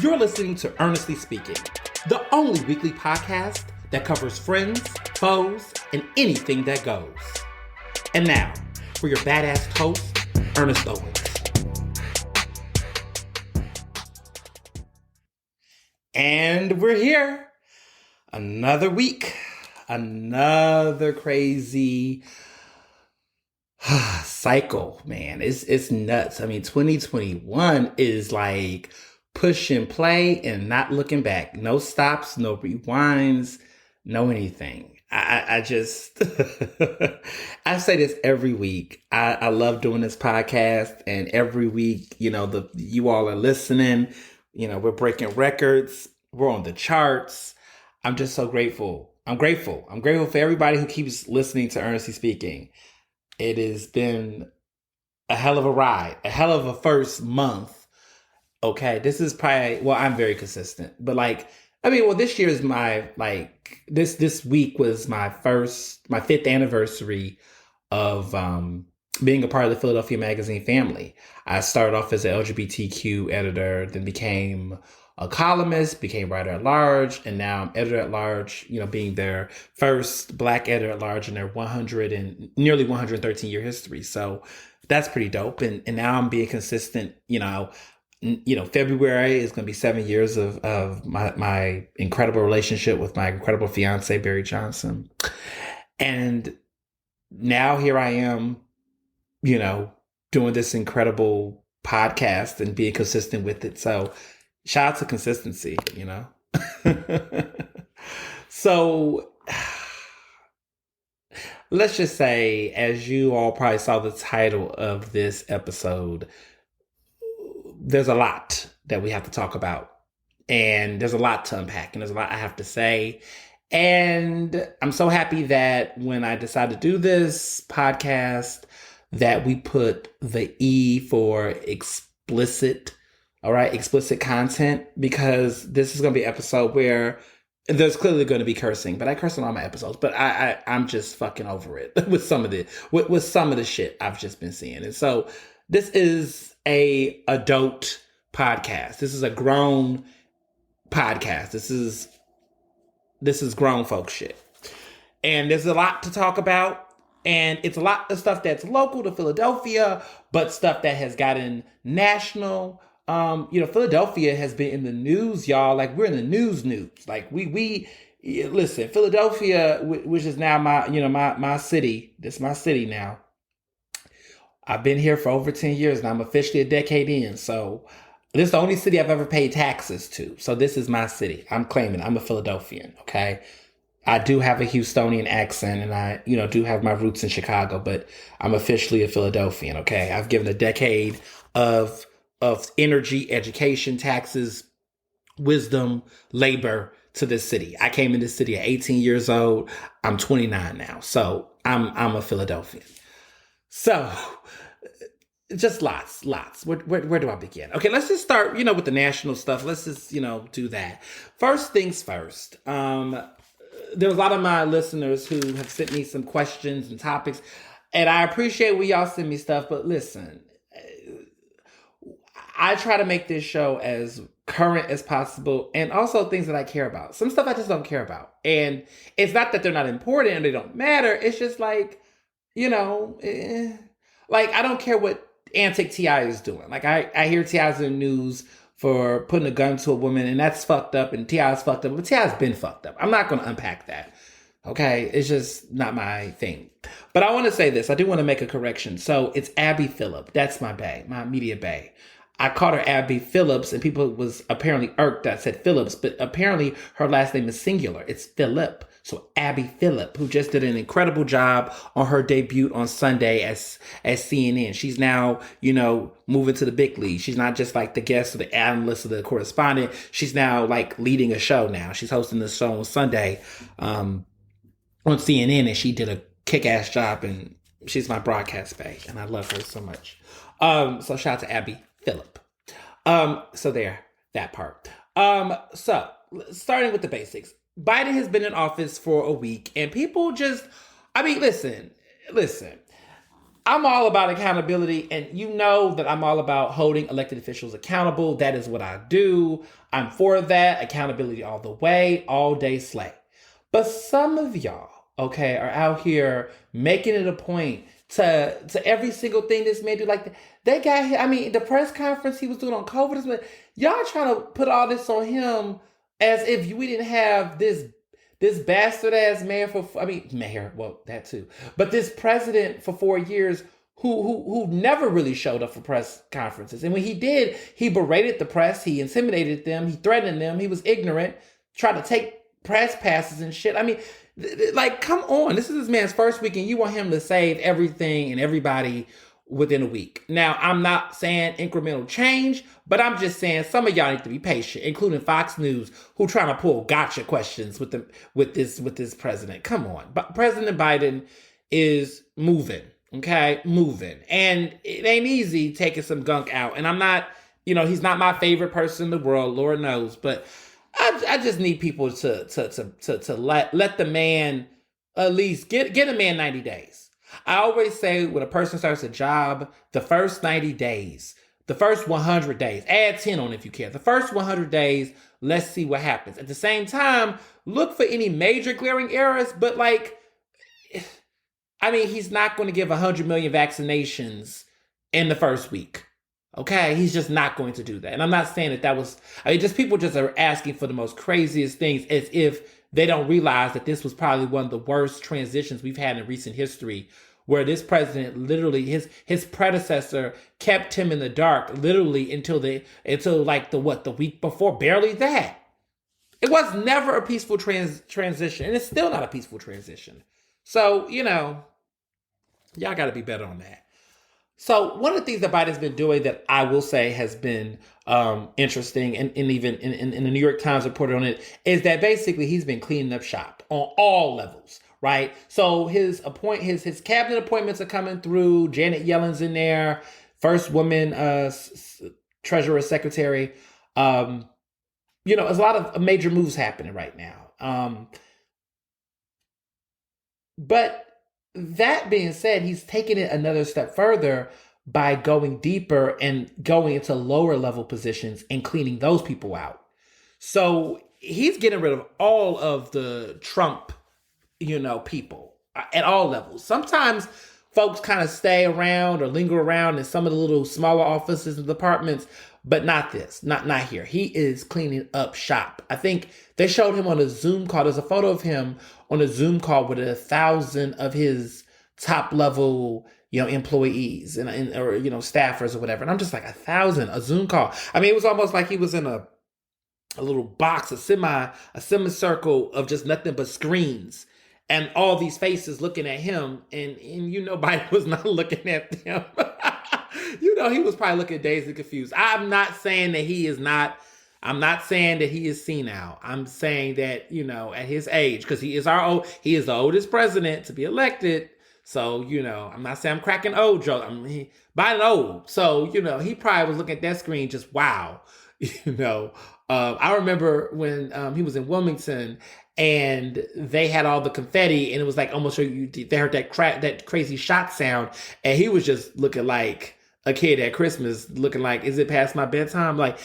You're listening to Ernestly Speaking, the only weekly podcast that covers friends, foes, and anything that goes. And now, for your badass host, Ernest Owens. And we're here. Another week. Another crazy cycle, man. It's nuts. I mean, 2021 is like push and play and not looking back. No stops, no rewinds, no anything. I just, I say this every week. I love doing this podcast, and every week, you all are listening. We're breaking records. We're on the charts. I'm just so grateful. I'm grateful. I'm grateful for everybody who keeps listening to Ernestly Speaking. It has been a hell of a ride, a hell of a first month. Okay, this is probably, well, I'm very consistent, but this year is this week was my fifth anniversary of being a part of the Philadelphia Magazine family. I started off as an LGBTQ editor, then became a columnist, became writer at large, and now I'm editor at large, being their first Black editor at large in their nearly 113 year history. So that's pretty dope. And now I'm being consistent, February is going to be 7 years of my incredible relationship with my incredible fiance, Barry Johnson. And now here I am, doing this incredible podcast and being consistent with it. So shout out to consistency, So let's just say, as you all probably saw the title of this episode, there's a lot that we have to talk about, and there's a lot to unpack, and there's a lot I have to say. And I'm so happy that when I decided to do this podcast, that we put the E for explicit, all right, explicit content, because this is going to be an episode where there's clearly going to be cursing, but I curse on all my episodes, but I'm just fucking over it with some of the shit I've just been seeing. And so this is a adult podcast. This is a grown podcast. This is grown folk shit. And there's a lot to talk about. And it's a lot of stuff that's local to Philadelphia, but stuff that has gotten national. Philadelphia has been in the news, y'all. Like, we're in the news. Like, we listen, Philadelphia, which is now my city. This is my city now. I've been here for over 10 years and I'm officially a decade in. So this is the only city I've ever paid taxes to. So this is my city. I'm claiming I'm a Philadelphian. Okay. I do have a Houstonian accent, and I, do have my roots in Chicago, but I'm officially a Philadelphian. Okay. I've given a decade of energy, education, taxes, wisdom, labor to this city. I came in this city at 18 years old. I'm 29 now. So I'm a Philadelphian. So just lots. Where do I begin? Okay, let's just start, with the national stuff. Let's just, do that. First things first. There was a lot of my listeners who have sent me some questions and topics, and I appreciate when y'all send me stuff, but listen, I try to make this show as current as possible, and also things that I care about. Some stuff I just don't care about. And it's not that they're not important and they don't matter. It's just like, I don't care what antic T.I. is doing. Like, I hear T.I.'s in the news for putting a gun to a woman, and that's fucked up, and T.I.'s fucked up, but T.I.'s been fucked up. I'm not going to unpack that. Okay? It's just not my thing. But I want to say this. I do want to make a correction. So it's Abby Phillip. That's my bae, my media bae. I called her Abby Phillips, and people was apparently irked that I said Phillips, but apparently her last name is singular. It's Phillip. So Abby Phillip, who just did an incredible job on her debut on Sunday as CNN. She's now, moving to the big league. She's not just like the guest or the analyst or the correspondent. She's now like leading a show now. She's hosting the show on Sunday on CNN, and she did a kick-ass job, and she's my broadcast bae, and I love her so much. So shout out to Abby Phillip. So there, that part. So starting with the basics. Biden has been in office for a week, and people just, listen. I'm all about accountability, and you know that I'm all about holding elected officials accountable. That is what I do. I'm for that. Accountability all the way, all day slay. But some of y'all, okay, are out here making it a point to every single thing this man do. Like they got him. I mean, the press conference he was doing on COVID, y'all trying to put all this on him as if we didn't have this bastard ass man for, I mean, mayor, well, that too, but this president for 4 years who never really showed up for press conferences. And when he did, he berated the press, he intimidated them, he threatened them, he was ignorant, tried to take press passes and shit. I mean, like, come on. This is this man's first week, and you want him to save everything and everybody within a week. Now, I'm not saying incremental change, but I'm just saying some of y'all need to be patient, including Fox News, who trying to pull gotcha questions with this president. Come on. But President Biden is moving, okay? Moving. And it ain't easy taking some gunk out. And I'm not, he's not my favorite person in the world, Lord knows, but I just need people to let the man at least get a man 90 days. I always say when a person starts a job, the first 90 days, the first 100 days, add 10 on if you care. The first 100 days, let's see what happens. At the same time, look for any major glaring errors, but he's not going to give 100 million vaccinations in the first week. Okay, he's just not going to do that. And I'm not saying that was, just people just are asking for the most craziest things as if they don't realize that this was probably one of the worst transitions we've had in recent history, where this president literally, his predecessor kept him in the dark literally until the week before, barely that. It was never a peaceful transition, and it's still not a peaceful transition. So, y'all got to be better on that. So one of the things that Biden's been doing that I will say has been interesting, and even in the New York Times reported on it, is that basically he's been cleaning up shop on all levels, right? So his cabinet appointments are coming through. Janet Yellen's in there, first woman treasurer secretary. There's a lot of major moves happening right now. But that being said, he's taken it another step further by going deeper and going into lower level positions and cleaning those people out. So he's getting rid of all of the Trump, people at all levels. Sometimes folks kind of stay around or linger around in some of the little smaller offices and departments, but not this, not here. He is cleaning up shop. I think they showed him on a Zoom call. There's a photo of him on a Zoom call with 1,000 of his top level, employees and staffers or whatever. And I'm just like, 1,000, a Zoom call. I mean, it was almost like he was in a little box, a semicircle of just nothing but screens and all these faces looking at him. And Biden was not looking at them. He was probably looking dazed and confused. I'm not saying that he is senile. I'm saying that, at his age, because he is the oldest president to be elected. So, I'm not saying I'm cracking old jokes. Biden old. So, he probably was looking at that screen just, wow. I remember when he was in Wilmington and they had all the confetti and it was like almost they heard that crazy shot sound, and he was just looking like a kid at Christmas, looking like, is it past my bedtime? Like,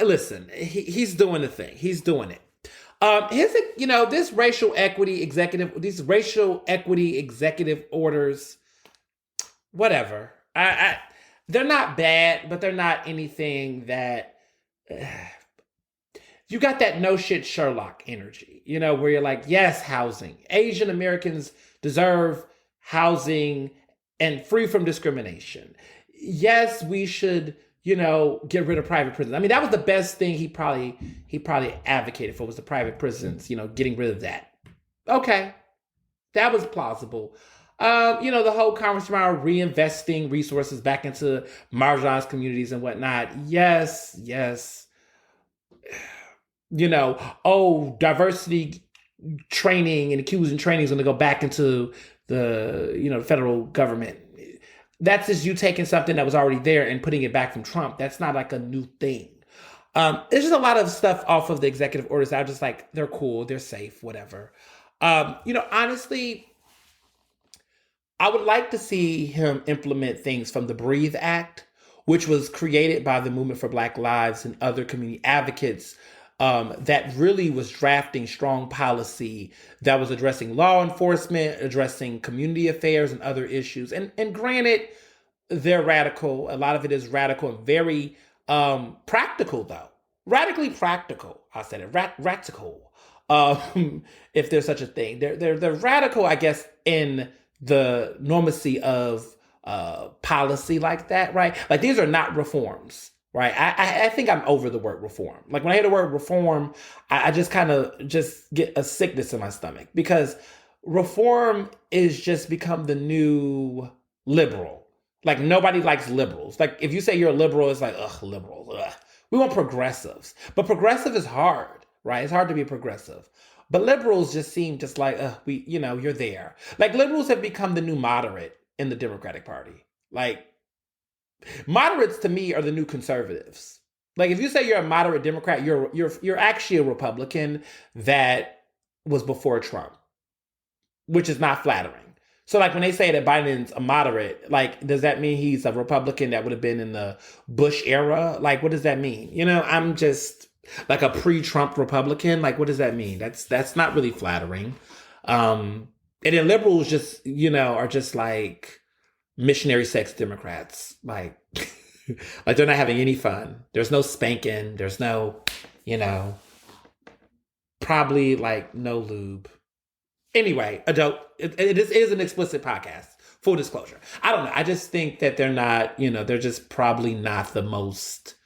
listen, he's doing the thing. He's doing it. These racial equity executive orders, whatever. They're not bad, but they're not anything that you got that no shit Sherlock energy, where you're like, yes, housing. Asian Americans deserve housing and free from discrimination. Yes, we should, get rid of private prisons. I mean, that was the best thing he probably advocated for, was the private prisons, getting rid of that. Okay. That was plausible. The whole conversation around reinvesting resources back into marginalized communities and whatnot. Yes. Diversity training and inclusion training is going to go back into the, federal government. That's just you taking something that was already there and putting it back from Trump. That's not like a new thing. There's just a lot of stuff off of the executive orders that are just like, they're cool, they're safe, whatever. Honestly, I would like to see him implement things from the Breathe Act, which was created by the Movement for Black Lives and other community advocates, that really was drafting strong policy that was addressing law enforcement, addressing community affairs and other issues. And granted, they're radical. A lot of it is radical and very practical, though. Radically practical. I said it. Radical. If there's such a thing. They're radical, I guess, in the normacy of policy like that, right? Like these are not reforms, right? I think I'm over the word reform. Like when I hear the word reform, I just kind of just get a sickness in my stomach because reform is just become the new liberal. Like nobody likes liberals. Like if you say you're a liberal, it's like, ugh, liberals. Ugh. We want progressives. But progressive is hard, right? It's hard to be progressive. But liberals just seem just like, you're there. Like liberals have become the new moderate in the Democratic Party. Like moderates to me are the new conservatives. Like if you say you're a moderate Democrat, you're actually a Republican that was before Trump, which is not flattering. So like when they say that Biden's a moderate, like does that mean he's a Republican that would have been in the Bush era? Like what does that mean? I'm just like a pre-Trump Republican. Like what does that mean? That's not really flattering. And then liberals just, are just like missionary sex Democrats. Like, like they're not having any fun. There's no spanking. There's no, probably like no lube. Anyway, adult, it is an explicit podcast. Full disclosure. I don't know. I just think that they're not, they're just probably not the most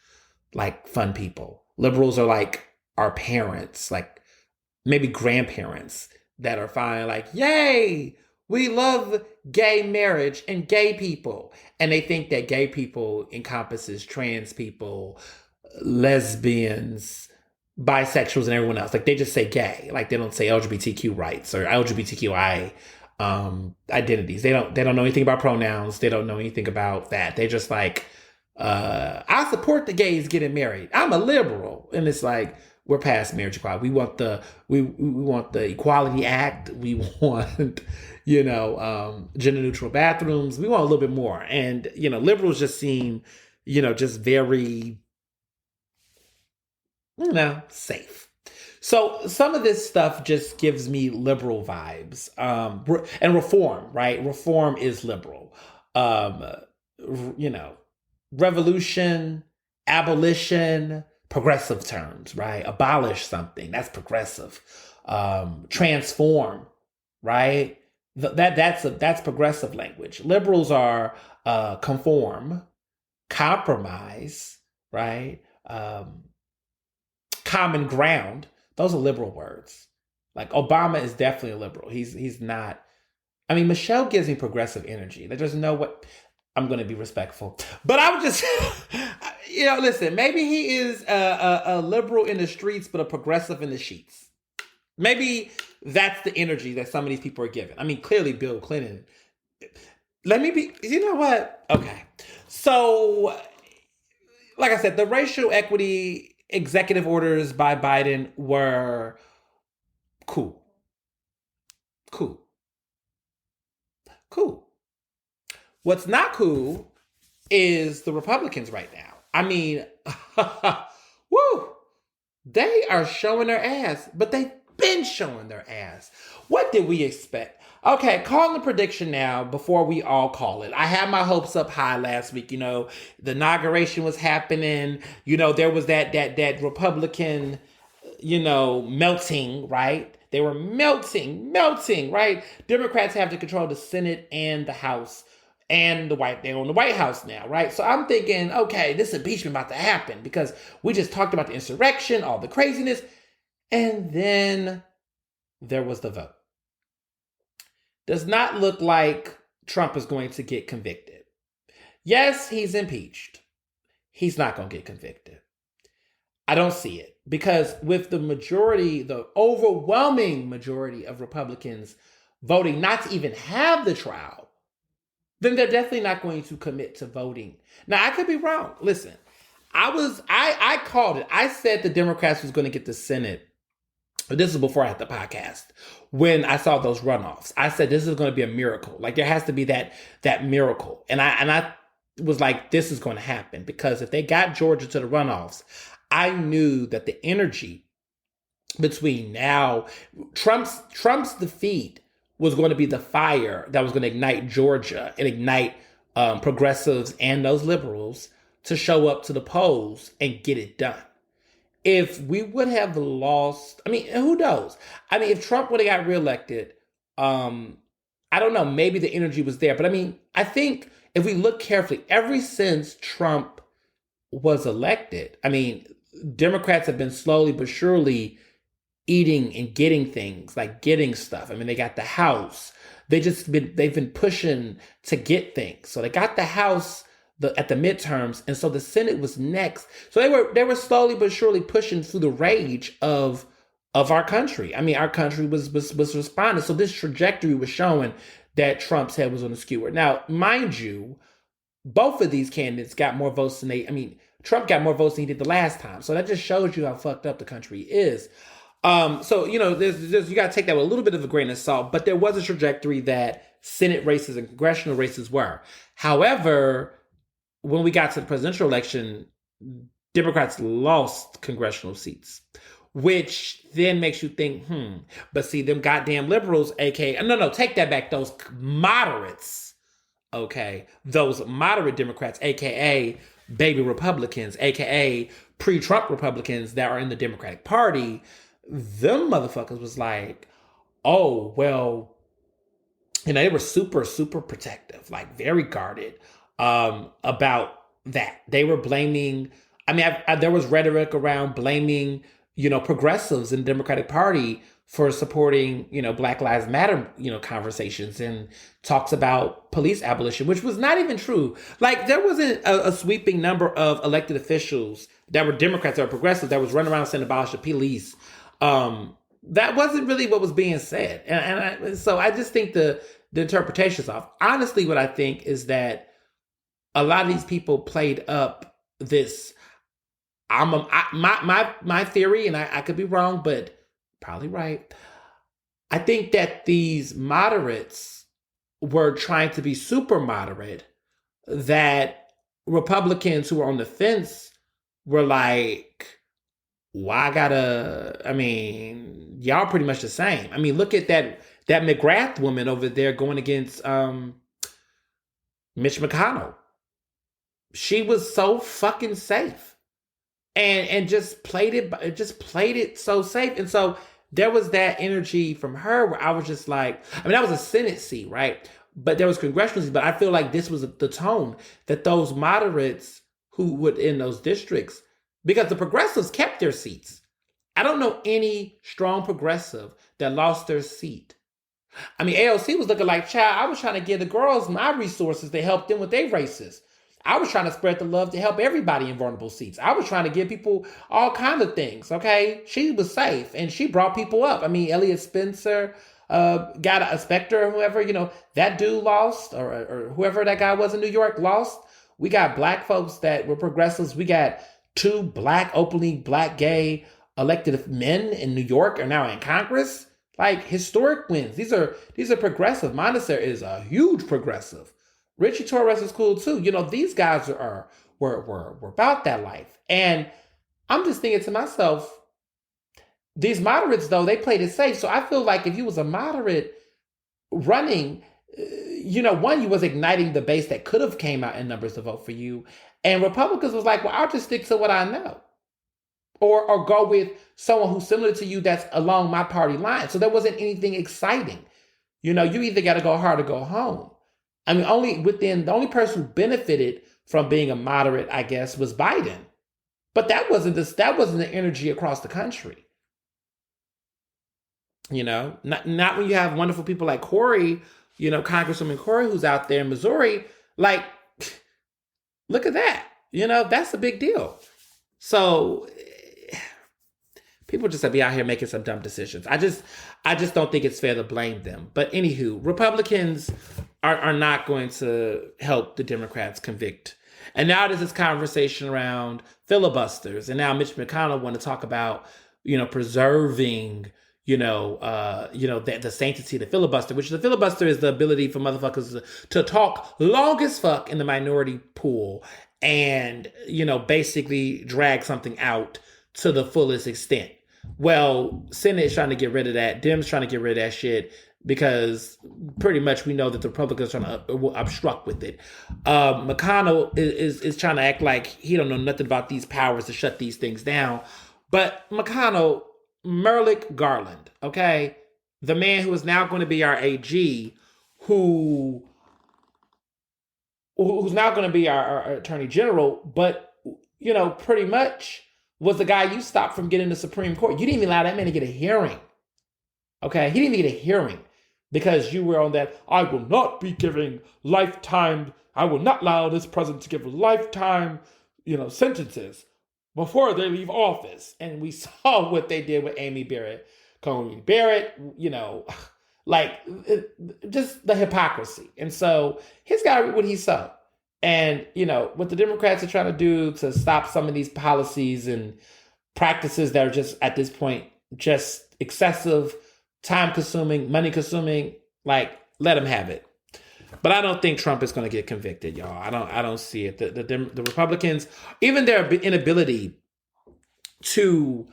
like fun people. Liberals are like our parents, like maybe grandparents that are fine, like, yay, we love gay marriage and gay people. And they think that gay people encompasses trans people, lesbians, bisexuals, and everyone else. Like they just say gay. Like they don't say LGBTQ rights or LGBTQI identities. They don't know anything about pronouns. They don't know anything about that. They just like, I support the gays getting married. I'm a liberal. And it's like, we're past marriage equality. We want we want the Equality Act. We want, gender neutral bathrooms. We want a little bit more. And, liberals just seem, just very, safe. So some of this stuff just gives me liberal vibes. And reform, right? Reform is liberal. Revolution, abolition, progressive terms, right? Abolish something, that's progressive. Transform, right? That's progressive language. Liberals are conform, compromise, right? Common ground. Those are liberal words. Like Obama is definitely a liberal. He's not. I mean, Michelle gives me progressive energy. There's no what. I'm going to be respectful, but I would just, listen. Maybe he is a liberal in the streets, but a progressive in the sheets. Maybe that's the energy that some of these people are given. I mean, clearly Bill Clinton. Let me be. You know what? Okay, so like I said, the racial equity executive orders by Biden were cool. What's not cool is the Republicans right now. I mean, woo, they are showing their ass, but they've been showing their ass. What did we expect? Okay, calling the prediction now before we all call it. I had my hopes up high last week. The inauguration was happening. There was that Republican, melting, right? They were melting, right? Democrats have to control the Senate and the House and they're on the White House now, right? So I'm thinking, okay, this impeachment about to happen because we just talked about the insurrection, all the craziness, and then there was the vote. Does not look like Trump is going to get convicted. Yes, he's impeached. He's not going to get convicted. I don't see it because with the overwhelming majority of Republicans voting not to even have the trial, then they're definitely not going to commit to voting. Now, I could be wrong. Listen, I called it. I said the Democrats was going to get the Senate this is before I had the podcast, when I saw those runoffs. I said this is going to be a miracle. Like there has to be that miracle. And I was like, this is going to happen, because if they got Georgia to the runoffs, I knew that the energy between now, Trump's defeat was going to be the fire that was going to ignite Georgia and ignite progressives and those liberals to show up to the polls and get it done. If we would have lost, I mean, who knows? I mean, if Trump would have got reelected, I don't know, maybe the energy was there. But I mean, I think if we look carefully, ever since Trump was elected, I mean, Democrats have been slowly but surely eating and getting things, like getting stuff. I mean, they got the House. They've been pushing to get things. So they got the House at the midterms, and so the Senate was next. So they were slowly but surely pushing through the rage of our country. I mean, our country was responding. So this trajectory was showing that Trump's head was on the skewer. Now, mind you, both of these candidates got more votes than Trump got more votes than he did the last time. So that just shows you how fucked up the country is. So, you know, there's you got to take that with a little bit of a grain of salt, but there was a trajectory that Senate races and congressional races were. However, when we got to the presidential election, Democrats lost congressional seats, which then makes you think, but see, them goddamn liberals, aka, no, take that back, those moderates, okay, those moderate Democrats, aka baby Republicans, aka pre-Trump Republicans that are in the Democratic Party, them motherfuckers was like, oh, well, you know, they were super, super protective, like very guarded about that. They were blaming, I mean, there was rhetoric around blaming, you know, progressives in the Democratic Party for supporting, you know, Black Lives Matter, you know, conversations and talks about police abolition, which was not even true. Like there wasn't a sweeping number of elected officials that were Democrats or progressives that was running around saying abolish the police. That wasn't really what was being said. And so I just think the interpretation's off. Honestly, what I think is that a lot of these people played up this. My theory, and I could be wrong, but probably right. I think that these moderates were trying to be super moderate, that Republicans who were on the fence were like, I mean, y'all pretty much the same. I mean, look at that McGrath woman over there going against Mitch McConnell. She was so fucking safe. And just played it so safe. And so there was that energy from her where I was just like, I mean, that was a Senate seat, right? But there was congressional seats, but I feel like this was the tone that those moderates who would in those districts, because the progressives kept their seats. I don't know any strong progressive that lost their seat. I mean, AOC was looking like, child, I was trying to give the girls my resources to help them with their races. I was trying to spread the love to help everybody in vulnerable seats. I was trying to give people all kinds of things, okay? She was safe, and she brought people up. I mean, Elliot Spencer got a Spectre or whoever, you know, that dude lost, or whoever that guy was in New York lost. We got black folks that were progressives. We got 2 openly black gay elected men in New York are now in Congress. Like, historic wins. These are progressive. Montessor is a huge progressive. Richie Torres is cool too. You know, these guys were about that life. And I'm just thinking to myself, these moderates, though, they played it safe. So I feel like if you was a moderate running, you know, one, you was igniting the base that could have came out in numbers to vote for you. And Republicans was like, well, I'll just stick to what I know. Or go with someone who's similar to you that's along my party line. So there wasn't anything exciting. You know, you either got to go hard or go home. I mean, the only person who benefited from being a moderate, I guess, was Biden. But that wasn't the energy across the country. You know, not when you have wonderful people like Corey, you know, Congresswoman Corey, who's out there in Missouri. Like, look at that. You know, that's a big deal. So people just be out here making some dumb decisions. I just don't think it's fair to blame them. But anywho, Republicans are not going to help the Democrats convict. And now there's this conversation around filibusters. And now Mitch McConnell want to talk about preserving, the sanctity of the filibuster, which the filibuster is the ability for motherfuckers to talk long as fuck in the minority pool and, basically drag something out to the fullest extent. Well, Senate is trying to get rid of that. Dems trying to get rid of that shit because pretty much we know that the Republicans are trying to obstruct with it. McConnell is trying to act like he don't know nothing about these powers to shut these things down. But McConnell, Merrick Garland, okay, the man who is now going to be our AG, who's now going to be our Attorney General, but pretty much was the guy you stopped from getting the Supreme Court. You didn't even allow that man to get a hearing. Okay, he didn't even get a hearing because you were on that, I will not be giving lifetime, I will not allow this president to give lifetime, sentences before they leave office. And we saw what they did with Amy Barrett. Coney Barrett, just the hypocrisy. And so he's got what he saw. And, what the Democrats are trying to do to stop some of these policies and practices that are just, at this point, just excessive, time-consuming, money-consuming, let them have it. But I don't think Trump is going to get convicted, y'all. I don't see it. The Republicans, even their inability to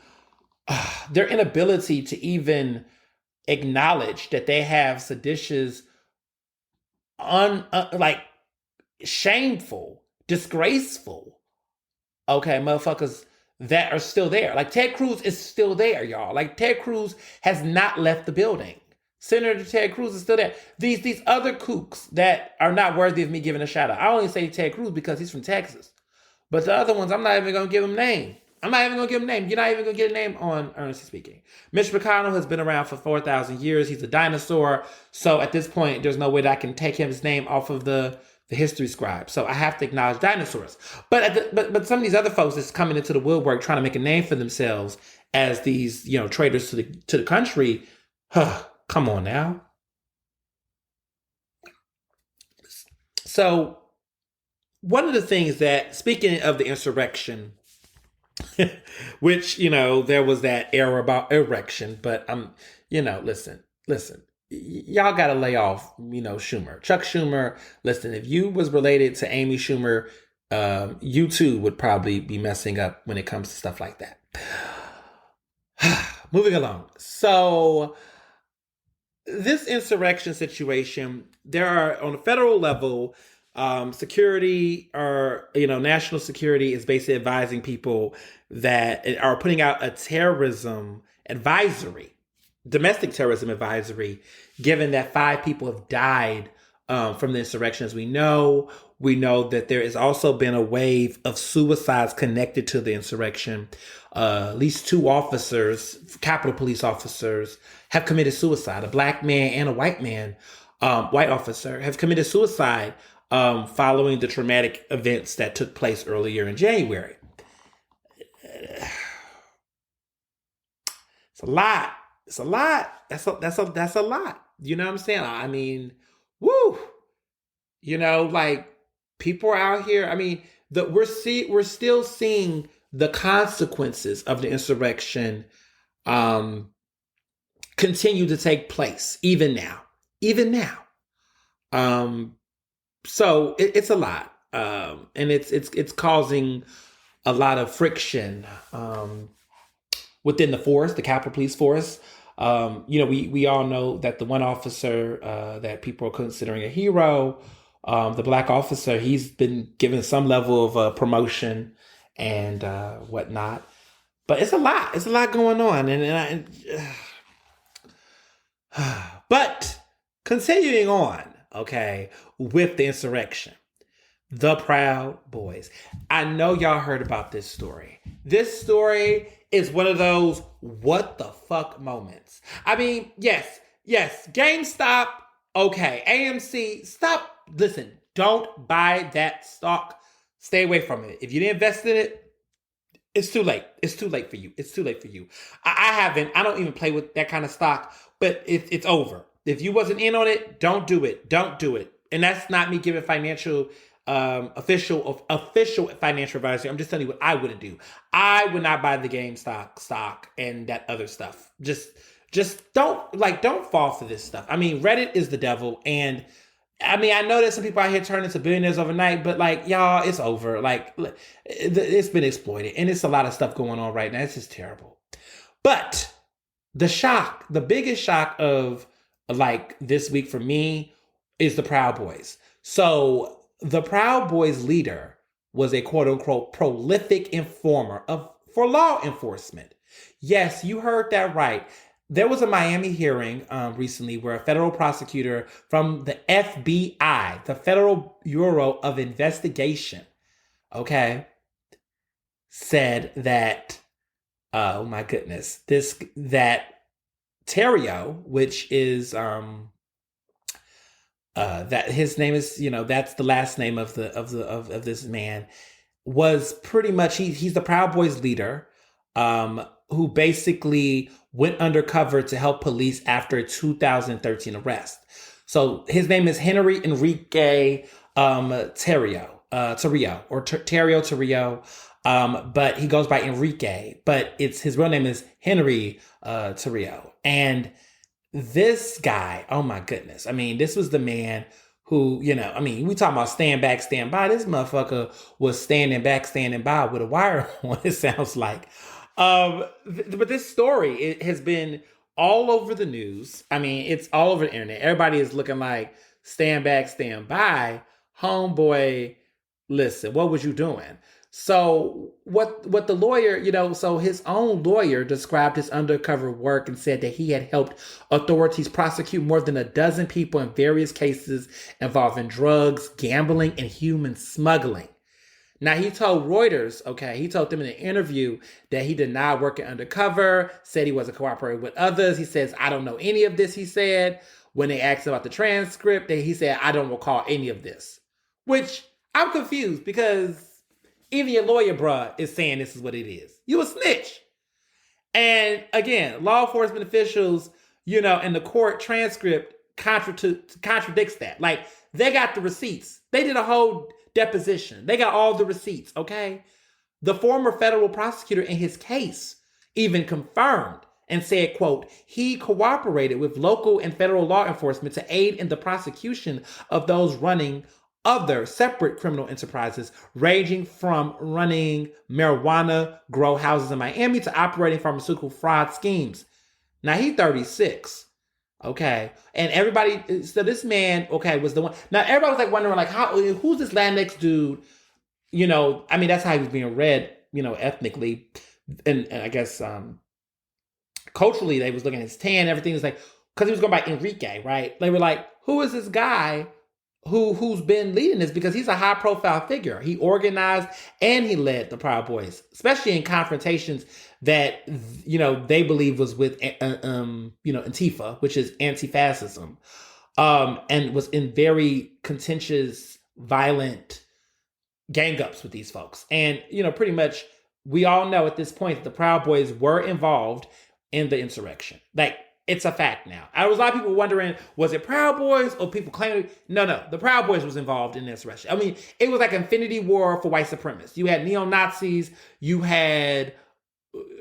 even acknowledge that they have seditious, shameful, disgraceful, motherfuckers that are still there. Ted Cruz is still there, y'all. Ted Cruz has not left the building. Senator Ted Cruz is still there. These other kooks that are not worthy of me giving a shout out. I only say Ted Cruz because he's from Texas. But the other ones, I'm not even going to give him a name. I'm not even going to give him a name. You're not even going to get a name on Ernestly Speaking. Mitch McConnell has been around for 4,000 years. He's a dinosaur. So at this point, there's no way that I can take his name off of the history scribe. So I have to acknowledge dinosaurs. But some of these other folks that's coming into the woodwork trying to make a name for themselves as these, traitors to the country, come on now. So one of the things that, speaking of the insurrection, which, there was that error about erection, but listen, y'all got to lay off, Schumer. Chuck Schumer, listen, if you was related to Amy Schumer, you too would probably be messing up when it comes to stuff like that. Moving along. So this insurrection situation, there are, on a federal level, security or, national security is basically advising people that are putting out a terrorism advisory, domestic terrorism advisory, given that 5 people have died from the insurrection. As we know that there has also been a wave of suicides connected to the insurrection. At least 2 officers, Capitol Police officers, have committed suicide. A black man and a white man, white officer, have committed suicide following the traumatic events that took place earlier in January. It's a lot. It's a lot. That's a lot. You know what I'm saying? I mean, woo. People are out here. I mean, we're still seeing the consequences of the insurrection continue to take place even now. So it's a lot, and it's causing a lot of friction within the force, the Capitol Police force. We all know that the one officer that people are considering a hero, the black officer, he's been given some level of promotion and whatnot. But it's a lot. It's a lot going on, but continuing on, okay, with the insurrection. The Proud Boys. I know y'all heard about this story. This story is one of those what the fuck moments. I mean, yes, GameStop, okay, AMC, stop. Listen, don't buy that stock. Stay away from it. If you didn't invest in it, it's too late. It's too late for you. I don't even play with that kind of stock, but it's over. If you wasn't in on it, don't do it. And that's not me giving financial official financial advisor. I'm just telling you what I wouldn't do. I would not buy the GameStop stock and that other stuff. Just don't fall for this stuff. I mean, Reddit is the devil, and I mean, I know that some people out here turn into billionaires overnight, but like, y'all, it's over. Like, it's been exploited, and it's a lot of stuff going on right now. It's just terrible. But the biggest shock of like this week for me is the Proud Boys. So the Proud Boys leader was a quote unquote prolific informer for law enforcement. Yes, you heard that right. There was a Miami hearing recently where a federal prosecutor from the FBI, the Federal Bureau of Investigation, okay, said that, oh my goodness, that Terrio, which is that his name is, that's the last name of this man, was pretty much he's the Proud Boys leader, who basically went undercover to help police after a 2013 arrest. So his name is Henry Enrique Terrio, but he goes by Enrique, but his real name is Henry Terrio. And this guy, oh my goodness. I mean, this was the man who, we talking about stand back, stand by. This motherfucker was standing back, standing by with a wire on, it sounds like. But this story, it has been all over the news. I mean, it's all over the internet. Everybody is looking like stand back, stand by. Homeboy, listen, what was you doing? So what the lawyer, so his own lawyer described his undercover work and said that he had helped authorities prosecute more than a dozen people in various cases involving drugs, gambling, and human smuggling. Now, he told Reuters, he told them in an interview that he denied working undercover, said he wasn't cooperating with others. He says, I don't know any of this, he said. When they asked about the transcript, he said, I don't recall any of this. Which, I'm confused because even your lawyer, bruh, is saying this is what it is. You a snitch. And again, law enforcement officials, in the court transcript contradicts that. Like, they got the receipts. They did a whole deposition. They got all the receipts, okay? The former federal prosecutor in his case even confirmed and said, quote, he cooperated with local and federal law enforcement to aid in the prosecution of those running other separate criminal enterprises, ranging from running marijuana grow houses in Miami to operating pharmaceutical fraud schemes. Now, he's 36. Okay. And everybody, so this man, was the one. Now, everybody was like wondering, like, who's this Latinx dude? That's how he was being read, ethnically. And I guess culturally, they was looking at his tan, everything was like, because he was going by Enrique, right? They were like, who is this guy who's been leading this? Because he's a high profile figure. He organized and he led the Proud Boys, especially in confrontations that, they believe was with, Antifa, which is anti-fascism, and was in very contentious, violent gang-ups with these folks. And, pretty much we all know at this point that the Proud Boys were involved in the insurrection. Like, it's a fact now. There was a lot of people wondering, was it Proud Boys or people claiming? No. The Proud Boys was involved in this insurrection. I mean, it was like Infinity War for white supremacists. You had neo-Nazis. You had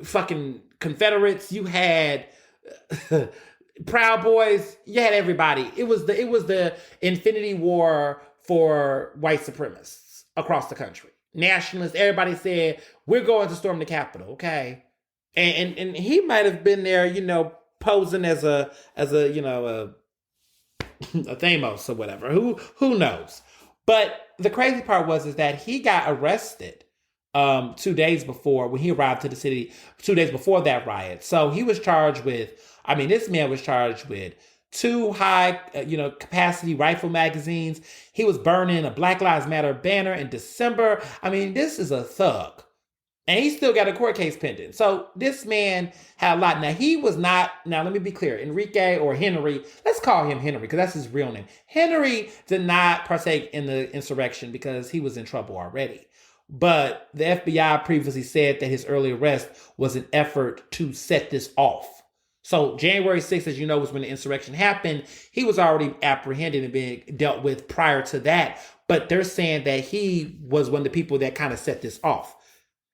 fucking Confederates. You had Proud Boys. You had everybody. It was the Infinity War for white supremacists across the country. Nationalists. Everybody said, we're going to storm the Capitol. Okay. And he might have been there, posing as a Thamos or whatever. Who knows? But the crazy part is that he got arrested 2 days before, when he arrived to the city, 2 days before that riot. So he was charged with, this man was charged with 2 high, capacity rifle magazines. He was burning a Black Lives Matter banner in December. This is a thug. And he still got a court case pending. So this man had a lot. Now, he was not, now let me be clear, Enrique or Henry, let's call him Henry because that's his real name. Henry did not partake in the insurrection because he was in trouble already. But the FBI previously said that his early arrest was an effort to set this off. So January 6th, as you know, was when the insurrection happened. He was already apprehended and being dealt with prior to that. but they're saying that he was one of the people that kind of set this off.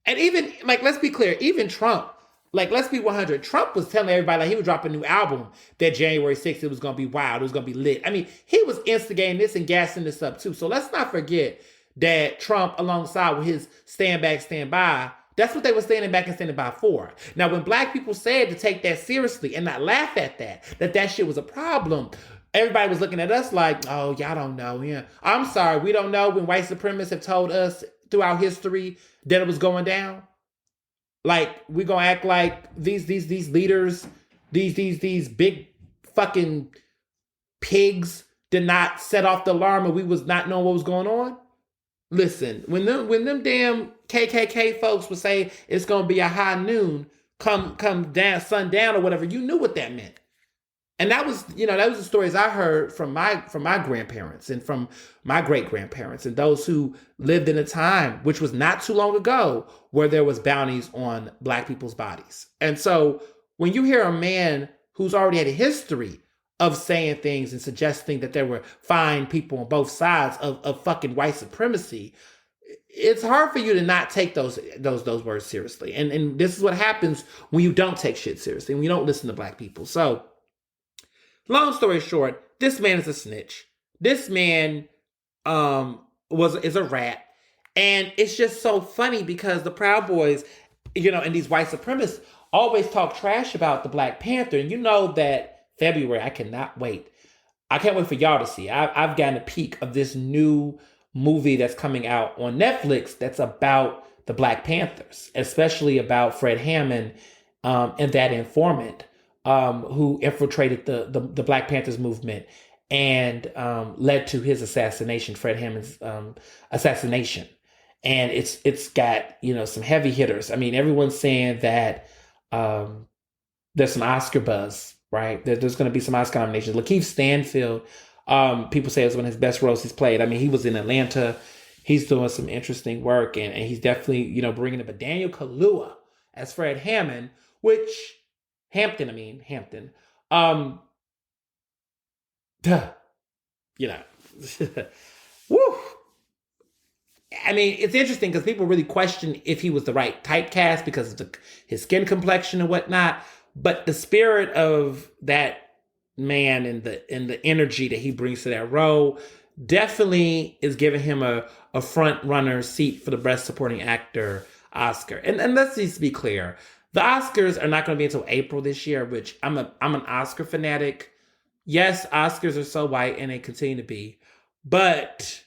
And even, like, let's be clear, even Trump, like, let's be 100. Trump was telling everybody, like, he would drop a new album that January 6th, it was going to be wild, it was going to be lit. I mean, he was instigating this and gassing this up too. So let's not forget that Trump, alongside with his stand back, stand by, that's what they were standing back and standing by for. Now, when black people said to take that seriously and not laugh at that shit was a problem, everybody was looking at us like, oh, y'all don't know. Yeah, I'm sorry, we don't know when white supremacists have told us throughout history that it was going down. Like, we gonna act like these leaders, these big fucking pigs did not set off the alarm and we was not knowing what was going on? Listen, when them damn KKK folks would say it's gonna be a high noon, come down, sundown or whatever, you knew what that meant. And that was the stories I heard from my grandparents and from my great grandparents and those who lived in a time, which was not too long ago, where there was bounties on black people's bodies. And so when you hear a man who's already had a history of saying things and suggesting that there were fine people on both sides of fucking white supremacy, it's hard for you to not take those words seriously. And this is what happens when you don't take shit seriously, when you don't listen to black people. So, long story short, this man is a snitch. This man is a rat. And it's just so funny because the Proud Boys, and these white supremacists always talk trash about the Black Panther. And you know that February, I cannot wait. I can't wait for y'all to see. I've gotten a peek of this new movie that's coming out on Netflix that's about the Black Panthers, especially about Fred Hammond and that informant who infiltrated the Black Panthers movement and led to his assassination, Fred Hammond's assassination. And it's got, some heavy hitters. I mean, everyone's saying that there's some Oscar buzz, right? There's going to be some Oscar nominations. Lakeith Stanfield, people say it's one of his best roles he's played. I mean, he was in Atlanta. He's doing some interesting work, and he's definitely, bringing up a Daniel Kaluuya as Fred Hampton. Woo. I mean, it's interesting because people really question if he was the right typecast because of his skin complexion and whatnot. But the spirit of that man and the energy that he brings to that role definitely is giving him a front runner seat for the Best Supporting Actor Oscar. And let's just be clear. The Oscars are not going to be until April this year, which I'm an Oscar fanatic. Yes, Oscars are so white and they continue to be. But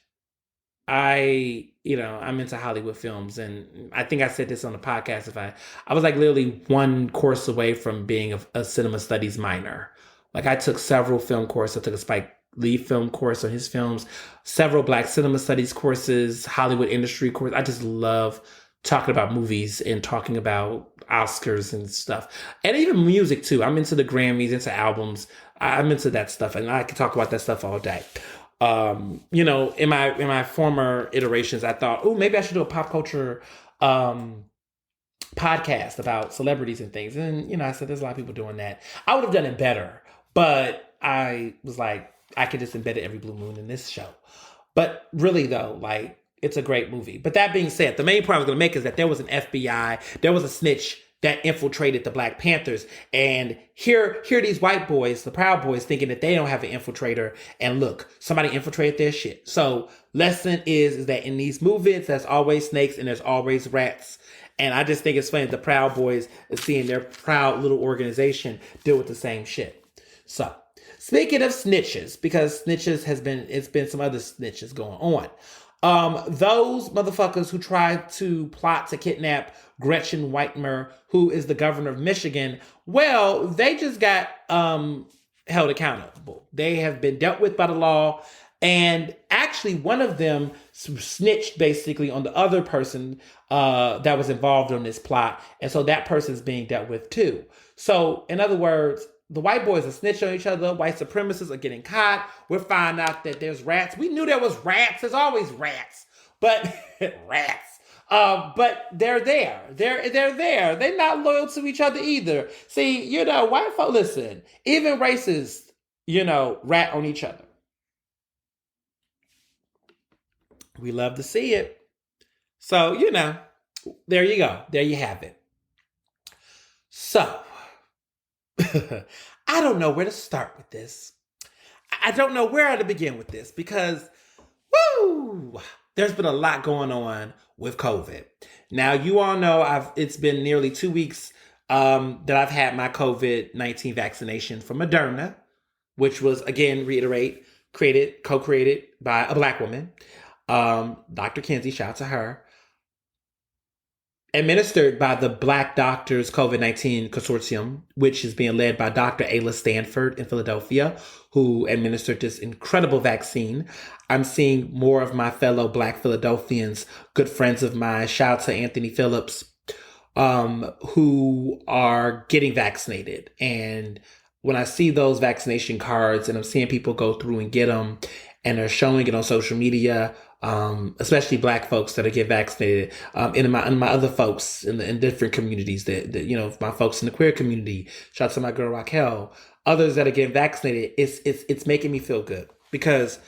I'm into Hollywood films, and I think I said this on the podcast. I was like literally one course away from being a cinema studies minor. Like, I took several film courses. I took a Spike Lee film course on his films, several Black cinema studies courses, Hollywood industry courses. I just love talking about movies and talking about Oscars and stuff, and even music too. I'm into the Grammys, into albums. I'm into that stuff, and I can talk about that stuff all day. In my former iterations, I thought, oh, maybe I should do a pop culture podcast about celebrities and things. And, I said, there's a lot of people doing that. I would have done it better, but I was like, I could just embed it every blue moon in this show. But really though, like, it's a great movie. But that being said, the main point I was going to make is that there was an FBI, there was a snitch that infiltrated the Black Panthers. And here these white boys, the Proud Boys, thinking that they don't have an infiltrator. And look, somebody infiltrated their shit. So lesson is that in these movies, there's always snakes and there's always rats. And I just think it's funny the Proud Boys is seeing their proud little organization deal with the same shit. So speaking of snitches, because it's been some other snitches going on. Those motherfuckers who tried to plot to kidnap Gretchen Whitmer, who is the governor of Michigan, well, they just got held accountable. They have been dealt with by the law. And actually, one of them snitched basically on the other person that was involved in this plot. And so that person is being dealt with too. So in other words, the white boys are snitching on each other. White supremacists are getting caught. We're finding out that there's rats. We knew there was rats. There's always rats. But rats. But they're there. They're there. They're not loyal to each other either. See, white folks, listen, even racists, rat on each other. We love to see it. So, there you go. There you have it. So, I don't know where to start with this. I don't know where to begin with this because, woo, there's been a lot going on with COVID. Now, you all know it's been nearly 2 weeks that I've had my COVID-19 vaccination from Moderna, which was, again, reiterate, co-created by a Black woman, Dr. Kinsey, shout out to her, administered by the Black Doctors COVID-19 Consortium, which is being led by Dr. Ayla Stanford in Philadelphia, who administered this incredible vaccine. I'm seeing more of my fellow Black Philadelphians, good friends of mine, shout out to Anthony Phillips, who are getting vaccinated. And when I see those vaccination cards and I'm seeing people go through and get them and they're showing it on social media, especially Black folks that are getting vaccinated, and my other folks in different communities that my folks in the queer community, shout out to my girl Raquel, others that are getting vaccinated, it's making me feel good because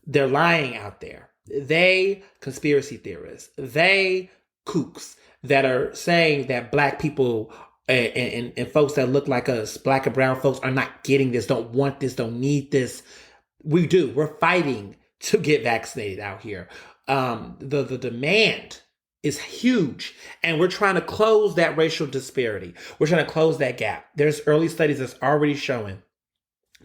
they're lying out there. They conspiracy theorists, they kooks that are saying that Black people and folks that look like us, Black and brown folks, are not getting this, don't want this, don't need this. We do. We're fighting to get vaccinated out here. The demand is huge, and we're trying to close that racial disparity. We're trying to close that gap. There's early studies that's already showing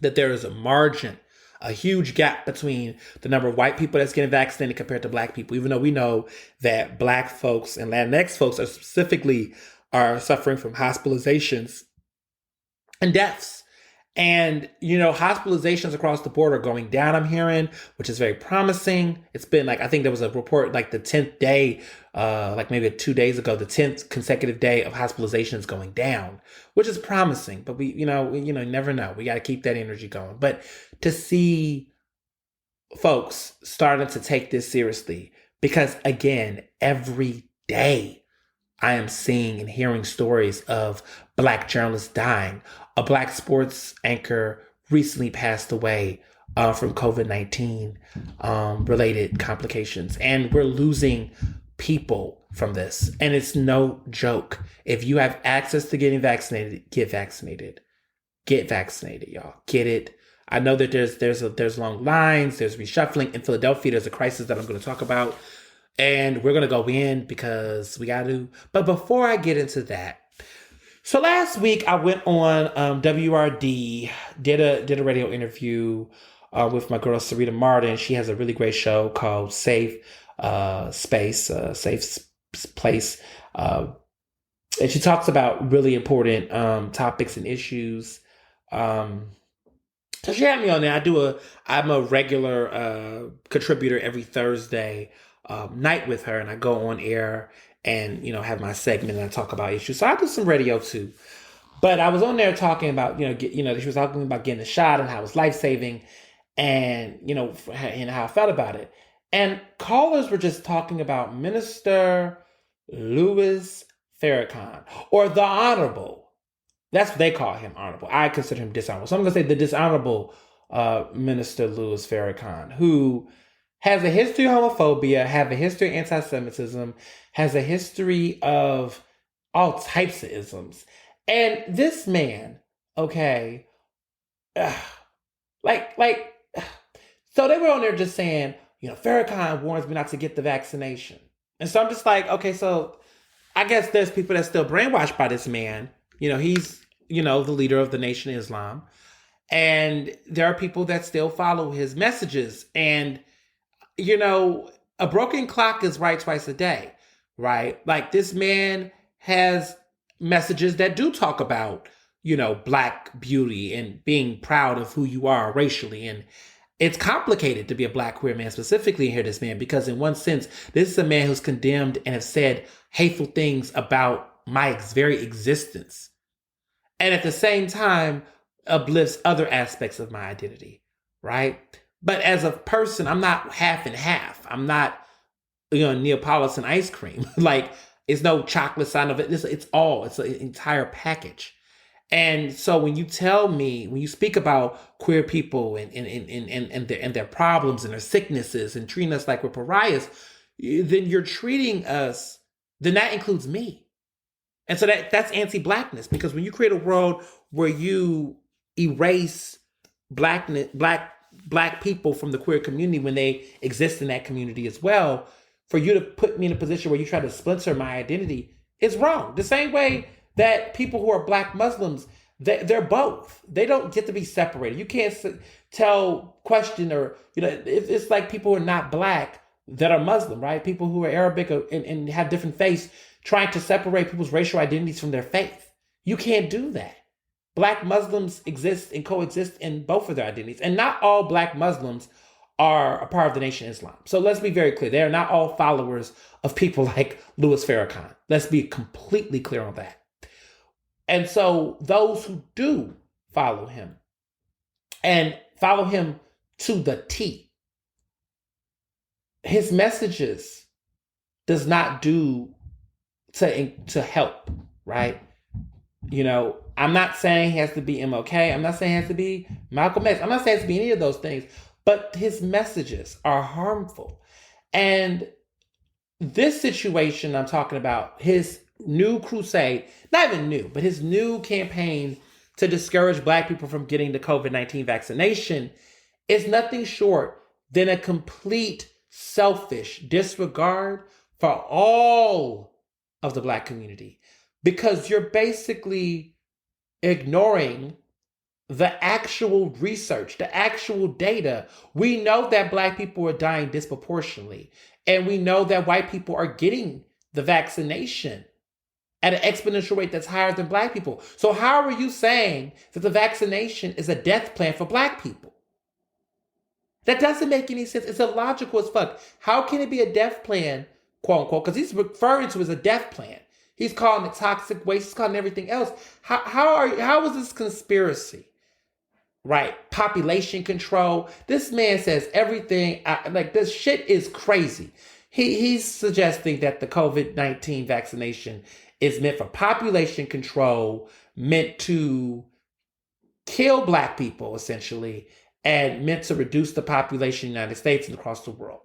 that there is a huge gap between the number of white people that's getting vaccinated compared to Black people, even though we know that Black folks and Latinx folks are suffering from hospitalizations and deaths. And, hospitalizations across the board are going down, I'm hearing, which is very promising. It's been I think there was a report the 10th day, maybe 2 days ago, the 10th consecutive day of hospitalizations going down, which is promising. But we never know. We got to keep that energy going. But to see folks starting to take this seriously, because again, every day I am seeing and hearing stories of Black journalists dying. A Black sports anchor recently passed away from COVID-19 related complications. And we're losing people from this. And it's no joke. If you have access to getting vaccinated, get vaccinated. Get vaccinated, y'all. Get it. I know that there's long lines, there's reshuffling. In Philadelphia, there's a crisis that I'm going to talk about. And we're going to go in because we got to. But before I get into that, so last week I went on WRD, did a radio interview with my girl Sarita Martin. She has a really great show called Safe Space, Safe Place. And she talks about really important topics and issues. So she had me on there. I'm a regular contributor every Thursday night with her, and I go on air and have my segment and I talk about issues. So I do some radio too, but I was on there talking about she was talking about getting a shot and how it was life saving, and how I felt about it. And callers were just talking about Minister Louis Farrakhan, or the Honorable. That's what they call him, Honorable. I consider him dishonorable. So I'm going to say the dishonorable Minister Louis Farrakhan, who has a history of homophobia, have a history of anti-Semitism, has a history of all types of isms. And this man, okay, so they were on there just saying, Farrakhan warns me not to get the vaccination. And so I'm just like, okay, so I guess there's people that's still brainwashed by this man. He's, the leader of the Nation of Islam. And there are people that still follow his messages. And a broken clock is right twice a day, right? Like, this man has messages that do talk about, Black beauty and being proud of who you are racially. And it's complicated to be a Black queer man, specifically here, this man, because in one sense, this is a man who's condemned and has said hateful things about my very existence. And at the same time, uplifts other aspects of my identity, right? But as a person, I'm not half and half. I'm not, Neapolitan ice cream. It's no chocolate sign of it. It's an entire package. And so when you tell me, when you speak about queer people and their problems and their sicknesses and treating us like we're pariahs, then you're treating us, then that includes me. And so that's anti-blackness, because when you create a world where you erase blackness, black people from the queer community when they exist in that community as well, for you to put me in a position where you try to splinter my identity is wrong. The same way that people who are black Muslims, they're both. They don't get to be separated. You can't question, or it's like people who are not black that are Muslim, right? People who are Arabic and have different faiths, trying to separate people's racial identities from their faith. You can't do that. Black Muslims exist and coexist in both of their identities. And not all black Muslims are a part of the Nation of Islam. So let's be very clear. They are not all followers of people like Louis Farrakhan. Let's be completely clear on that. And so those who do follow him, and follow him to the T, his messages does not do to help, right? I'm not saying he has to be MLK. I'm not saying he has to be Malcolm X. I'm not saying it has to be any of those things, but his messages are harmful. And this situation I'm talking about, his new crusade, not even new, but his new campaign to discourage black people from getting the COVID-19 vaccination, is nothing short than a complete selfish disregard for all of the black community, because you're basically ignoring the actual research, the actual data. We know that black people are dying disproportionately, and we know that white people are getting the vaccination at an exponential rate that's higher than black people. So how are you saying that the vaccination is a death plan for black people? That doesn't make any sense. It's illogical as fuck. How can it be a death plan, quote unquote? Because he's referring to it as a death plan. He's calling it toxic waste. He's calling everything else. How is this conspiracy? Right? Population control. This man says everything. This shit is crazy. He's suggesting that the COVID-19 vaccination is meant for population control, meant to kill black people, essentially, and meant to reduce the population in the United States and across the world.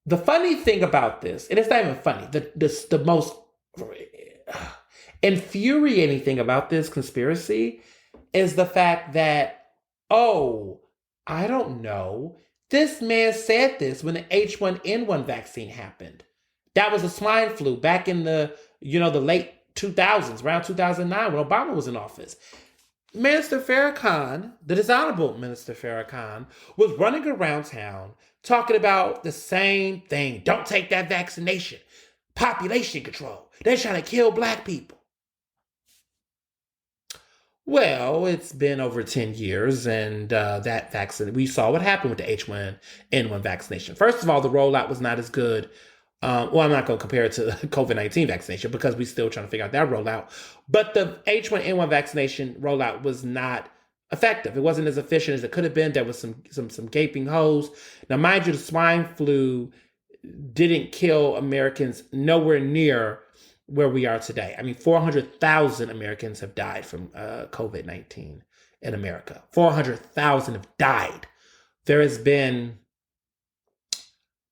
The funny thing about this, and it's not even funny, the most infuriating thing about this conspiracy is the fact that, I don't know, this man said this when the H1N1 vaccine happened. That was a swine flu back in the late 2000s, around 2009, when Obama was in office. Minister Farrakhan, the dishonorable Minister Farrakhan, was running around town talking about the same thing. Don't take that vaccination. Population control. They're trying to kill black people. Well, it's been over 10 years, and that vaccine, we saw what happened with the H1N1 vaccination. First of all, the rollout was not as good. I'm not going to compare it to the COVID-19 vaccination, because we're still trying to figure out that rollout. But the H1N1 vaccination rollout was not effective. It wasn't as efficient as it could have been. There was some gaping holes. Now, mind you, the swine flu didn't kill Americans nowhere near where we are today. I mean, 400,000 Americans have died from COVID-19 in America. 400,000 have died. There has been,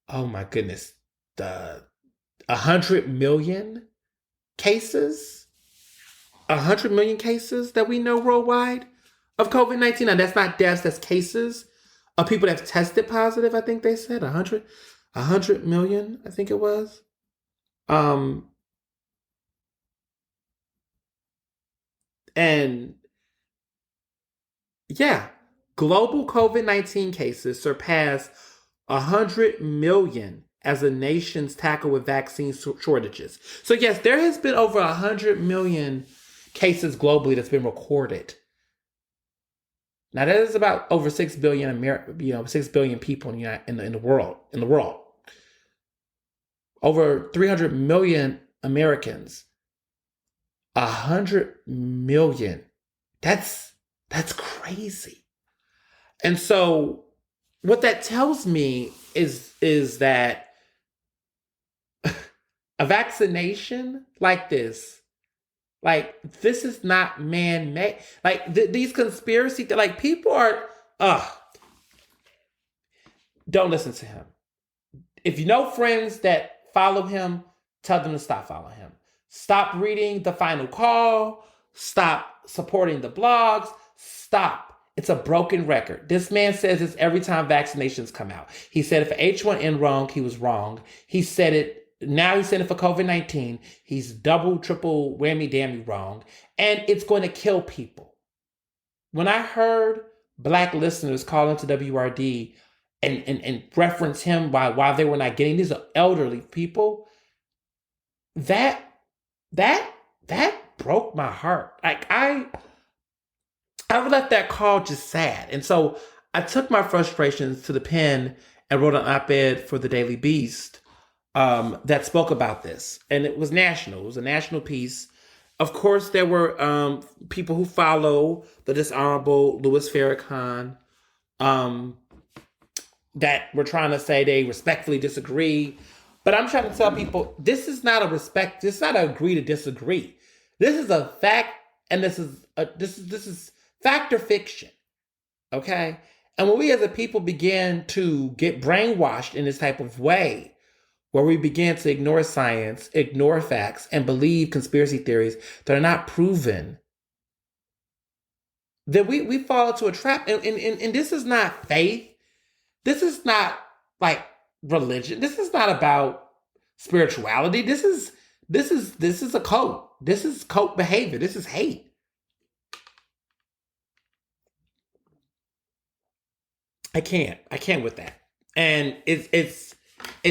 oh my goodness, 100 million cases. 100 million cases that we know worldwide of COVID-19. And that's not deaths, that's cases of people that have tested positive. I think they said 100 million, I think it was. And yeah, global COVID-19 cases surpass 100 million as the nation's tackle with vaccine shortages. So yes, there has been over 100 million cases globally that's been recorded. Now that is about over 6 billion 6 billion people in the world. Over 300 million Americans. 100 million. That's crazy. And so what that tells me is that a vaccination like this Like, this is not man-made. Like, these conspiracy, like, people are, don't listen to him. If you know friends that follow him, tell them to stop following him. Stop reading The Final Call. Stop supporting the blogs. Stop. It's a broken record. This man says this every time vaccinations come out. He said it for H1N wrong, he was wrong. He said it, now he's saying it for COVID-19. He's double, triple, whammy, dammy wrong. And it's going to kill people. When I heard Black listeners call into WRD and reference him why they were not getting, these are elderly people, that broke my heart. Like, I left that call just sad. And so I took my frustrations to the pen and wrote an op-ed for the Daily Beast that spoke about this. And it was national. It was a national piece. Of course, there were people who follow the dishonorable Louis Farrakhan that were trying to say they respectfully disagree. But I'm trying to tell people, this is not this is not an agree to disagree. This is a fact, and this is fact or fiction. Okay? And when we as a people begin to get brainwashed in this type of way, where we begin to ignore science, ignore facts, and believe conspiracy theories that are not proven, then we fall into a trap. And this is not faith. This is not like religion. This is not about spirituality. This is a cult. This is cult behavior. This is hate. I can't with that. And it's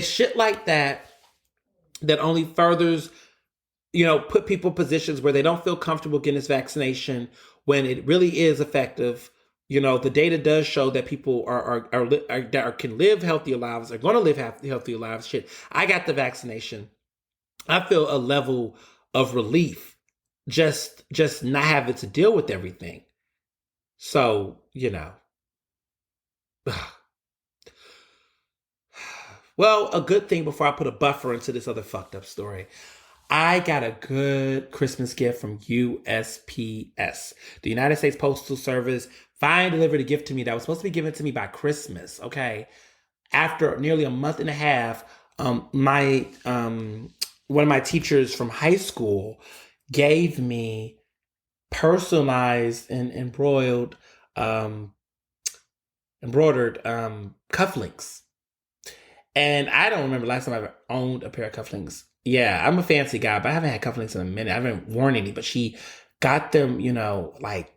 shit like that only furthers, put people in positions where they don't feel comfortable getting this vaccination when it really is effective. The data does show that people can live healthier lives, are going to live healthier lives. Shit, I got the vaccination. I feel a level of relief just not having to deal with everything. So, well, a good thing before I put a buffer into this other fucked up story. I got a good Christmas gift from USPS, the United States Postal Service. Finally delivered a gift to me that was supposed to be given to me by Christmas. Okay, after nearly a month and a half, my one of my teachers from high school gave me personalized and embroidered cufflinks. And I don't remember last time I ever owned a pair of cufflinks. Yeah, I'm a fancy guy, but I haven't had cufflinks in a minute. I haven't worn any, but she got them, like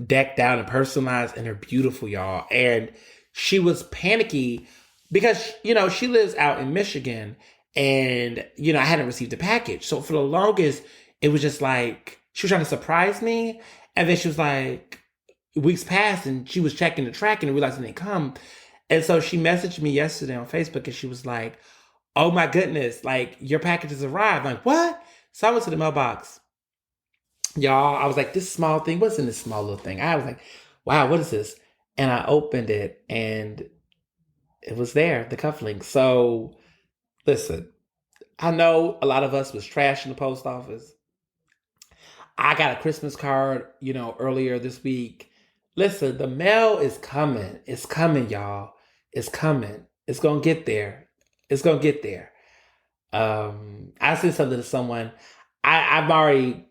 decked out and personalized, and they're beautiful, y'all. And she was panicky because, she lives out in Michigan, and, I hadn't received the package. So for the longest, it was just like, she was trying to surprise me. And then she was like, weeks passed, and she was checking the tracking and realizing they come. And so she messaged me yesterday on Facebook, and she was like, oh my goodness, like, your package has arrived. I'm like, what? So I went to the mailbox. Y'all, I was like, this small thing, what's in this small little thing? I was like, wow, what is this? And I opened it, and it was there, the cufflink. So, listen, I know a lot of us was trashing the post office. I got a Christmas card, earlier this week. Listen, the mail is coming. It's coming, y'all. It's coming. It's going to get there. It's going to get there. I said something to someone. I've already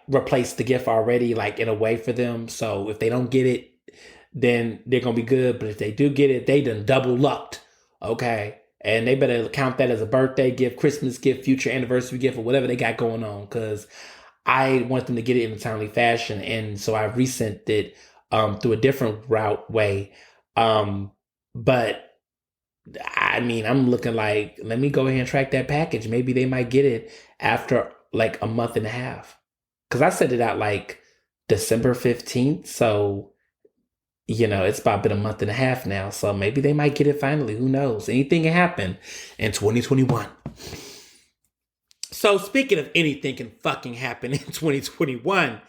replaced the gift already, in a way for them. So if they don't get it, then they're going to be good. But if they do get it, they done double lucked. Okay. And they better count that as a birthday gift, Christmas gift, future anniversary gift, or whatever they got going on. Because I want them to get it in a timely fashion. And so I resent it through a different way. But I mean, I'm looking like, let me go ahead and track that package. Maybe they might get it after a month and a half. Because I sent it out December 15th. So, it's about been a month and a half now. So maybe they might get it finally. Who knows? Anything can happen in 2021. So speaking of anything can fucking happen in 2021,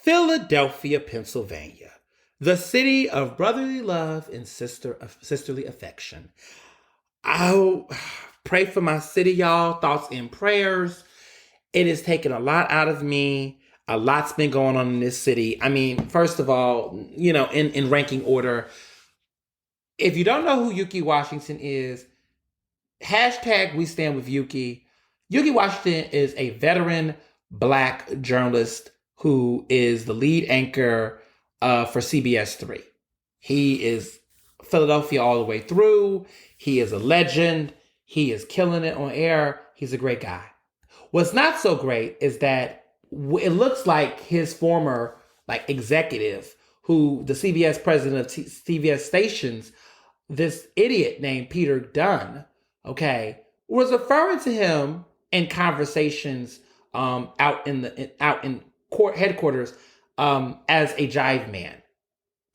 Philadelphia, Pennsylvania, the city of brotherly love and sisterly affection. I'll pray for my city, y'all. Thoughts and prayers. It has taken a lot out of me A lot's been going on in this city. I mean, first of all, in ranking order, if you don't know who Yuki Washington is, hashtag we stand with Yuki. Yuki Washington is a veteran Black journalist who is the lead anchor for CBS 3. He is Philadelphia all the way through. He is a legend. He is killing it on air. He's a great guy. What's not so great is that it looks like his former executive, who the CBS president of CBS stations, this idiot named Peter Dunn, okay, was referring to him in conversations out in court headquarters as a jive man,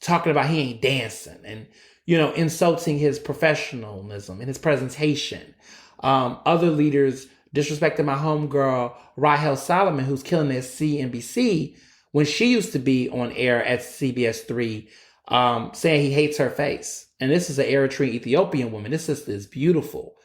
talking about he ain't dancing and insulting his professionalism and his presentation. Other leaders disrespecting my homegirl Rahel Solomon, who's killing it at CNBC when she used to be on air at CBS 3, saying he hates her face. And this is an Eritrean Ethiopian woman. This sister is beautiful.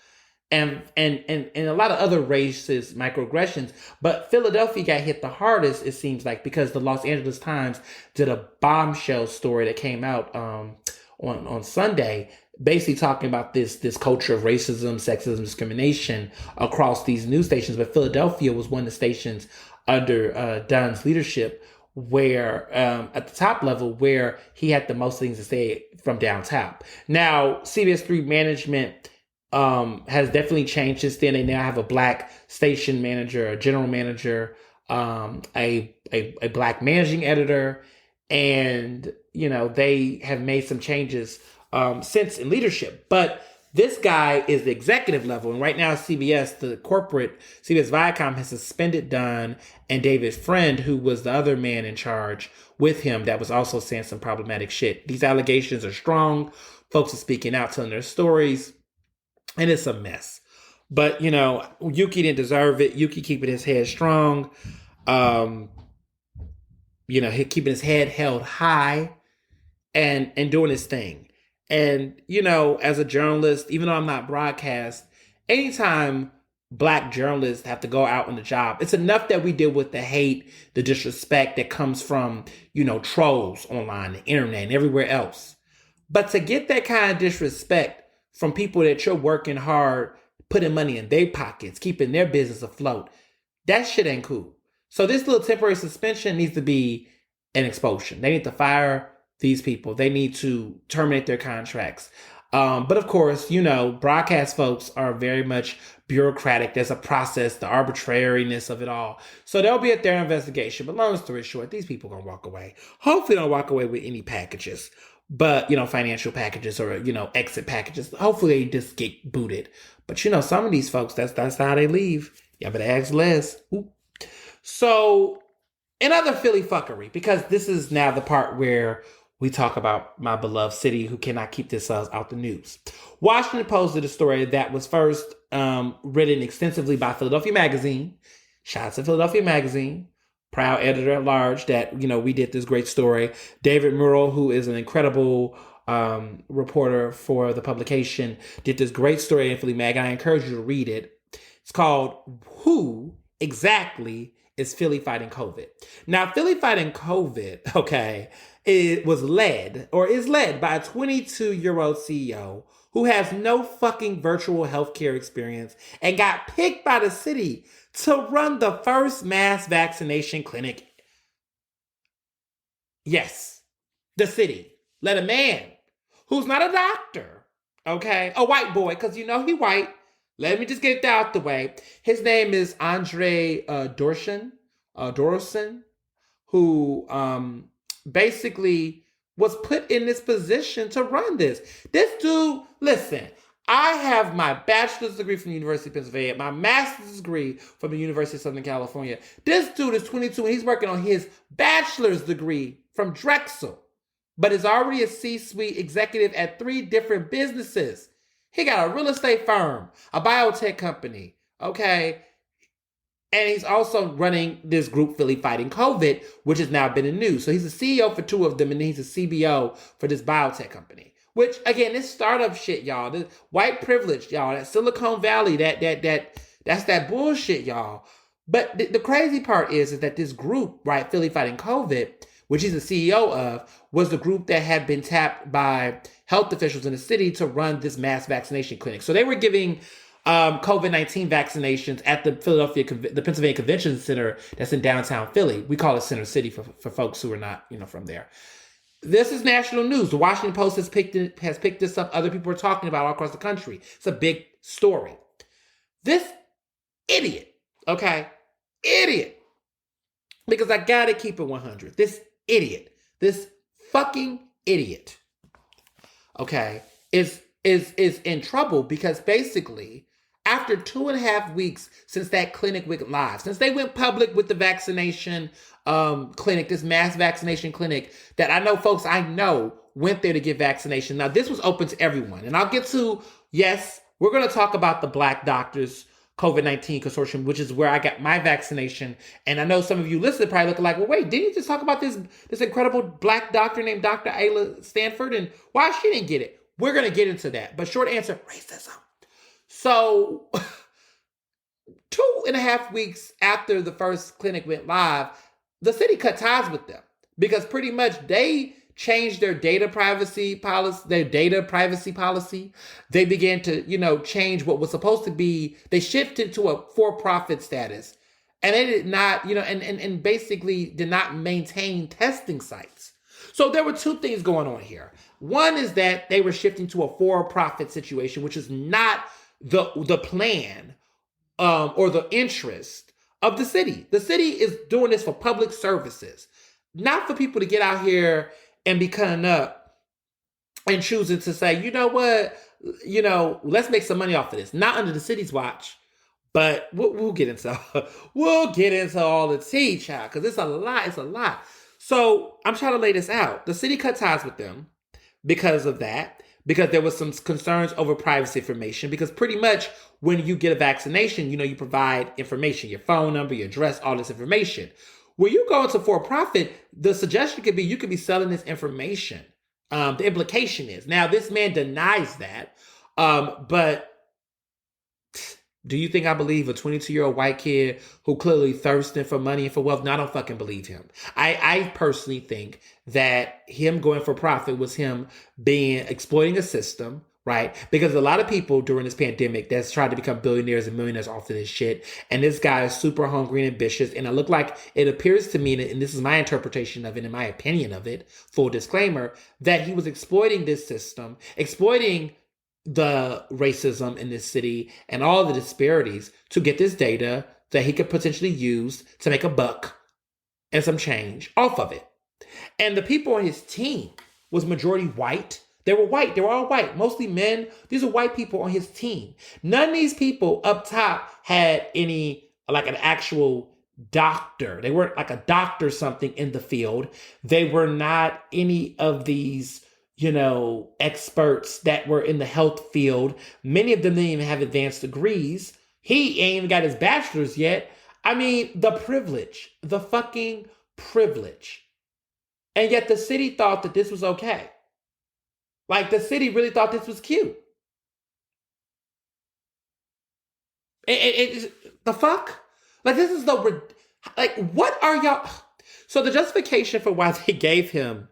And a lot of other racist microaggressions. But Philadelphia got hit the hardest, it seems like, because the Los Angeles Times did a bombshell story that came out on Sunday, basically talking about this culture of racism, sexism, discrimination across these news stations. But Philadelphia was one of the stations under Dunn's leadership where at the top level where he had the most things to say from downtown. Now, CBS 3 management has definitely changed since then. They now have a Black station manager, a general manager, a Black managing editor, and they have made some changes since in leadership. But this guy is the executive level, and right now CBS, the corporate CBS Viacom, has suspended Dunn and David Friend, who was the other man in charge with him that was also saying some problematic shit. These allegations are strong. Folks are speaking out, telling their stories, and it's a mess. But Yuki didn't deserve it. Yuki keeping his head strong, he keeping his head held high, and doing his thing. And, as a journalist, even though I'm not broadcast, anytime Black journalists have to go out on the job, it's enough that we deal with the hate, the disrespect that comes from, trolls online, the internet, and everywhere else. But to get that kind of disrespect from people that you're working hard, putting money in their pockets, keeping their business afloat, that shit ain't cool. So this little temporary suspension needs to be an expulsion. They need to fire these people. They need to terminate their contracts. But of course, broadcast folks are very much bureaucratic. There's a process, the arbitrariness of it all. So they'll be at their investigation. But long story short, these people are going to walk away. Hopefully they don't walk away with any packages, but, financial packages or, exit packages. Hopefully they just get booted. But, some of these folks, that's how they leave. Y'all better ask Les. Ooh. So in other Philly fuckery, because this is now the part where we talk about my beloved city who cannot keep themselves out the news. Washington Post did a story that was first written extensively by Philadelphia Magazine. Shout out to Philadelphia Magazine, proud editor at large that, we did this great story. David Murrell, who is an incredible reporter for the publication, did this great story in Philly Mag, and I encourage you to read it. It's called Who Exactly is Philly Fighting COVID? Now, Philly Fighting COVID, okay, it was led by a 22-year-old CEO who has no fucking virtual healthcare experience and got picked by the city to run the first mass vaccination clinic. Yes, the city let a man who's not a doctor, okay, a white boy, because he white. Let me just get that out the way. His name is Andre Dorson, who basically was put in this position to run this. This dude, listen, I have my bachelor's degree from the University of Pennsylvania, my master's degree from the University of Southern California. This dude is 22 and he's working on his bachelor's degree from Drexel, but is already a C-suite executive at 3 different businesses. He got a real estate firm, a biotech company, okay? And he's also running this group, Philly Fighting COVID, which has now been in news. So he's a CEO for 2 of them, and he's a CBO for this biotech company. Which, again, this startup shit, y'all. This white privilege, y'all. That Silicon Valley, that's that bullshit, y'all. But the crazy part is that this group, right, Philly Fighting COVID, which he's the CEO of, was the group that had been tapped by health officials in the city to run this mass vaccination clinic. So they were giving COVID-19 vaccinations at the Pennsylvania Convention Center that's in downtown Philly. We call it Center City for folks who are not, from there. This is national news. The Washington Post has picked this up. Other people are talking about it all across the country. It's a big story. This idiot, okay? Idiot. Because I gotta keep it 100. This idiot, this fucking idiot, okay, is in trouble because basically, after 2.5 weeks since that clinic went live, since they went public with the vaccination clinic, this mass vaccination clinic that I know folks I know went there to get vaccination. Now, this was open to everyone. And I'll get to, yes, we're going to talk about the Black Doctors COVID-19 Consortium, which is where I got my vaccination. And I know some of you listening probably looking like, well, wait, didn't you just talk about this incredible Black doctor named Dr. Ayla Stanford and why she didn't get it? We're going to get into that. But short answer, racism. So 2.5 weeks after the first clinic went live, the city cut ties with them because pretty much they changed their data privacy policy. They began to, change what was supposed to be. They shifted to a for-profit status, and they did not, and basically did not maintain testing sites. So there were two things going on here. One is that they were shifting to a for-profit situation, which is not the plan or the interest of the city. The city is doing this for public services, not for people to get out here and be cutting up and choosing to say, you know what, let's make some money off of this. Not under the city's watch, but we'll get into all the tea, child, because it's a lot. It's a lot. So I'm trying to lay this out. The city cut ties with them because of that, because there was some concerns over privacy information, because pretty much when you get a vaccination, you provide information, your phone number, your address, all this information. When you go into for-profit, the suggestion could be you could be selling this information. The implication is, now this man denies that, but do you think I believe a 22-year-old white kid who clearly thirsting for money and for wealth? No, I don't fucking believe him. I personally think that him going for profit was him exploiting a system, right? Because a lot of people during this pandemic that's tried to become billionaires and millionaires off of this shit. And this guy is super hungry and ambitious. And it appears to me, and this is my interpretation of it and my opinion of it, full disclaimer, that he was exploiting this system, exploiting the racism in this city and all the disparities to get this data that he could potentially use to make a buck and some change off of it. And the people on his team was majority white. They were white. They were all white, mostly men. These are white people on his team. None of these people up top had any, like an actual doctor. They weren't like a doctor or something in the field. They were not any of these, experts that were in the health field. Many of them didn't even have advanced degrees. He ain't even got his bachelor's yet. I mean, the privilege, the fucking privilege. And yet the city thought that this was okay. Like, the city really thought this was cute. The fuck? Like, this is what are y'all? So the justification for why they gave him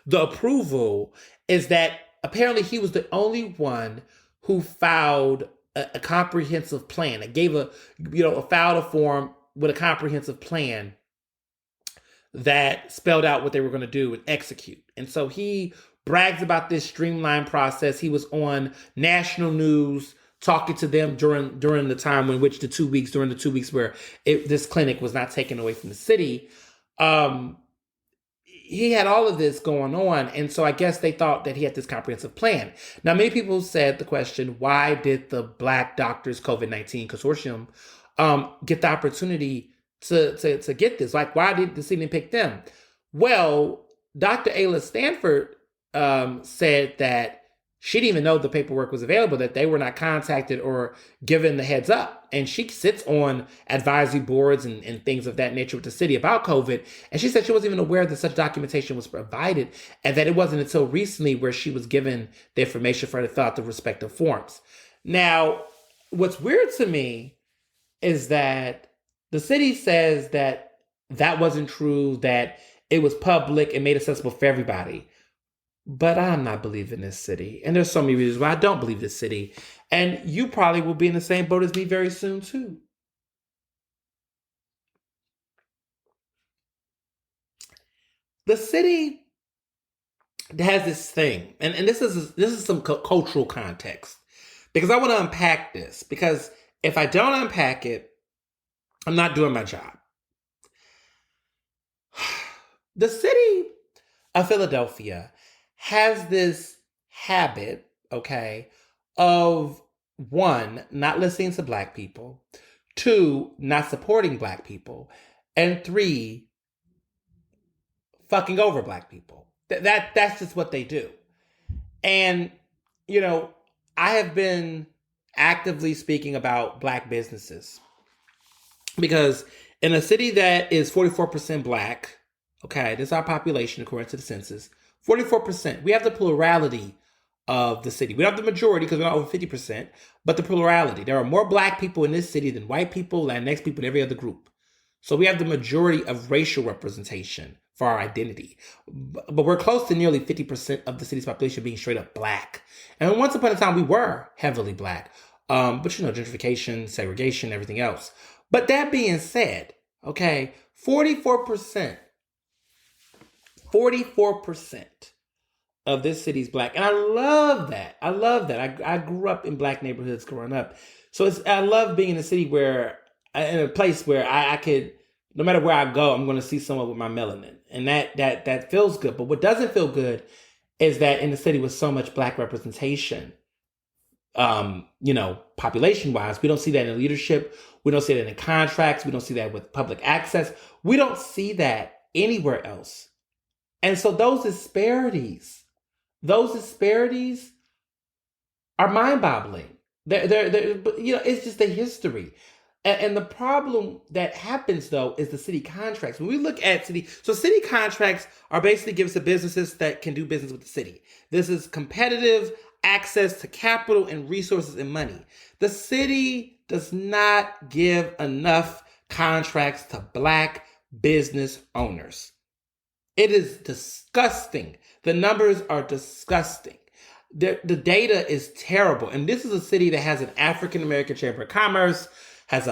the approval is that apparently he was the only one who filed a comprehensive plan. It gave filed a form with a comprehensive plan that spelled out what they were going to do and execute. And so he brags about this streamlined process. He was on national news talking to them during the time during the 2 weeks where this clinic was not taken away from the city. He had all of this going on. And so I guess they thought that he had this comprehensive plan. Now, many people said the question, why did the Black Doctors COVID-19 Consortium get the opportunity to get this? Like, why did the city pick them? Well, Dr. Ayla Stanford said that she didn't even know the paperwork was available, that they were not contacted or given the heads up. And she sits on advisory boards and things of that nature with the city about COVID. And she said she wasn't even aware that such documentation was provided, and that it wasn't until recently where she was given the information for her to fill out the respective forms. Now, what's weird to me is that The city says that that wasn't true, that it was public and made accessible for everybody. But I'm not believing this city. And there's so many reasons why I don't believe this city. And you probably will be in the same boat as me very soon, too. The city has this thing, and this is some cultural context, because I want to unpack this, because if I don't unpack it, I'm not doing my job. The city of Philadelphia has this habit, okay, of one, not listening to Black people, two, not supporting Black people, and three, fucking over Black people. That's just what they do. And, you know, I have been actively speaking about Black businesses because in a city that is 44% Black, okay, this is our population according to the census, 44%, we have the plurality of the city. We don't have the majority because we're not over 50%, but the plurality. There are more Black people in this city than white people, Latinx people, and every other group. So we have the majority of racial representation for our identity. But we're close to nearly 50% of the city's population being straight up Black. And once upon a time, we were heavily Black. But you know, gentrification, segregation, everything else. But that being said, okay, 44% of this city's Black. And I love that. I grew up in Black neighborhoods growing up. So I love being in a city where, in a place where I could, no matter where I go, I'm going to see someone with my melanin. And that feels good. But what doesn't feel good is that in a city with so much Black representation, population wise, we don't see that in leadership. We don't see that in contracts. We don't see that with public access. We don't see that anywhere else. And so those disparities are mind-boggling. It's just the history. And the problem that happens, though, is the city contracts. When we look at city contracts are basically given to businesses that can do business with the city. This is competitive access to capital and resources and money. The city does not give enough contracts to Black business owners. It is disgusting. The numbers are disgusting. The data is terrible. And this is a city that has an African American Chamber of Commerce, has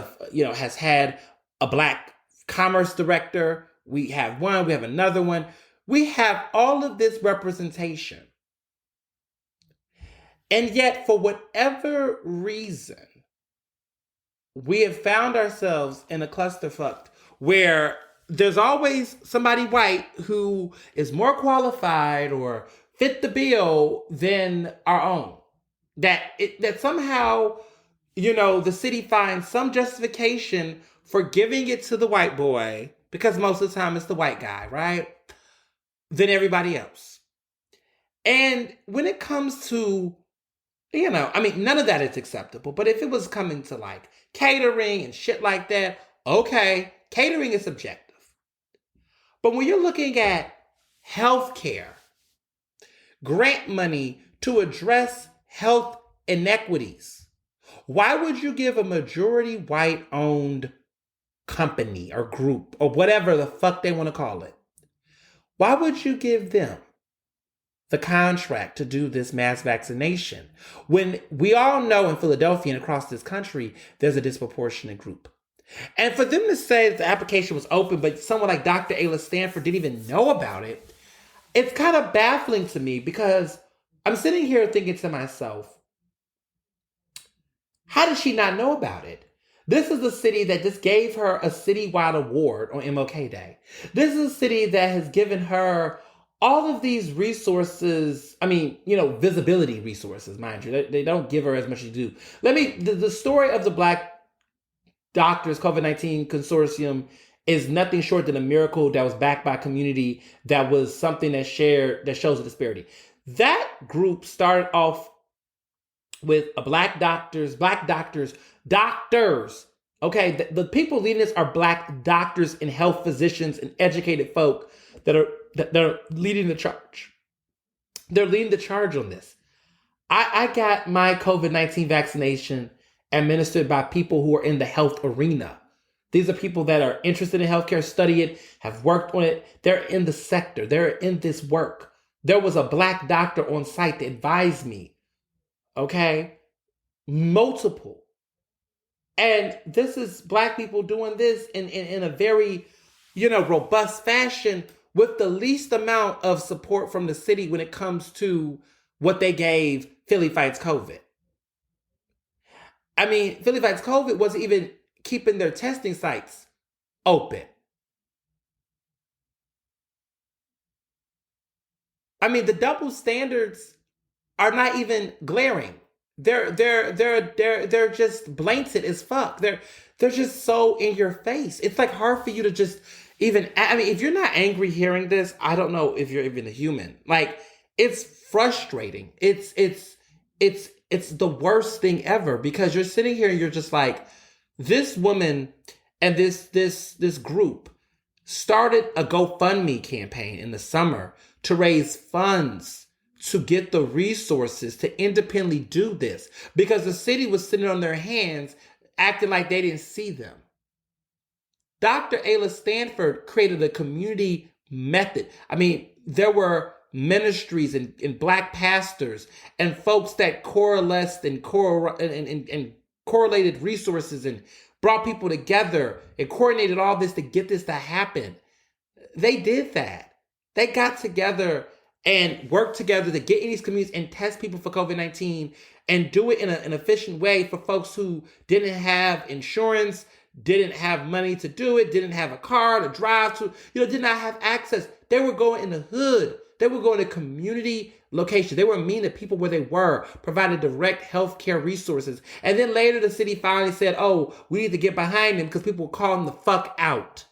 had a Black commerce director. We have one, we have another one. We have all of this representation. And yet, for whatever reason, we have found ourselves in a clusterfuck where there's always somebody white who is more qualified or fit the bill than our own. That somehow, the city finds some justification for giving it to the white boy, because most of the time it's the white guy, right? Than everybody else. And when it comes to, none of that is acceptable. But if it was coming to like catering and shit like that, okay, catering is subjective. But when you're looking at healthcare, grant money to address health inequities, why would you give a majority white-owned company or group or whatever the fuck they want to call it? Why would you give them the contract to do this mass vaccination when we all know in Philadelphia and across this country, there's a disproportionate group? And for them to say that the application was open, but someone like Dr. Ayla Stanford didn't even know about it, it's kind of baffling to me, because I'm sitting here thinking to myself, how did she not know about it? This is a city that just gave her a citywide award on MLK Day. This is a city that has given her all of these resources. Visibility resources, mind you. They don't give her as much as you do. The story of the Black Doctors COVID-19 Consortium is nothing short than a miracle that was backed by a community that was something that shows a disparity. That group started off with Black doctors. Okay, the people leading this are Black doctors and health physicians and educated folk that are leading the charge. They're leading the charge on this. I got my COVID-19 vaccination administered by people who are in the health arena. These are people that are interested in healthcare, study it, have worked on it. They're in the sector. They're in this work. There was a black doctor on site that advised me. Okay? Multiple. And this is black people doing this in a very, robust fashion with the least amount of support from the city when it comes to what they gave Philly Fights COVID. I mean, Philly Fights COVID wasn't even keeping their testing sites open. I mean, the double standards are not even glaring. They're just blatant as fuck. They're just so in your face. It's like hard for you to just even. I mean, if you're not angry hearing this, I don't know if you're even a human. Like, it's frustrating. It's the worst thing ever because you're sitting here and you're just like, this woman and this group started a GoFundMe campaign in the summer to raise funds to get the resources to independently do this because the city was sitting on their hands acting like they didn't see them. Dr. Ayla Stanford created a community method. I mean, there were ministries and black pastors and folks that coalesced and correlated resources and brought people together and coordinated all this to get this to happen. They did that. They got together and work together to get in these communities and test people for COVID-19 and do it in an efficient way for folks who didn't have insurance, didn't have money to do it, didn't have a car to drive to, did not have access. They were going in the hood. They were going to community locations. They were meeting the people where they were, provided direct healthcare resources. And then later the city finally said, oh, we need to get behind them because people were calling the fuck out.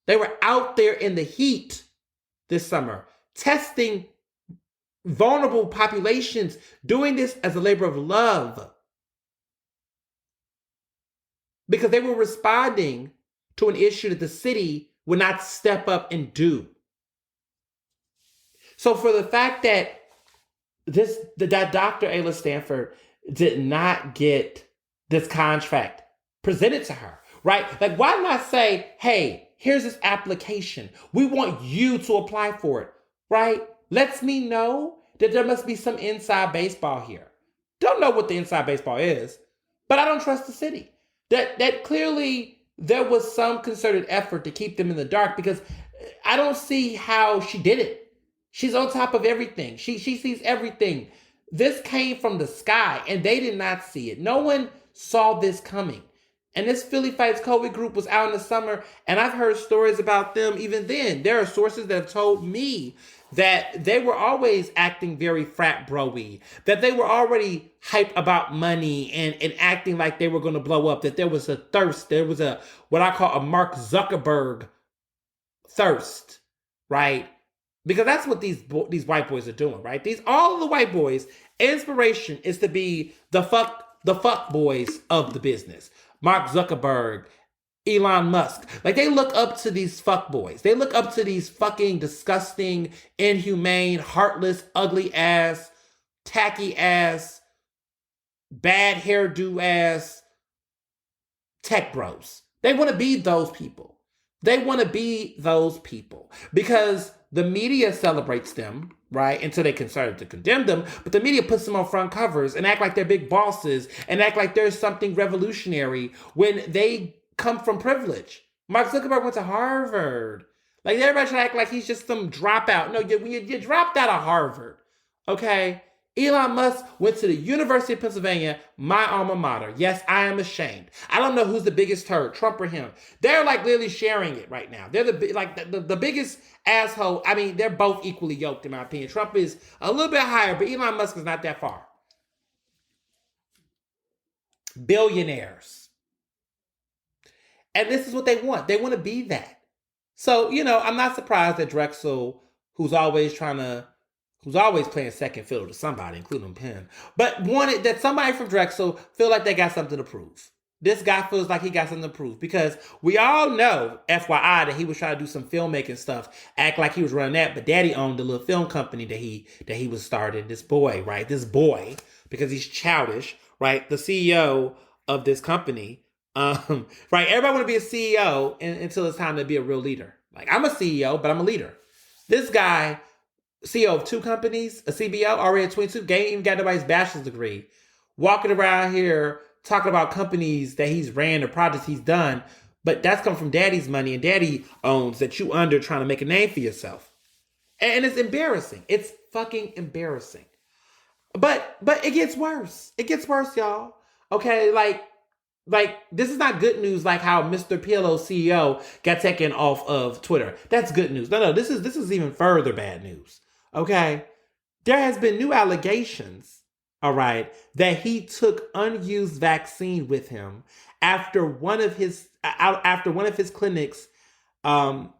They were out there in the heat this summer, testing vulnerable populations, doing this as a labor of love. Because they were responding to an issue that the city would not step up and do. So for the fact that that Dr. Ayla Stanford did not get this contract presented to her, right? Like, why not say, hey, here's this application. We want you to apply for it, right? Lets me know that there must be some inside baseball here. Don't know what the inside baseball is, but I don't trust the city. That clearly there was some concerted effort to keep them in the dark because I don't see how she did it. She's on top of everything. She sees everything. This came from the sky and they did not see it. No one saw this coming. And this Philly Fights COVID group was out in the summer, and I've heard stories about them even then. There are sources that have told me that they were always acting very frat bro-y, that they were already hyped about money and acting like they were going to blow up, that there was a thirst, there was a what I call a Mark Zuckerberg thirst, right? Because that's what these white boys are doing, right? All of the white boys, inspiration is to be the fuck boys of the business. Mark Zuckerberg, Elon Musk. Like, they look up to these fuck boys. They look up to these fucking disgusting, inhumane, heartless, ugly ass, tacky ass, bad hairdo ass tech bros. They want to be those people. They want to be those people because the media celebrates them, right? Until they can start to condemn them. But the media puts them on front covers and act like they're big bosses and act like there's something revolutionary when they come from privilege. Mark Zuckerberg went to Harvard. Like, everybody should act like he's just some dropout. No, you dropped out of Harvard, okay? Elon Musk went to the University of Pennsylvania, my alma mater. Yes, I am ashamed. I don't know who's the biggest turd, Trump or him. They're like literally sharing it right now. They're the biggest asshole. I mean, they're both equally yoked in my opinion. Trump is a little bit higher, but Elon Musk is not that far. Billionaires. And this is what they want. They want to be that. So, I'm not surprised that Drexel, who's always playing second fiddle to somebody, including Penn, but wanted that somebody from Drexel feel like they got something to prove. This guy feels like he got something to prove because we all know, FYI, that he was trying to do some filmmaking stuff, act like he was running that, but Daddy owned the little film company that he was starting. This boy, right? This boy, because he's childish, right? The CEO of this company Right? Everybody want to be a CEO until it's time to be a real leader. Like, I'm a CEO, but I'm a leader. This guy, CEO of 2 companies, a CBO, already at 22, ain't even got nobody's bachelor's degree, walking around here talking about companies that he's ran or projects he's done, but that's come from daddy's money and daddy owns that you under trying to make a name for yourself. And it's embarrassing. It's fucking embarrassing. But it gets worse. It gets worse, y'all. Okay, like this is not good news like how Mr. PLO CEO got taken off of Twitter. That's good news. No, this is even further bad news. Okay? There has been new allegations, all right, that he took unused vaccine with him after one of his clinics and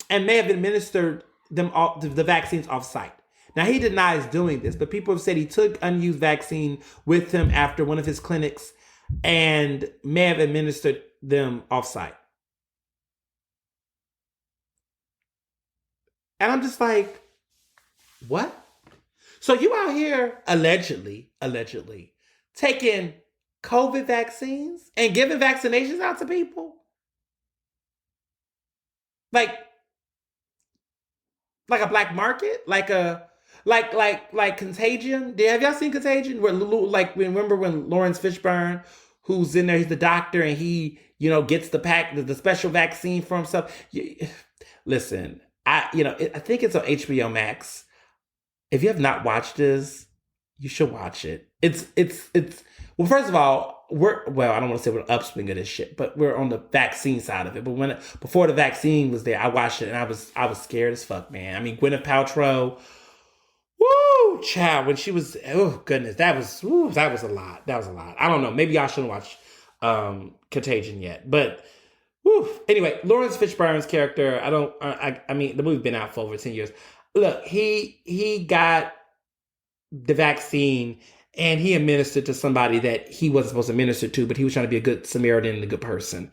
may have administered them all, the vaccines off site. Now, he denies doing this, but people have said he took unused vaccine with him after one of his clinics and may have administered them off site. And I'm just like, what? So you out here allegedly taking COVID vaccines and giving vaccinations out to people? Like a black market? Like Contagion? Have y'all seen Contagion? Where like remember when Lawrence Fishburne, who's in there, he's the doctor and he, gets the special vaccine for himself. Listen, I think it's on HBO Max. If you have not watched this, you should watch it. It's well, first of all, I don't want to say we're upswing of this shit, but we're on the vaccine side of it. But before the vaccine was there, I watched it and I was scared as fuck, man. I mean, Gwyneth Paltrow, woo, child, when she was, oh goodness, that was a lot. That was a lot. I don't know. Maybe y'all shouldn't watch Contagion yet, but woo. Anyway, Lawrence Fishburne's character, I mean, the movie's been out for over 10 years. Look, he got the vaccine and he administered to somebody that he wasn't supposed to administer to, but he was trying to be a good Samaritan and a good person.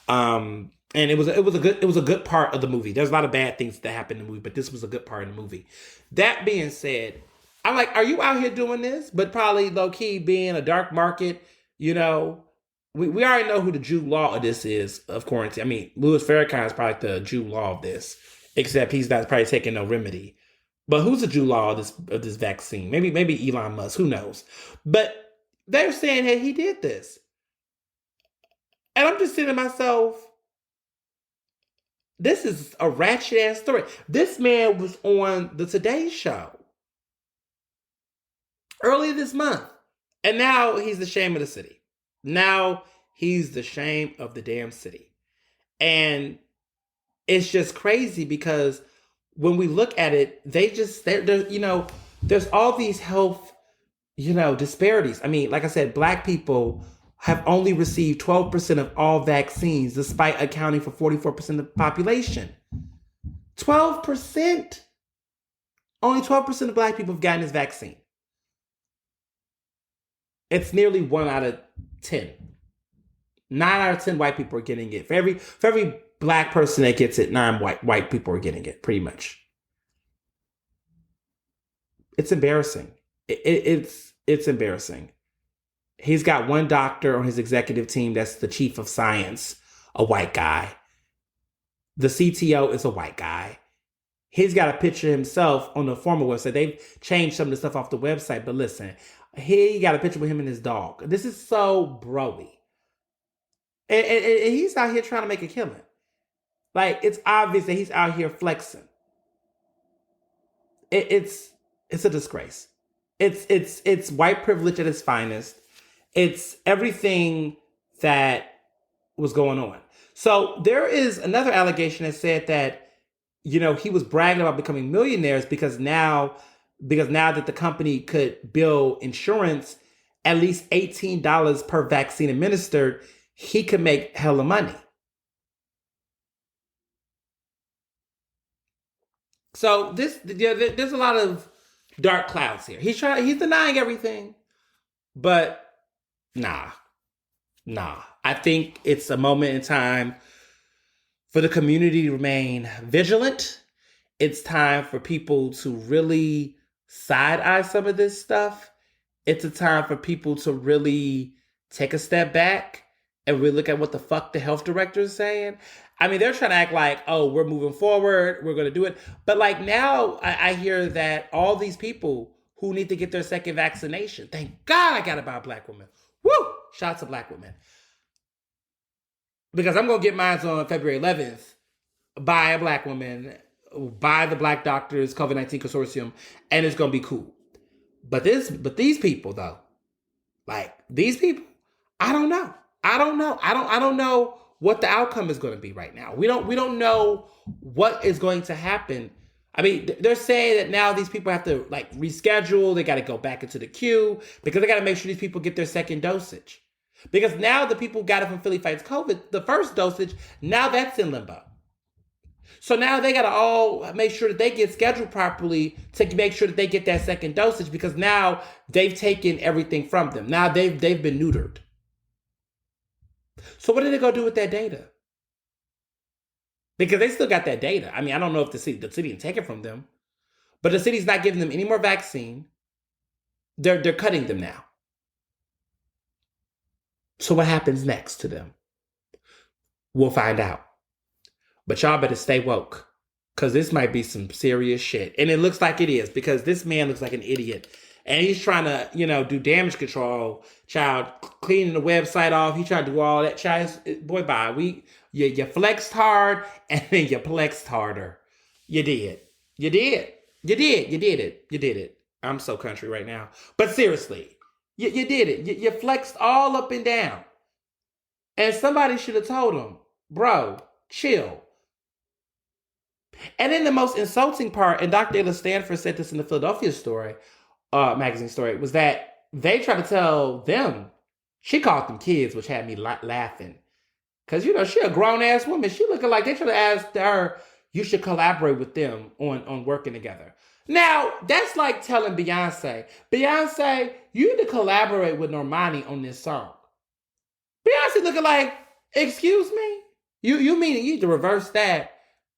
And it was a good part of the movie. There's a lot of bad things that happened in the movie, but this was a good part of the movie. That being said, I'm like, are you out here doing this? But probably low key being a dark market, we already know who the Jude Law of this is, of quarantine. I mean, Louis Farrakhan is probably the Jude Law of this, except he's not probably taking no remedy. But who's the Jude Law of this vaccine? Maybe Elon Musk, who knows? But they're saying that he did this. And I'm just saying to myself, this is a ratchet ass story. This man was on the Today Show earlier this month. And now he's the shame of the city. Now he's the shame of the damn city. And it's just crazy because when we look at it, there's all these health, disparities. I mean, like I said, Black people have only received 12% of all vaccines, despite accounting for 44% of the population. 12%. Only 12% of Black people have gotten this vaccine. It's nearly 1 out of 10. 9 out of 10 white people are getting it. For every Black person that gets it, 9 white people are getting it, pretty much. It's embarrassing. It's embarrassing. He's got one doctor on his executive team that's the chief of science, a white guy. The CTO is a white guy. He's got a picture of himself on the former website. They've changed some of the stuff off the website, but listen, he got a picture with him and his dog. This is so broy. And he's out here trying to make a killing. Like, it's obvious that he's out here flexing. It's a disgrace. It's white privilege at its finest. It's everything that was going on. So there is another allegation that said that, he was bragging about becoming millionaires because now that the company could bill insurance at least $18 per vaccine administered, he could make hella money. So there's a lot of dark clouds here. He's denying everything, but nah. I think it's a moment in time for the community to remain vigilant. It's time for people to really side-eye some of this stuff. It's a time for people to really take a step back and we look at what the fuck the health director is saying, I mean, they're trying to act like, oh, we're moving forward, we're going to do it. But like now, I hear that all these people who need to get their second vaccination, thank God I got it by a black woman. Woo! Shout out to black women. Because I'm going to get mine on February 11th by a black woman, by the Black Doctors COVID-19 Consortium, and it's going to be cool. But these people though, like these people, I don't know. I don't know what the outcome is going to be right now. We don't know what is going to happen. I mean, they're saying that now these people have to like reschedule. They got to go back into the queue because they got to make sure these people get their second dosage. Because now the people who got it from Philly Fights COVID, the first dosage, now that's in limbo. So now they got to all make sure that they get scheduled properly to make sure that they get that second dosage because now they've taken everything from them. Now they've been neutered. So what are they going to do with that data? Because they still got that data. I mean, I don't know if the city didn't take it from them, but the city's not giving them any more vaccine. They're cutting them now. So what happens next to them? We'll find out. But y'all better stay woke because this might be some serious shit. And it looks like it is because this man looks like an idiot. And he's trying to, do damage control. Child, cleaning the website off. He tried to do all that. Child, boy, bye. You flexed hard and then you flexed harder. You did. You did it. I'm so country right now. But seriously, you did it. You flexed all up and down. And somebody should have told him, bro, chill. And then the most insulting part, and Dr. Ayla Stanford said this in the Philadelphia story, magazine story, was that they tried to tell them, she called them kids, which had me laughing. Because, she a grown-ass woman. She looking like they should have asked her, you should collaborate with them on working together. Now, that's like telling Beyonce, you need to collaborate with Normani on this song. Beyonce looking like, excuse me? You mean you need to reverse that?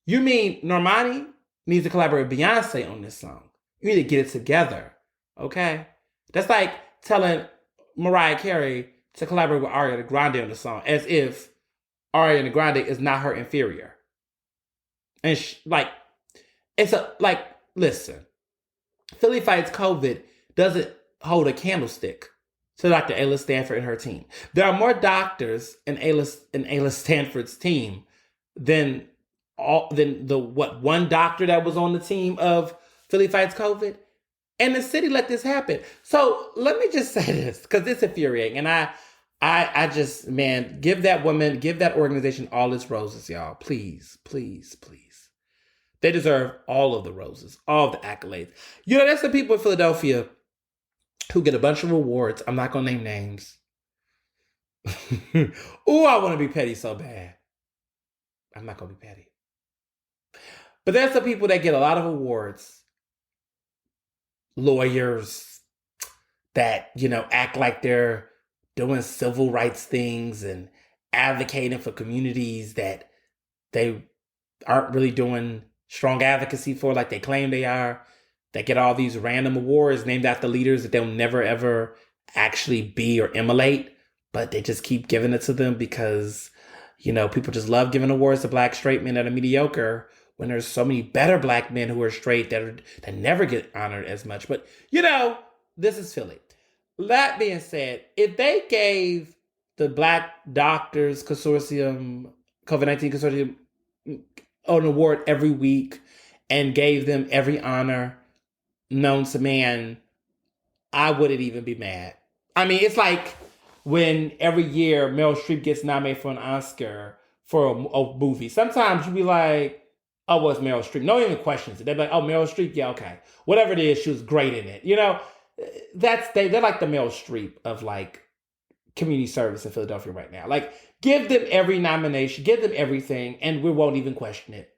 You mean Normani needs to collaborate with Beyonce on this song? You need to get it together, okay? That's like telling Mariah Carey to collaborate with Ariana Grande on the song, as if Ariana Grande is not her inferior. And listen, Philly Fights COVID doesn't hold a candlestick to Dr. Ayla Stanford and her team. There are more doctors in Ayla Stanford's team than one doctor that was on the team of Philly Fights COVID. And the city let this happen. So let me just say this, because it's infuriating. And I just, man, give that organization all its roses, y'all. Please, please, please. They deserve all of the roses, all of the accolades. That's the people in Philadelphia who get a bunch of rewards. I'm not going to name names. Ooh, I want to be petty so bad. I'm not going to be petty. But there's some people that get a lot of awards. Lawyers that, act like they're doing civil rights things and advocating for communities that they aren't really doing strong advocacy for like they claim they are. That get all these random awards named after leaders that they'll never, ever actually be or emulate. But they just keep giving it to them because, people just love giving awards to black straight men that are mediocre when there's so many better black men who are straight that never get honored as much. But, this is Philly. That being said, if they gave the Black Doctors Consortium, COVID-19 Consortium, an award every week and gave them every honor known to man, I wouldn't even be mad. I mean, it's like when every year Meryl Streep gets nominated for an Oscar for a movie. Sometimes you be like, oh, well, it's Meryl Streep. No one even questions it. They're like, oh, Meryl Streep, yeah, okay. Whatever it is, she was great in it. They're like the Meryl Streep of like community service in Philadelphia right now. Like, give them every nomination, give them everything, and we won't even question it.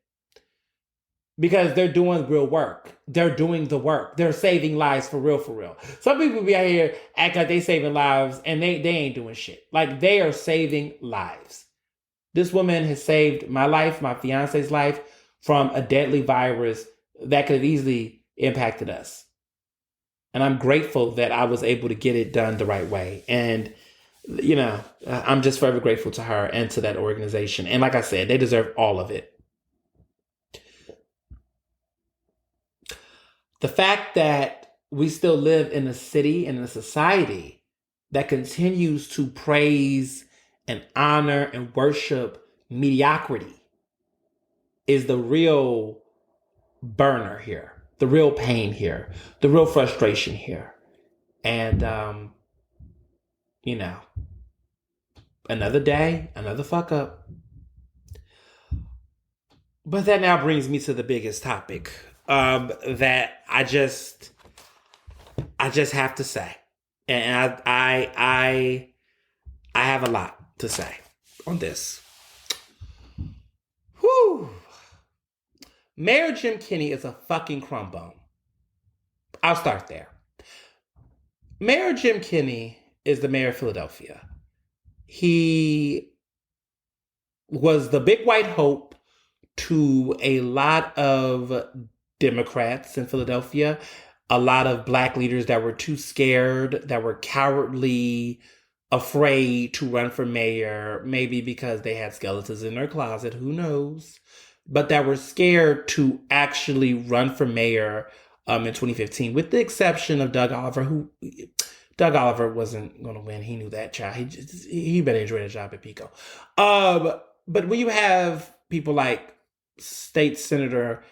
Because they're doing real work. They're doing the work. They're saving lives for real, for real. Some people be out here act like they saving lives and they ain't doing shit. Like, they are saving lives. This woman has saved my life, my fiance's life, from a deadly virus that could have easily impacted us. And I'm grateful that I was able to get it done the right way. And I'm just forever grateful to her and to that organization. And like I said, they deserve all of it. The fact that we still live in a city and in a society that continues to praise and honor and worship mediocrity is the real burner here, the real pain here, the real frustration here. And, another day, another fuck up. But that now brings me to the biggest topic that I just have to say, and I have a lot to say on this. Whew. Mayor Jim Kenney is a fucking crumb bum. I'll start there. Mayor Jim Kenney is the mayor of Philadelphia. He was the big white hope to a lot of Democrats in Philadelphia, a lot of black leaders that were too scared, that were cowardly, afraid to run for mayor, maybe because they had skeletons in their closet, who knows, but that were scared to actually run for mayor in 2015, with the exception of Doug Oliver, Doug Oliver wasn't going to win. He knew that, child. He better enjoy that job at Pico. But when you have people like State Senator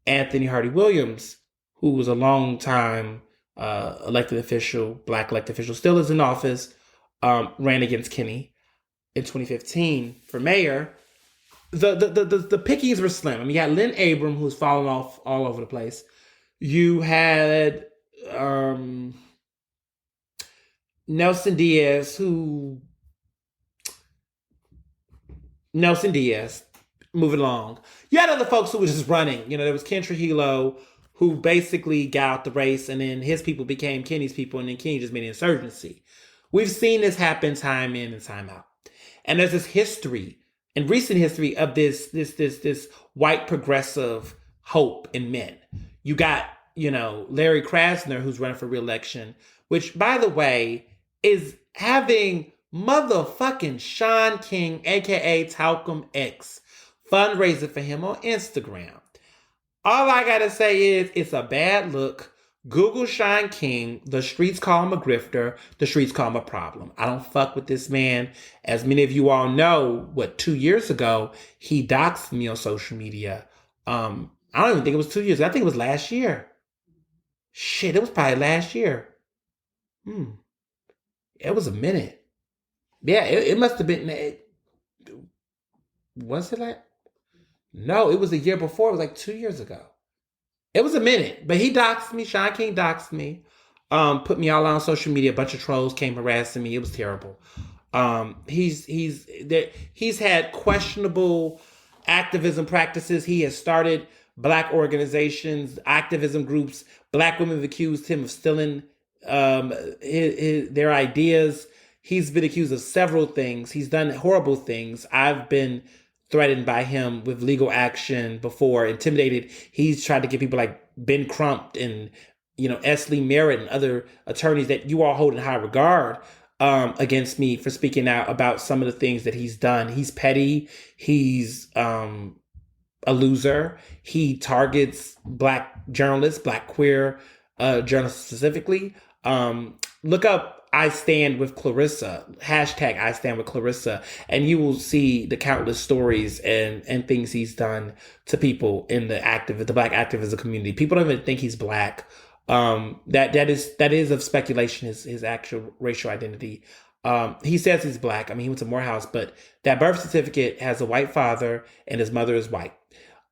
Anthony Hardy Williams, who was a long time elected official, black elected official, still is in office, ran against Kenney in 2015 for mayor. The pickings were slim. I mean, you had Lynn Abram, who was falling off all over the place. You had Nelson Diaz, moving along. You had other folks who were just running. There was Ken Trujillo, who basically got out the race, and then his people became Kenney's people, and then Kenney just made an insurgency. We've seen this happen time in and time out. And there's this history, in recent history, of this white progressive hope in men. You got, Larry Krasner, who's running for re-election, which, by the way, is having motherfucking Sean King, aka Talcum X, fundraising for him on Instagram. All I gotta say is it's a bad look. Google Sean King. The streets call him a grifter. The streets call him a problem. I don't fuck with this man. As many of you all know, 2 years ago, he doxed me on social media. I don't even think it was 2 years. I think it was last year. Shit, it was probably last year. It was a minute. Yeah, it must have been. Was it like? No, it was a year before. It was like 2 years ago. It was a minute, but he doxed me. Sean King doxed me. Put me all on social media. A bunch of trolls came harassing me. It was terrible. He's had questionable activism practices. He has started black organizations, activism groups. Black women have accused him of stealing their ideas. He's been accused of several things. He's done horrible things. I've been threatened by him with legal action before, intimidated. He's tried to get people like Ben Crump and Ernestly Merritt and other attorneys that you all hold in high regard against me for speaking out about some of the things that he's done. He's petty. He's a loser. He targets black journalists, black queer journalists specifically. Look up I Stand with Clarissa, hashtag I Stand with Clarissa, and you will see the countless stories and things he's done to people in the black activism community. People don't even think he's black. That is of speculation, his actual racial identity. He says he's black. I mean, he went to Morehouse, but that birth certificate has a white father and his mother is white.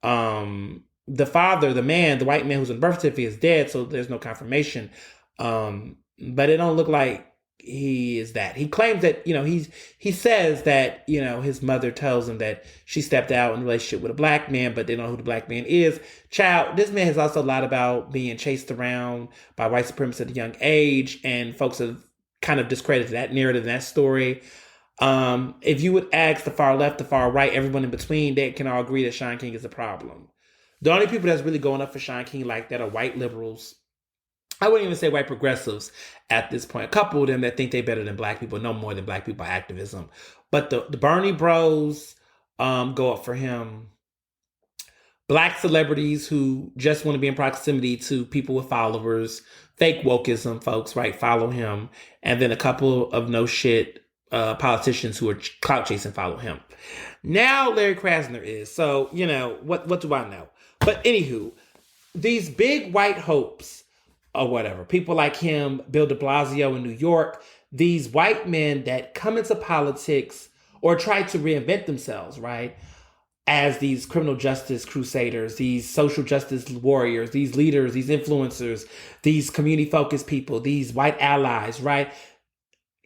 The father, the white man who's in the birth certificate is dead, so there's no confirmation. But it don't look like he is that. He claims that, he says that, his mother tells him that she stepped out in a relationship with a black man, but they don't know who the black man is. Child, this man has also lied about being chased around by white supremacists at a young age, and folks have kind of discredited that narrative and that story. If you would ask the far left, the far right, everyone in between, they can all agree that Sean King is a problem. The only people that's really going up for Sean King like that are white liberals I wouldn't even say white progressives at this point. A couple of them that think they're better than black people, no more than black people activism. But the Bernie bros go up for him. Black celebrities who just want to be in proximity to people with followers, fake wokeism folks, right? Follow him. And then a couple of no shit politicians who are clout chasing follow him. Now Larry Krasner is. So, what do I know? But anywho, these big white hopes or whatever, people like him, Bill de Blasio in New York, these white men that come into politics or try to reinvent themselves, right? As these criminal justice crusaders, these social justice warriors, these leaders, these influencers, these community focused people, these white allies, right?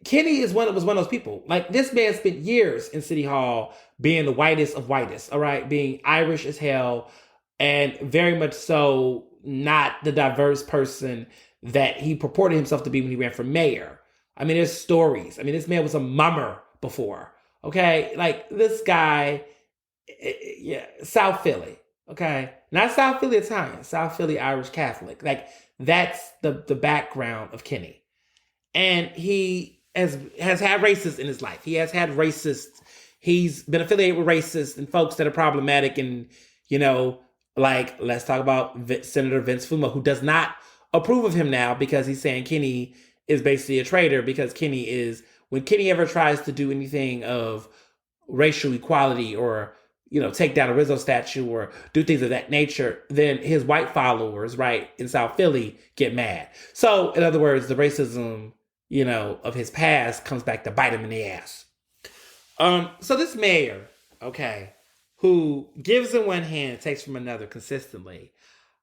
Kenny was one of those people. Like, this man spent years in City Hall being the whitest of whitest, all right? Being Irish as hell and very much so not the diverse person that he purported himself to be when he ran for mayor. I mean, there's stories. I mean, this man was a mummer before, okay? Like, this guy, yeah, South Philly, okay? Not South Philly Italian, South Philly Irish Catholic. Like, that's the background of Kenny. And he has had racists in his life. He has had racists. He's been affiliated with racists and folks that are problematic. And, like, let's talk about Senator Vince Fumo, who does not approve of him now because he's saying Kenny is basically a traitor because when Kenny ever tries to do anything of racial equality or, take down a Rizzo statue or do things of that nature, then his white followers, right, in South Philly get mad. So, in other words, the racism, of his past comes back to bite him in the ass. So this mayor, okay, who gives in one hand, takes from another consistently,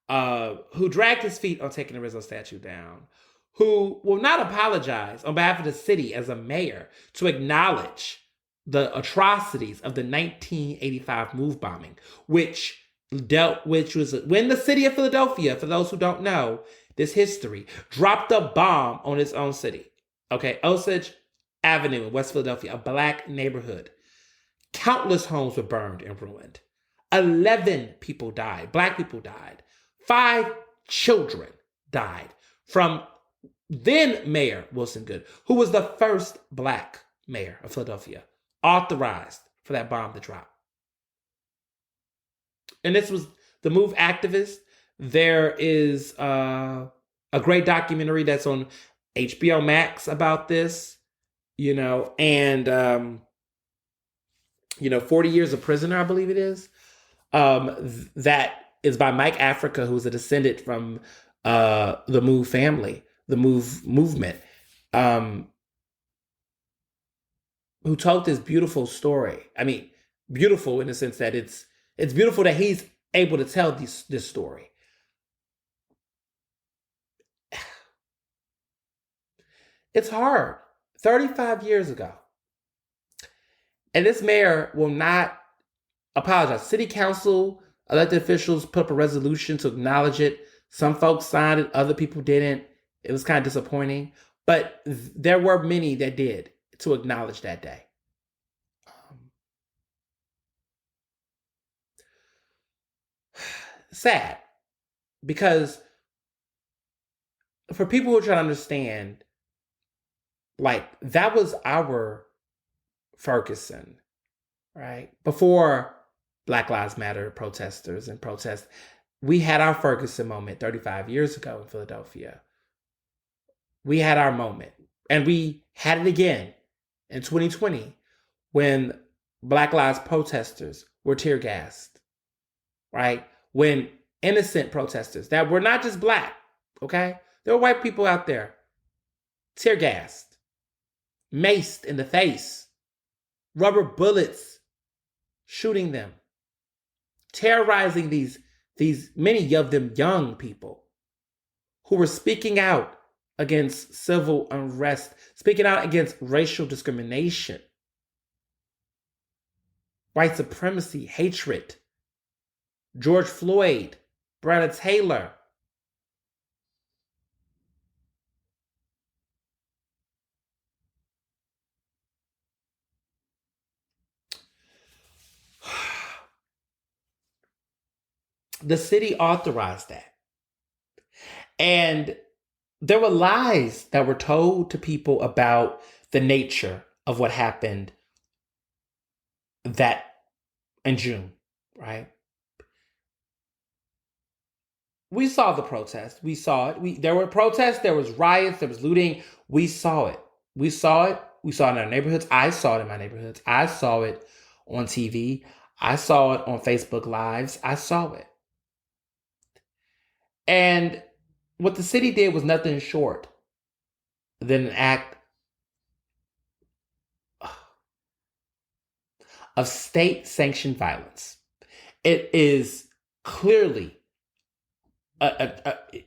who dragged his feet on taking the Rizzo statue down, who will not apologize on behalf of the city as a mayor to acknowledge the atrocities of the 1985 move bombing, which was when the city of Philadelphia, for those who don't know this history, dropped a bomb on its own city. Okay, Osage Avenue in West Philadelphia, a black neighborhood. Countless homes were burned and ruined. 11 people died. Black people died. 5 children died from then Mayor Wilson Goode, who was the first black mayor of Philadelphia, authorized for that bomb to drop. And this was the Move activist. There is a great documentary that's on HBO Max about this, and 40 Years a Prisoner, I believe it is. That is by Mike Africa, who's a descendant from the Move family, the Move movement, who told this beautiful story. I mean, beautiful in the sense that it's beautiful that he's able to tell this story. It's hard. 35 years ago. And this mayor will not apologize. City council, elected officials put up a resolution to acknowledge it. Some folks signed it, other people didn't. It was kind of disappointing. But there were many that did to acknowledge that day. Sad. Because for people who are trying to understand, like, that was our Ferguson, right? Before Black Lives Matter protesters and protests, we had our Ferguson moment 35 years ago in Philadelphia. We had our moment. And we had it again in 2020 when Black Lives protesters were tear gassed, right? When innocent protesters that were not just black, okay? There were white people out there tear gassed, maced in the face, rubber bullets shooting them, terrorizing these many of them young people who were speaking out against civil unrest, speaking out against racial discrimination, white supremacy, hatred. George Floyd, Breonna Taylor. The city authorized that. And there were lies that were told to people about the nature of what happened that in June, right? We saw the protest. We saw it. There were protests. There was riots. There was looting. We saw it. We saw it. We saw it in our neighborhoods. I saw it in my neighborhoods. I saw it on TV. I saw it on Facebook Lives. I saw it. And what the city did was nothing short than an act of state-sanctioned violence. It is clearly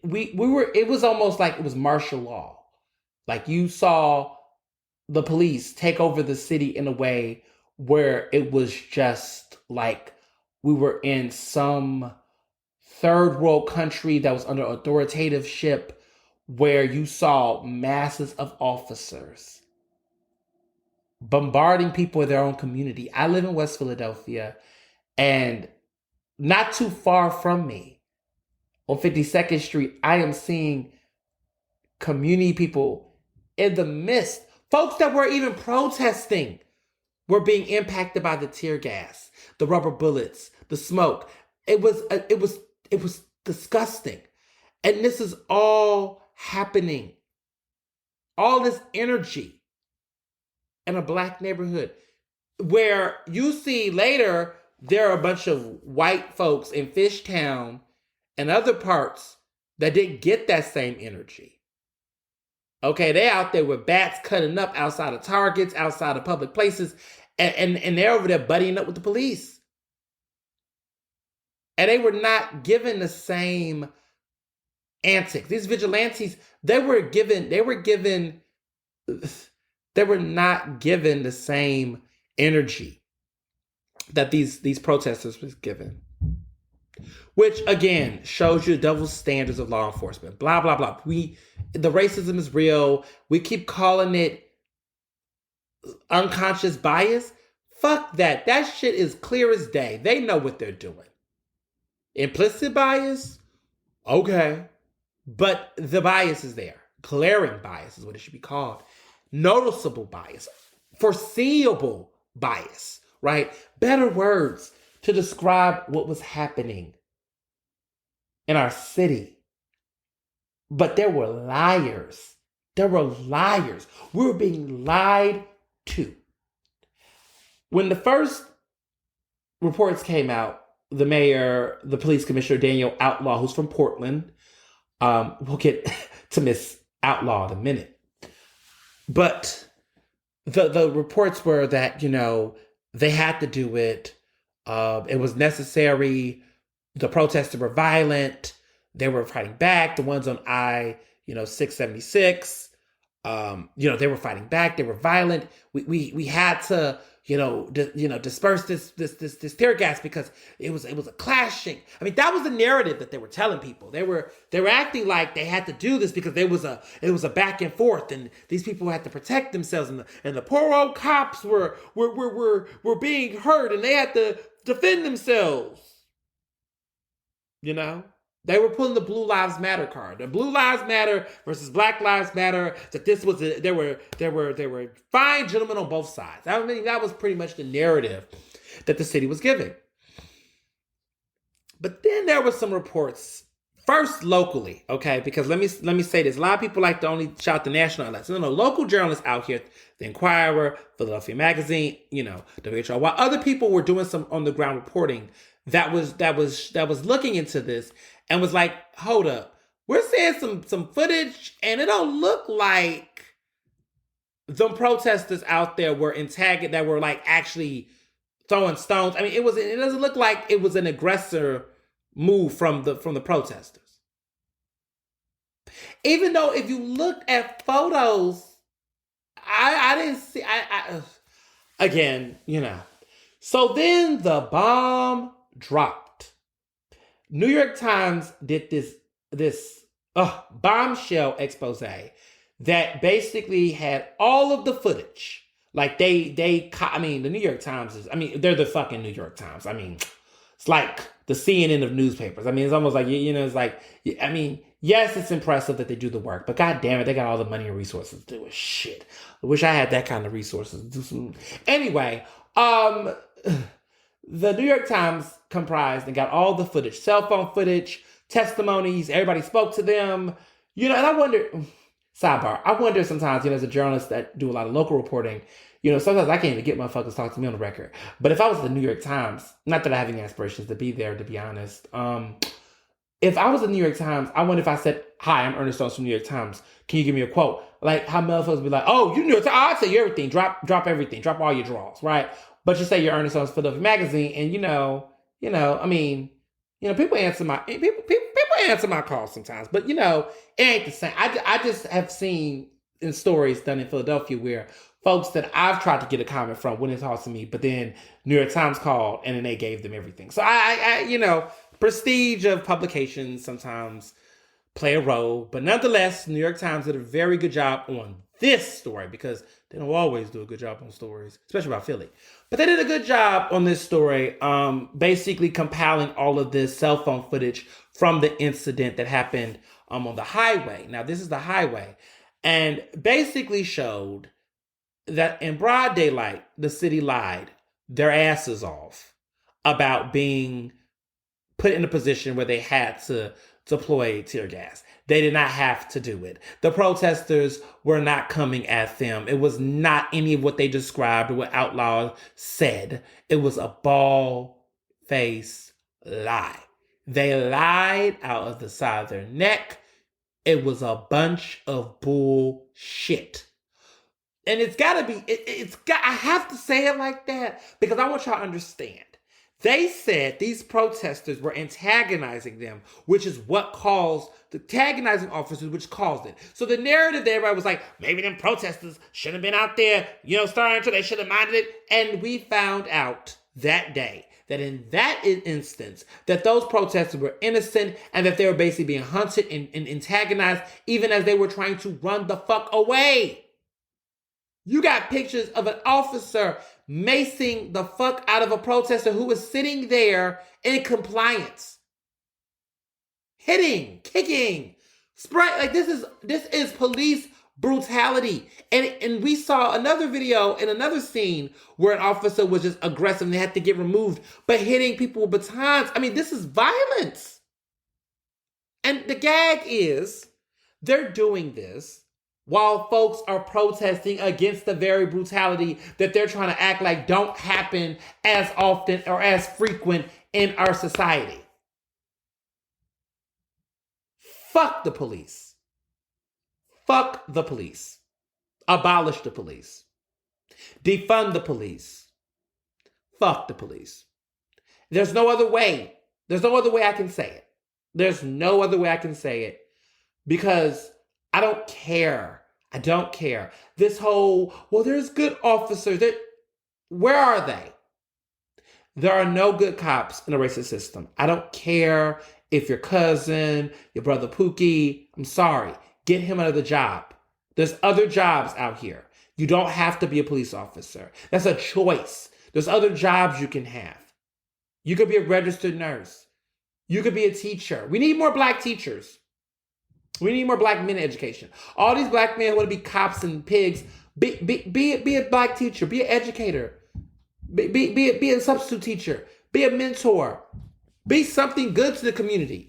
we were. It was almost like it was martial law. Like you saw the police take over the city in a way where it was just like we were in some third world country that was under authoritativeship, where you saw masses of officers bombarding people in their own community. I live in West Philadelphia, and not too far from me on 52nd Street, I am seeing community people in the midst, folks that were even protesting were being impacted by the tear gas, the rubber bullets, the smoke. It was disgusting. And this is all happening. All this energy in a black neighborhood where you see later there are a bunch of white folks in Fishtown and other parts that didn't get that same energy. Okay, they out there with bats cutting up outside of Targets, outside of public places, and they're over there buddying up with the police. And they were not given the same antics. These vigilantes, they were not given the same energy that these protesters was given. Which again shows you the double standards of law enforcement. Blah blah blah. The racism is real. We keep calling it unconscious bias. Fuck that. That shit is clear as day. They know what they're doing. Implicit bias, okay. But the bias is there. Glaring bias is what it should be called. Noticeable bias. Foreseeable bias, right? Better words to describe what was happening in our city. But there were liars. There were liars. We were being lied to. When the first reports came out, the mayor, the police commissioner, Daniel Outlaw, who's from Portland, we'll get to Miss Outlaw in a minute. But the reports were that, they had to do it. It was necessary. The protesters were violent. They were fighting back. The ones on I-676, they were fighting back. They were violent. We had to, disperse this tear gas because it was a clashing. I mean, that was the narrative that they were telling people. They were acting like they had to do this because it was a back and forth, and these people had to protect themselves, and the poor old cops were being hurt, and they had to defend themselves. They were pulling the Blue Lives Matter card. The Blue Lives Matter versus Black Lives Matter. That this was there were fine gentlemen on both sides. I mean, that was pretty much the narrative that the city was giving. But then there were some reports, first locally, okay? Because let me say this: a lot of people like to only shout the national outlets. No, local journalists out here, the Inquirer, Philadelphia Magazine, WHR. While other people were doing some on the ground reporting that was looking into this. And was like, hold up, we're seeing some footage, and it don't look like the protesters out there were antagonist that were like actually throwing stones. I mean, it doesn't look like it was an aggressor move from the protesters. Even though if you look at photos, I didn't see. Again. So then the bomb dropped. New York Times did this bombshell expose that basically had all of the footage. Like the New York Times they're the fucking New York Times. I mean, it's like the CNN of newspapers. I mean, it's almost like, it's like, Yes, it's impressive that they do the work, but god damn it, they got all the money and resources to do it. Shit. I wish I had that kind of resources to do some. Anyway, um, the New York Times comprised and got all the footage, cell phone footage, testimonies, everybody spoke to them. And I wonder, sidebar, I wonder sometimes, as a journalist that do a lot of local reporting, sometimes I can't even get motherfuckers to talk to me on the record. But if I was the New York Times, not that I have any aspirations to be there, to be honest, if I was the New York Times, I wonder if I said, "Hi, I'm Ernest from New York Times. Can you give me a quote?" Like how motherfuckers be like, "Oh, you New York Times, I'll tell you everything. Drop everything. Drop all your draws, right?" But you say you're Ernest from Philadelphia Magazine, and I mean, people answer my calls sometimes, but it ain't the same. I just have seen in stories done in Philadelphia where folks that I've tried to get a comment from wouldn't talk to me, but then New York Times called and then they gave them everything. So prestige of publications sometimes play a role, but nonetheless, New York Times did a very good job on this story because they don't always do a good job on stories, especially about Philly. But they did a good job on this story, basically compiling all of this cell phone footage from the incident that happened on the highway. Now, this is the highway, and basically showed that in broad daylight, the city lied their asses off about being put in a position where they had to deploy tear gas. They did not have to do it. The protesters were not coming at them. It was not any of what they described or what Outlaw said. It was a bald-faced lie. They lied out of the side of their neck. It was a bunch of bullshit. And it's got to be, I have to say it like that because I want y'all to understand. They said these protesters were antagonizing them, which is what caused the antagonizing officers, which caused it. So the narrative there, everybody was like, maybe them protesters should have been out there, starting to, they should have minded it. And we found out that day that in that instance, that those protesters were innocent and that they were basically being hunted and antagonized, even as they were trying to run the fuck away. You got pictures of an officer macing the fuck out of a protester who was sitting there in compliance. Hitting, kicking, spray. Like this is police brutality. And we saw another video in another scene where an officer was just aggressive and they had to get removed, but hitting people with batons. I mean, this is violence. And the gag is they're doing this while folks are protesting against the very brutality that they're trying to act like don't happen as often or as frequent in our society. Fuck the police. Fuck the police. Abolish the police. Defund the police. Fuck the police. There's no other way. There's no other way I can say it. There's no other way I can say it because I don't care. I don't care. This whole, well, there's good officers. Where are they? There are no good cops in a racist system. I don't care if your cousin, your brother Pookie, I'm sorry, get him another job. There's other jobs out here. You don't have to be a police officer. That's a choice. There's other jobs you can have. You could be a registered nurse. You could be a teacher. We need more black teachers. We need more black men in education. All these black men who want to be cops and pigs, be a black teacher, be an educator, be a substitute teacher, be a mentor, be something good to the community.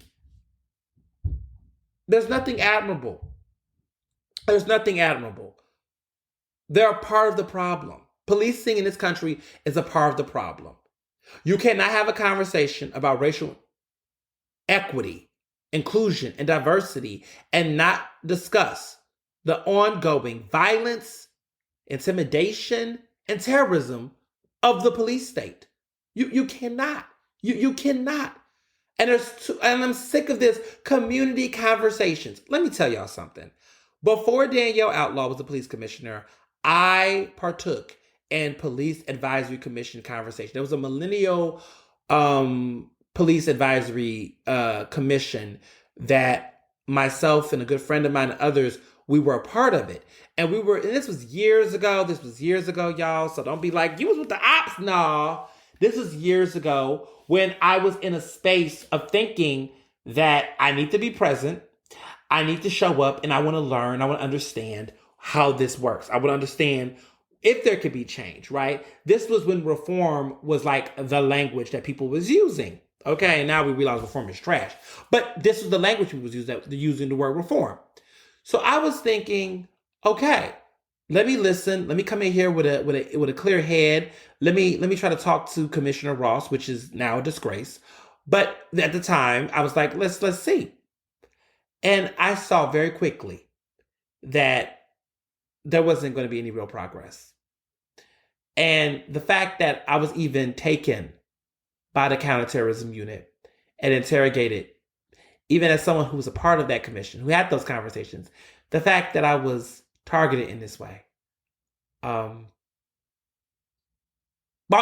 There's nothing admirable. There's nothing admirable. They're a part of the problem. Policing in this country is a part of the problem. You cannot have a conversation about racial equity, inclusion, and diversity and not discuss the ongoing violence, intimidation, and terrorism of the police state. You cannot. You cannot. And I'm sick of this community conversations. Let me tell y'all something. Before Danielle Outlaw was the police commissioner, I partook in police advisory commission conversation. There was a millennial police advisory commission that myself and a good friend of mine and others, we were a part of it. And this was years ago. Y'all. So don't be like, you was with the ops. No, this was years ago when I was in a space of thinking that I need to be present. I need to show up and I want to learn. I want to understand how this works. I want to understand if there could be change, right? This was when reform was like the language that people was using. Okay, and now we realize reform is trash. But this was the language people was using the word reform. So I was thinking, okay, let me listen. Let me come in here with a clear head. Let me try to talk to Commissioner Ross, which is now a disgrace. But at the time, I was like, let's see. And I saw very quickly that there wasn't going to be any real progress. And the fact that I was even taken by the counterterrorism unit and interrogated, even as someone who was a part of that commission, who had those conversations, the fact that I was targeted in this way, while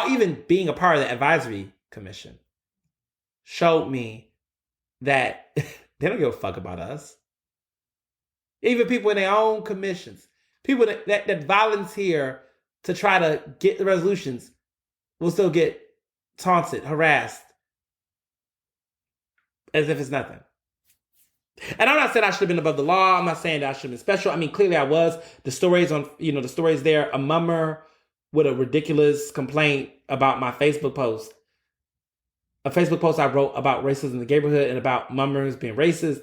even being a part of the advisory commission, showed me that they don't give a fuck about us. Even people in their own commissions, people that volunteer to try to get the resolutions, will still get taunted, harassed, as if it's nothing. And I'm not saying I should have been above the law. I'm not saying that I should have been special. I mean, clearly I was. The stories there, a mummer with a ridiculous complaint about my Facebook post. A Facebook post I wrote about racism in the neighborhood and about mummers being racist,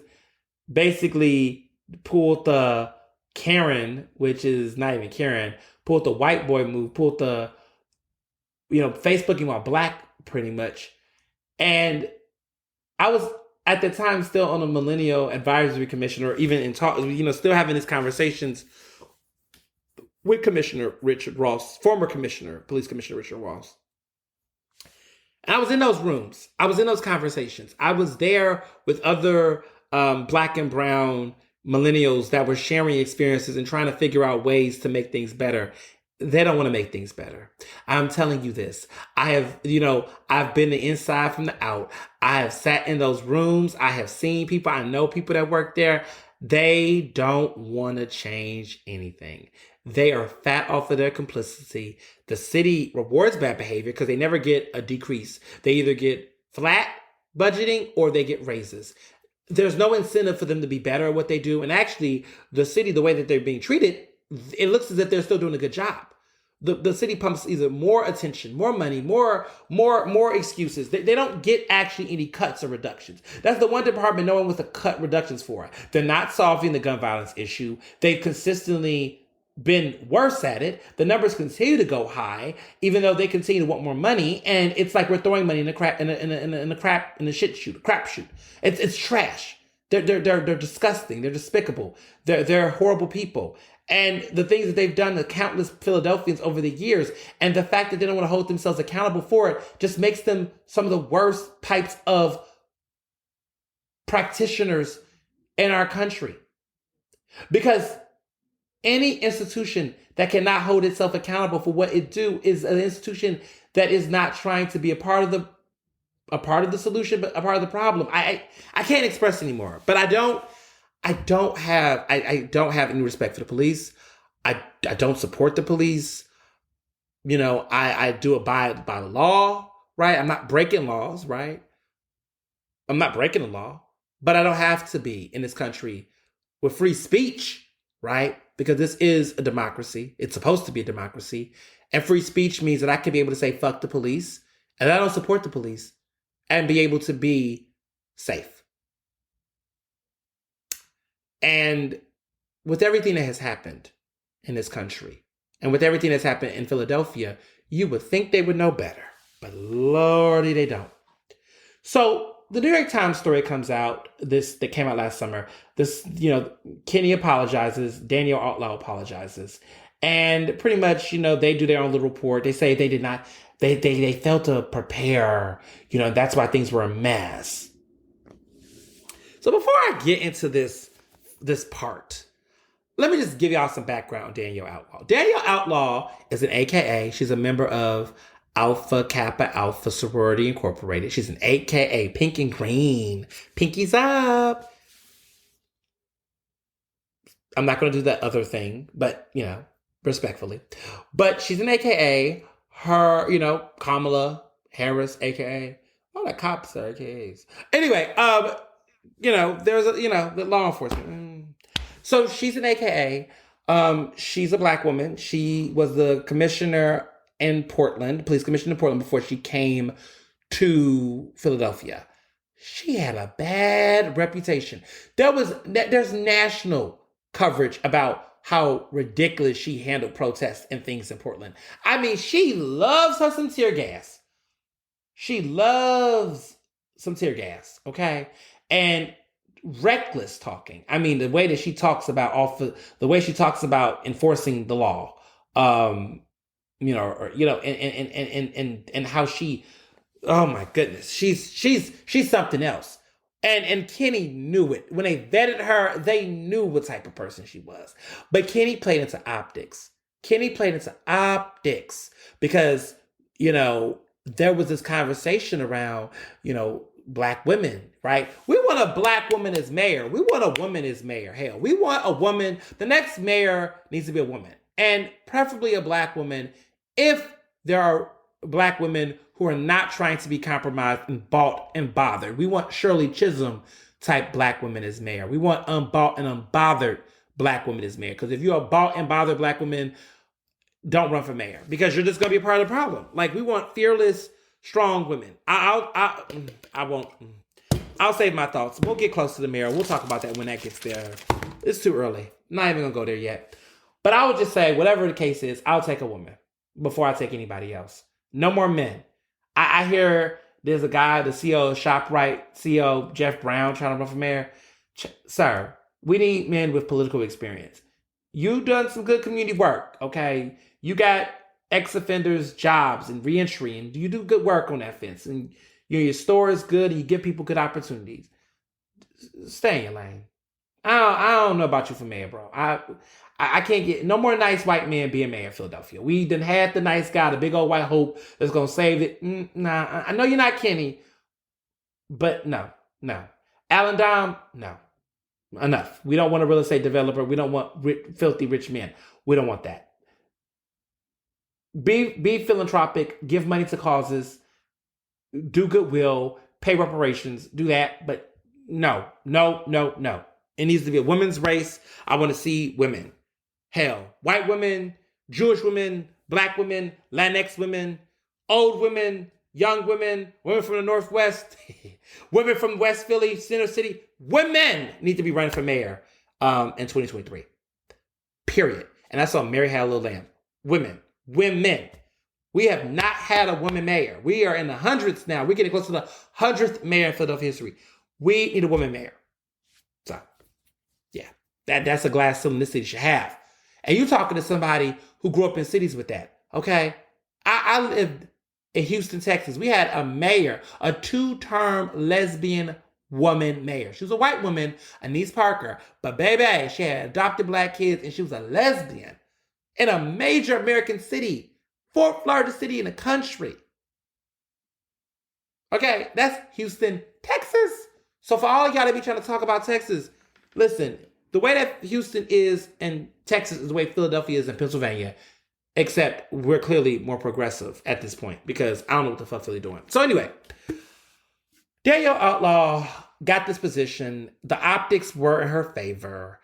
basically pulled the Karen, which is not even Karen, pulled the white boy move, pulled the, Facebooking while black pretty much. And I was at the time still on a millennial advisory commission, or even in talk, still having these conversations with Commissioner Richard Ross, former commissioner, police commissioner Richard Ross. And I was in those rooms. I was in those conversations. I was there with other black and brown millennials that were sharing experiences and trying to figure out ways to make things better. They don't want to make things better. I'm telling you this. I've been the inside from the out. I have sat in those rooms. I have seen people. I know people that work there. They don't want to change anything. They are fat off of their complicity. The city rewards bad behavior because they never get a decrease. They either get flat budgeting or they get raises. There's no incentive for them to be better at what they do. And actually, the city, the way that they're being treated, it looks as if they're still doing a good job. The city pumps either more attention, more money, more excuses. They don't get actually any cuts or reductions. That's the one department no one wants to cut reductions for. They're not solving the gun violence issue. They've consistently been worse at it. The numbers continue to go high, even though they continue to want more money. And it's like we're throwing money in the shit shoot, crap shoot. It's trash. They're disgusting. They're despicable. They're horrible people. And the things that they've done to countless Philadelphians over the years, and the fact that they don't want to hold themselves accountable for it, just makes them some of the worst types of practitioners in our country. Because any institution that cannot hold itself accountable for what it do is an institution that is not trying to be a part of the solution, but a part of the problem. I can't express anymore, but I don't have any respect for the police. I don't support the police. I do abide by the law, right? I'm not breaking laws, right? I'm not breaking the law, but I don't have to be in this country with free speech, right? Because this is a democracy. It's supposed to be a democracy. And free speech means that I can be able to say, fuck the police, and I don't support the police, and be able to be safe. And with everything that has happened in this country, and with everything that's happened in Philadelphia, you would think they would know better. But lordy, they don't. So the New York Times story comes out, that came out last summer. Kenny apologizes, Daniel Outlaw apologizes. And pretty much, they do their own little report. They say they did not, they failed to prepare, that's why things were a mess. So before I get into this part, let me just give y'all some background on Daniel Outlaw. Daniel Outlaw is an AKA. She's a member of Alpha Kappa Alpha Sorority Incorporated. She's an AKA, pink and green. Pinkies up. I'm not going to do that other thing, but, respectfully. But she's an AKA. Her, Kamala Harris, AKA. All the cops are AKAs. Anyway, there's the law enforcement. So she's an AKA. She's a black woman. She was the commissioner in Portland, police commissioner in Portland, before she came to Philadelphia. She had a bad reputation. There's national coverage about how ridiculous she handled protests and things in Portland. I mean, she loves her some tear gas. She loves some tear gas, okay? And reckless talking. I mean, the way that she talks about the way she talks about enforcing the law, and how she, oh my goodness, she's something else. And Kenny knew it. When they vetted her, they knew what type of person she was. But Kenny played into optics. Because, there was this conversation around, black women, right? We want a black woman as mayor. We want a woman as mayor. Hell, we want a woman. The next mayor needs to be a woman, and preferably a black woman if there are black women who are not trying to be compromised and bought and bothered. We want Shirley Chisholm type black women as mayor. We want unbought and unbothered black women as mayor. Because if you're a bought and bothered black woman, don't run for mayor, because you're just going to be a part of the problem. Like, we want fearless, strong women. I won't. I'll save my thoughts. We'll get close to the mayor. We'll talk about that when that gets there. It's too early. Not even going to go there yet. But I would just say, whatever the case is, I'll take a woman before I take anybody else. No more men. I hear there's a guy, the CEO of ShopRite, CEO Jeff Brown, trying to run for mayor. Sir, we need men with political experience. You've done some good community work, okay? You got ex-offenders jobs and reentry, and you do good work on that fence. And your store is good, and you give people good opportunities. Stay in your lane. I don't know about you for mayor, bro. I can't get no more nice white men being mayor of Philadelphia. We done had the nice guy, the big old white hope that's gonna save it. Nah, I know you're not Kenny, but no. Alan Dom, no. Enough. We don't want a real estate developer. We don't want filthy rich men. We don't want that. Be philanthropic. Give money to causes. Do goodwill. Pay reparations. Do that. But no. It needs to be a women's race. I want to see women. Hell, white women, Jewish women, black women, Latinx women, old women, young women, women from the Northwest, women from West Philly, Center City. Women need to be running for mayor in 2023. Period. And that's on Mary Had a Little Lamb. Women. We have not had a woman mayor. We are in the hundreds now. We're getting close to the 100th mayor in Philadelphia history. We need a woman mayor. So, yeah, that's a glass ceiling this city should have. And you're talking to somebody who grew up in cities with that, okay? I lived in Houston, Texas. We had a mayor, a 2-term lesbian woman mayor. She was a white woman, Anise Parker, but baby, she had adopted black kids, and she was a lesbian in a major American city, 4th largest city in the country. Okay, that's Houston, Texas. So for all y'all that be trying to talk about Texas, listen, the way that Houston is and Texas is the way Philadelphia is in Pennsylvania, except we're clearly more progressive at this point, because I don't know what the fuck they're doing. So anyway, Danielle Outlaw got this position. The optics were in her favor.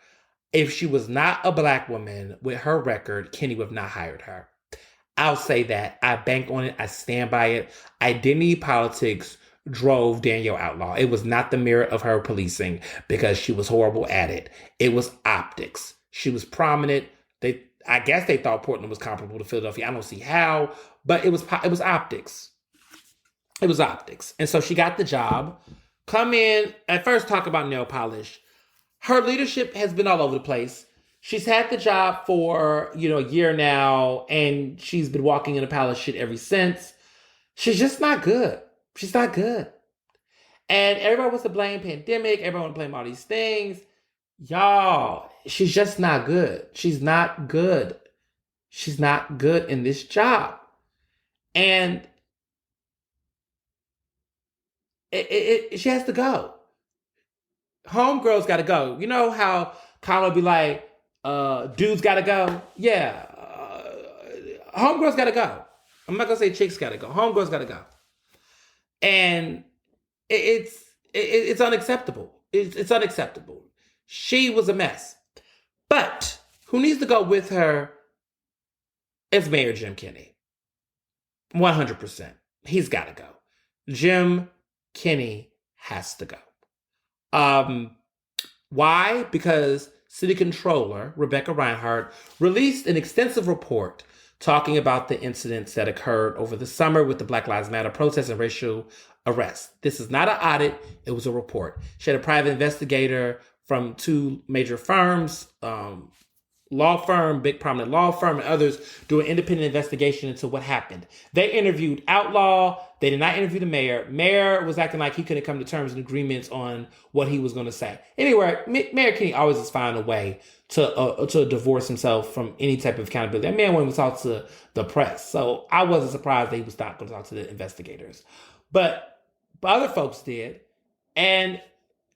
If she was not a black woman with her record, Kenny would have not hired her. I'll say that. I bank on it. I stand by it. Identity politics drove Danielle Outlaw. It was not the merit of her policing, because she was horrible at it. It was optics. She was prominent. I guess they thought Portland was comparable to Philadelphia. I don't see how, but it was optics. It was optics. And so she got the job. Come in, at first talk about nail polish. Her leadership has been all over the place. She's had the job for, a year now, and she's been walking in a pile of shit ever since. She's just not good. She's not good. And everybody wants to blame pandemic. Everyone wants to blame all these things. Y'all, she's just not good. She's not good. She's not good in this job. And she has to go. Homegirl's got to go. You know how Colin will be like, dudes got to go? Yeah. Homegirl's got to go. I'm not going to say chicks got to go. Homegirl's got to go. And it's unacceptable. It's unacceptable. She was a mess. But who needs to go with her is Mayor Jim Kenney. 100%. He's got to go. Jim Kenney has to go. Why? Because City Controller Rebecca Reinhardt released an extensive report talking about the incidents that occurred over the summer with the Black Lives Matter protests and racial arrests. This is not an audit, it was a report. She had a private investigator from 2 major firms, law firm, big prominent law firm, and others do an independent investigation into what happened. They interviewed Outlaw. They did not interview the mayor. Mayor was acting like he couldn't come to terms and agreements on what he was going to say. Anyway, Mayor Kenney always has found a way to divorce himself from any type of accountability. That man went to talk to the press. So I wasn't surprised that he was not going to talk to the investigators. But other folks did. And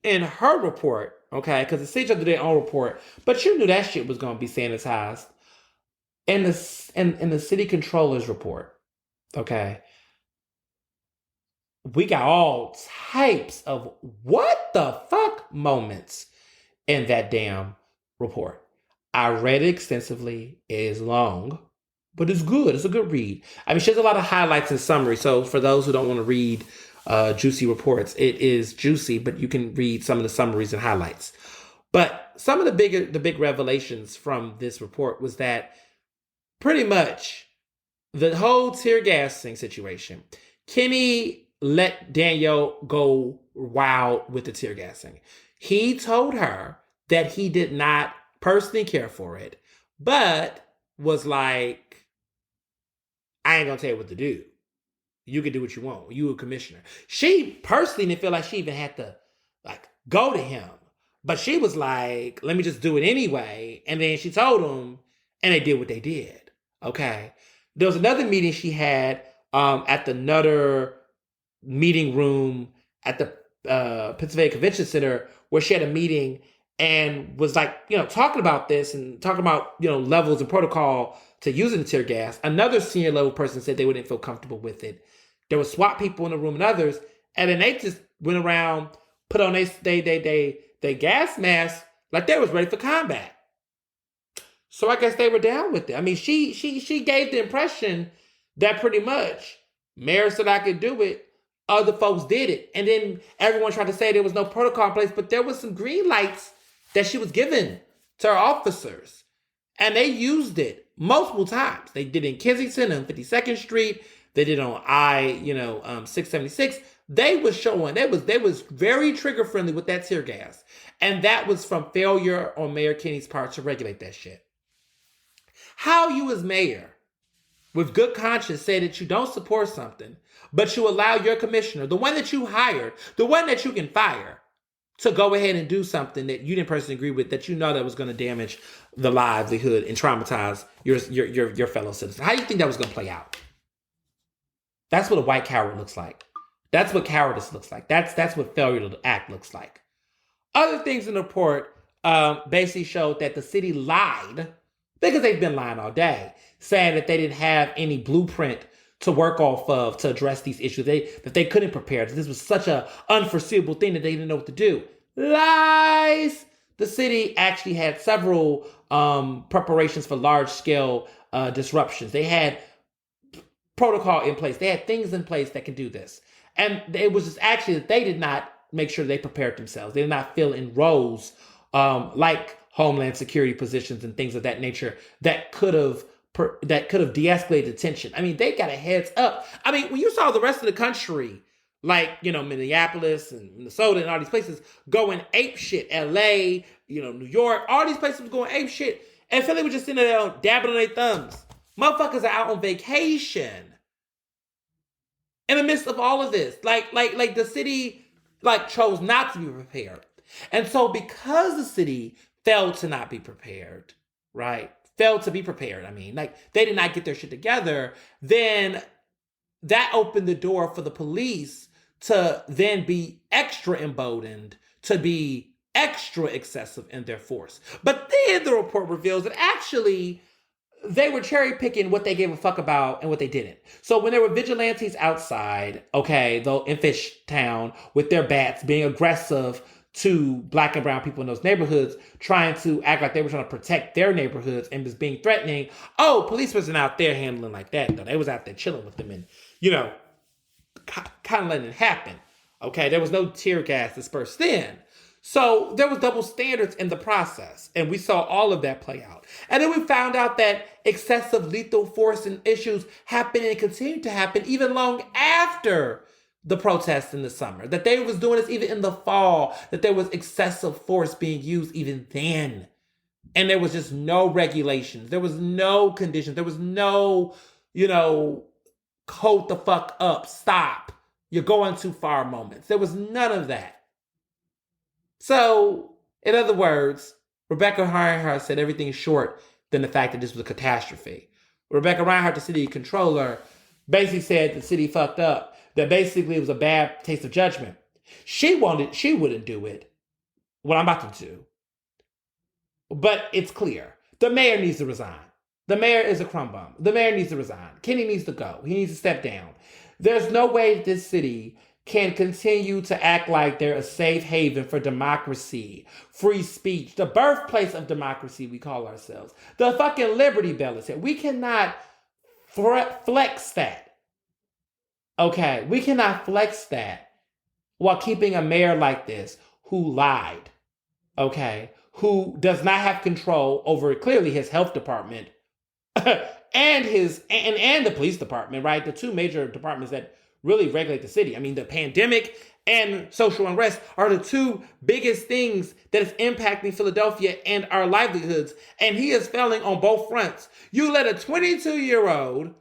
in her report, okay, because the city did their own report, but you knew that shit was going to be sanitized. In the city controller's report, okay, we got all types of what the fuck moments in that damn report. I read it extensively. It is long, but it's good. It's a good read. I mean, she has a lot of highlights and summary. So for those who don't want to read juicy reports, it is juicy, but you can read some of the summaries and highlights. But some of the big revelations from this report was that pretty much the whole tear gassing situation, Kenny let Danielle go wild with the tear gassing. He told her that he did not personally care for it, but was like, I ain't gonna tell you what to do. You can do what you want. You a commissioner. She personally didn't feel like she even had to go to him. But she was like, let me just do it anyway. And then she told him, and they did what they did. Okay. There was another meeting she had at the Nutter meeting room at the Pennsylvania Convention Center, where she had a meeting and was talking about this and talking about, levels and protocol to using the tear gas. Another senior level person said they wouldn't feel comfortable with it. There were SWAT people in the room and others, and then they just went around, put on they gas mask like they was ready for combat. So I guess they were down with it. I mean, she gave the impression that pretty much Mayor said I could do it, other folks did it. And then everyone tried to say there was no protocol in place, but there was some green lights that she was giving to her officers. And they used it multiple times. They did it in Kensington on 52nd Street. They did it on 676. They was showing, they was very trigger friendly with that tear gas. And that was from failure on Mayor Kenney's part to regulate that shit. How you as mayor, with good conscience, say that you don't support something, but you allow your commissioner, the one that you hired, the one that you can fire, to go ahead and do something that you didn't personally agree with, that you know that was going to damage the livelihood and traumatize your fellow citizens. How do you think that was going to play out? That's what a white coward looks like. That's what cowardice looks like. That's what failure to act looks like. Other things in the report basically showed that the city lied, because they've been lying all day, saying that they didn't have any blueprint to work off of to address these issues. That they couldn't prepare. This was such an unforeseeable thing that they didn't know what to do. Lies! The city actually had several preparations for large-scale disruptions. They had protocol in place. They had things in place that could do this. And it was just actually that they did not make sure they prepared themselves. They did not fill in roles like Homeland Security positions and things of that nature that could have de-escalated tension. I mean, they got a heads up. I mean, when you saw the rest of the country, like, Minneapolis and Minnesota and all these places going ape shit, LA, New York, all these places was going ape shit. And Philly was just sitting there dabbing on their thumbs. Motherfuckers are out on vacation in the midst of all of this. Like the city chose not to be prepared. And so because the city failed to not be prepared, right? Failed to be prepared. I mean, they did not get their shit together. Then that opened the door for the police to then be extra emboldened, to be extra excessive in their force. But then the report reveals that actually they were cherry picking what they gave a fuck about and what they didn't. So when there were vigilantes outside, okay, though in Fishtown with their bats being aggressive to Black and brown people in those neighborhoods, trying to act like they were trying to protect their neighborhoods and was being threatening. Oh, police wasn't out there handling like that, though. They was out there chilling with them and, kind of letting it happen. Okay, there was no tear gas dispersed then. So there was double standards in the process, and we saw all of that play out. And then we found out that excessive lethal force and issues happened and continued to happen even long after the protests in the summer. That they was doing this even in the fall, that there was excessive force being used even then. And there was just no regulations. There was no conditions. There was no, hold the fuck up, stop, you're going too far moments. There was none of that. So, in other words, Rebecca Reinhardt said everything short than the fact that this was a catastrophe. Rebecca Reinhardt, the city controller, basically said the city fucked up, that basically it was a bad taste of judgment. She wouldn't do it, what I'm about to do. But it's clear. The mayor needs to resign. The mayor is a crumb bum. The mayor needs to resign. Kenny needs to go. He needs to step down. There's no way this city can continue to act like they're a safe haven for democracy, free speech, the birthplace of democracy we call ourselves. The fucking Liberty Bell is here. We cannot flex that. Okay, we cannot flex that while keeping a mayor like this who lied, okay, who does not have control over clearly his health department and the police department, right? The two major departments that really regulate the city. I mean, the pandemic and social unrest are the two biggest things that is impacting Philadelphia and our livelihoods. And he is failing on both fronts. You let a 22-year-old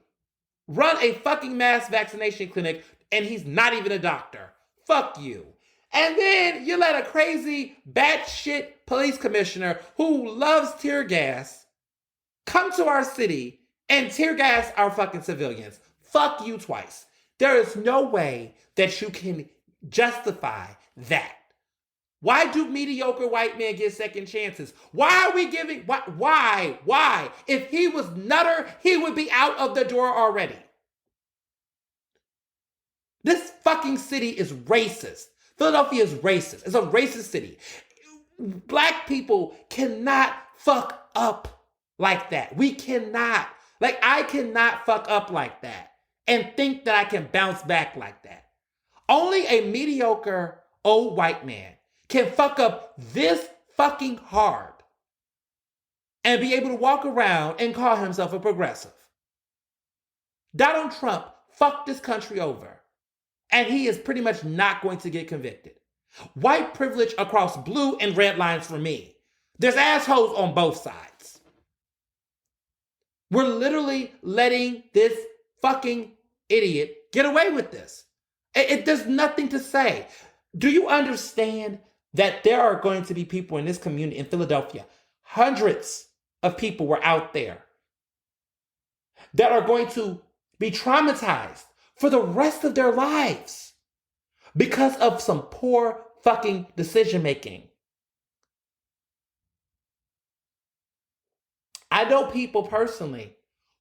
run a fucking mass vaccination clinic and he's not even a doctor. Fuck you. And then you let a crazy batshit police commissioner who loves tear gas come to our city and tear gas our fucking civilians. Fuck you twice. There is no way that you can justify that. Why do mediocre white men get second chances? Why are we giving, why? If he was Nutter, he would be out of the door already. This fucking city is racist. Philadelphia is racist. It's a racist city. Black people cannot fuck up like that. We cannot. Like, I cannot fuck up like that and think that I can bounce back like that. Only a mediocre old white man can fuck up this fucking hard and be able to walk around and call himself a progressive. Donald Trump fucked this country over, and he is pretty much not going to get convicted. White privilege across blue and red lines for me. There's assholes on both sides. We're literally letting this fucking idiot get away with this. There's nothing to say. Do you understand that there are going to be people in this community in Philadelphia, hundreds of people were out there, that are going to be traumatized for the rest of their lives because of some poor fucking decision making? I know people personally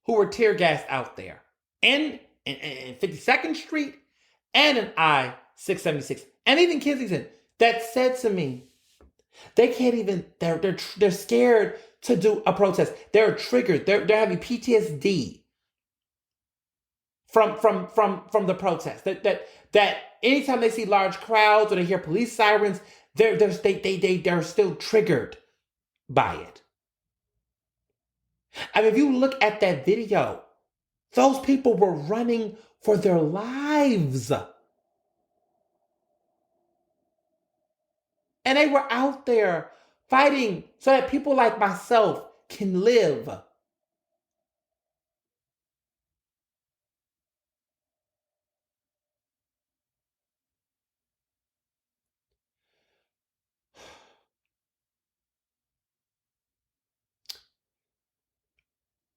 who were tear gassed out there in 52nd Street and in I-676 and even Kensington that said to me, they can't even, they're scared to do a protest. They're triggered. They're having PTSD from the protest. That anytime they see large crowds or they hear police sirens, they're still triggered by it. I mean, if you look at that video, those people were running for their lives. And they were out there fighting so that people like myself can live.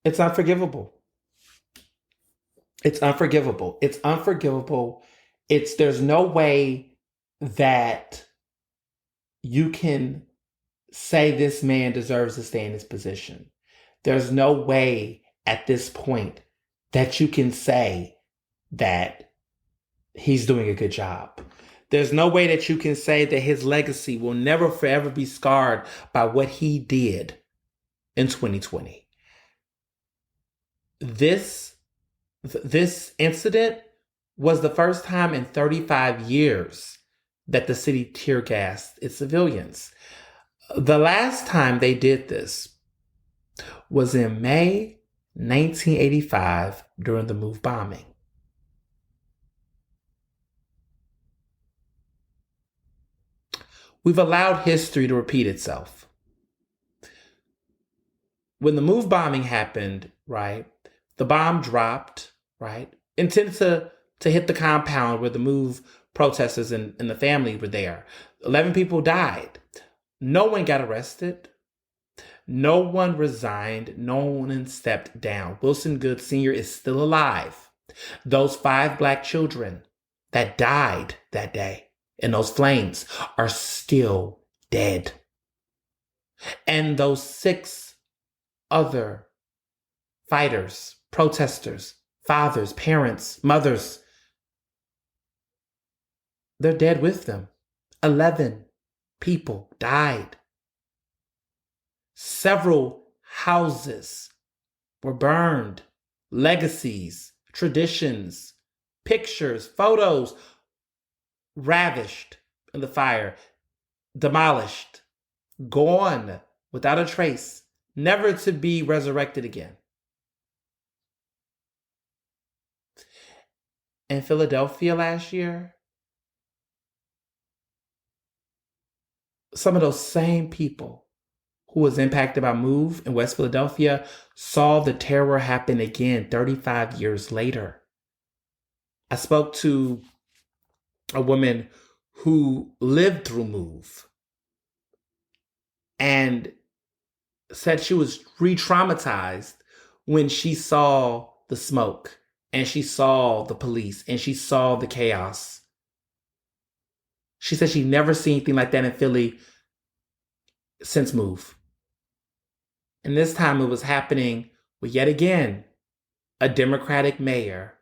It's unforgivable. It's unforgivable. It's unforgivable. There's no way that you can say this man deserves to stay in his position. There's no way at this point that you can say that he's doing a good job. There's no way that you can say that his legacy will never forever be scarred by what he did in 2020. This incident was the first time in 35 years that the city tear gassed its civilians. The last time they did this was in May 1985 during the Move bombing. We've allowed history to repeat itself. When the Move bombing happened, right, the bomb dropped, right, intended to hit the compound where the Move protesters and the family were there. 11 people died. No one got arrested. No one resigned. No one stepped down. Wilson Goode Sr. is still alive. Those 5 Black children that died that day in those flames are still dead. And those 6 other fighters, protesters, fathers, parents, mothers, they're dead with them. 11 people died. Several houses were burned. Legacies, traditions, pictures, photos ravished in the fire, demolished, gone without a trace, never to be resurrected again. In Philadelphia last year, some of those same people who was impacted by Move in West Philadelphia saw the terror happen again 35 years later. I spoke to a woman who lived through Move and said she was re-traumatized when she saw the smoke and she saw the police and she saw the chaos. She said she'd never seen anything like that in Philly since Move. And this time it was happening with, yet again, a Democratic mayor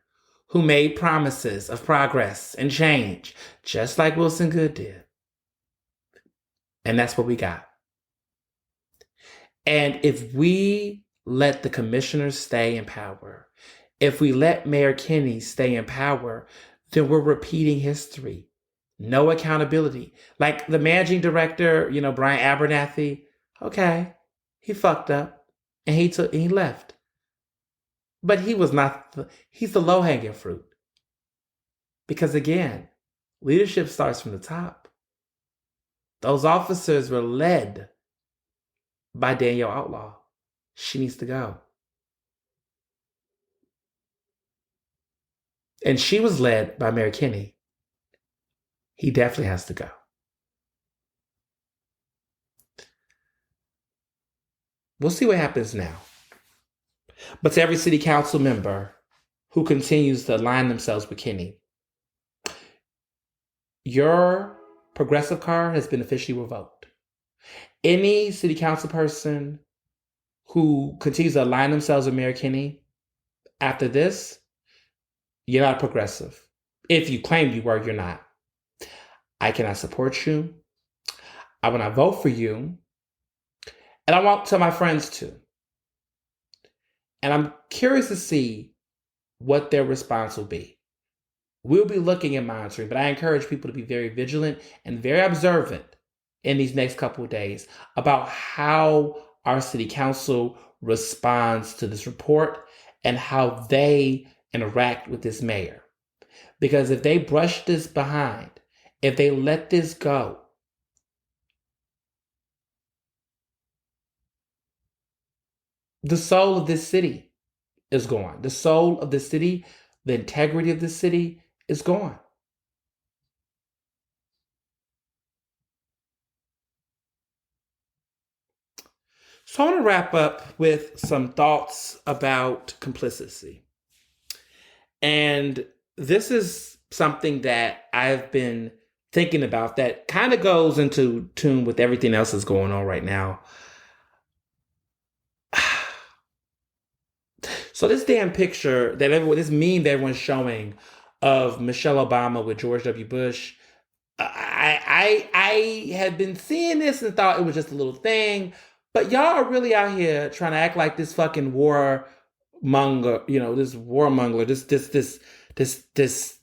who made promises of progress and change, just like Wilson Goode did. And that's what we got. And if we let the commissioners stay in power, if we let Mayor Kenney stay in power, then we're repeating history. No accountability. Like the managing director, Brian Abernathy, okay, he fucked up and he left. But he's the low-hanging fruit. Because again, leadership starts from the top. Those officers were led by Danielle Outlaw. She needs to go. And she was led by Mayor Kenney. He definitely has to go. We'll see what happens now. But to every city council member who continues to align themselves with Kenney, your progressive card has been officially revoked. Any city council person who continues to align themselves with Mayor Kenney, after this, you're not progressive. If you claim you were, you're not. I cannot support you. I will not vote for you. And I won't tell my friends to. And I'm curious to see what their response will be. We'll be looking and monitoring, but I encourage people to be very vigilant and very observant in these next couple of days about how our city council responds to this report and how they interact with this mayor. Because if they brush this behind, if they let this go, the soul of this city is gone. The soul of the city, the integrity of the city is gone. So I want to wrap up with some thoughts about complicity. And this is something that I've been thinking about that kind of goes into tune with everything else that's going on right now. So this damn picture this meme that everyone's showing of Michelle Obama with George W. Bush, I had been seeing this and thought it was just a little thing, but y'all are really out here trying to act like this fucking warmonger, this warmonger, this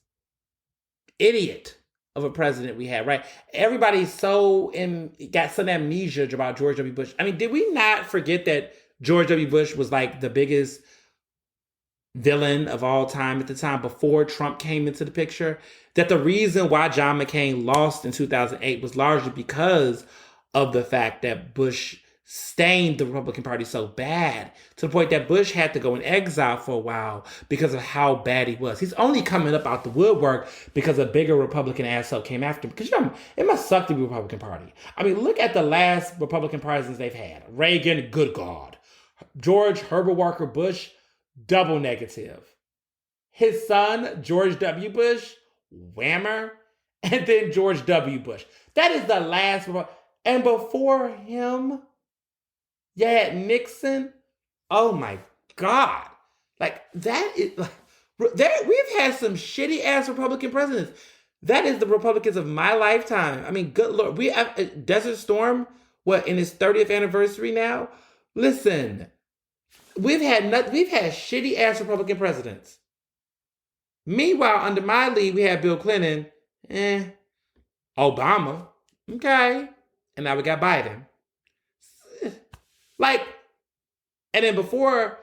idiot of a president we had, right? Everybody's got some amnesia about George W. Bush. I mean, did we not forget that George W. Bush was like the biggest villain of all time at the time before Trump came into the picture? That the reason why John McCain lost in 2008 was largely because of the fact that Bush stained the Republican Party so bad to the point that Bush had to go in exile for a while because of how bad he was. He's only coming up out the woodwork because a bigger Republican asshole came after him. Because it must suck to be Republican Party. I mean, look at the last Republican presidents they've had. Reagan, good God. George Herbert Walker Bush, double negative. His son, George W. Bush, whammer. And then George W. Bush. That is the last. And before him, you had Nixon. Oh my God. Like, that is like, we've had some shitty ass Republican presidents. That is the Republicans of my lifetime. I mean, good Lord. We have Desert Storm, in his 30th anniversary now? Listen, we've had shitty ass Republican presidents. Meanwhile, under my lead, we had Bill Clinton, Obama, okay, and now we got Biden. Like, and then before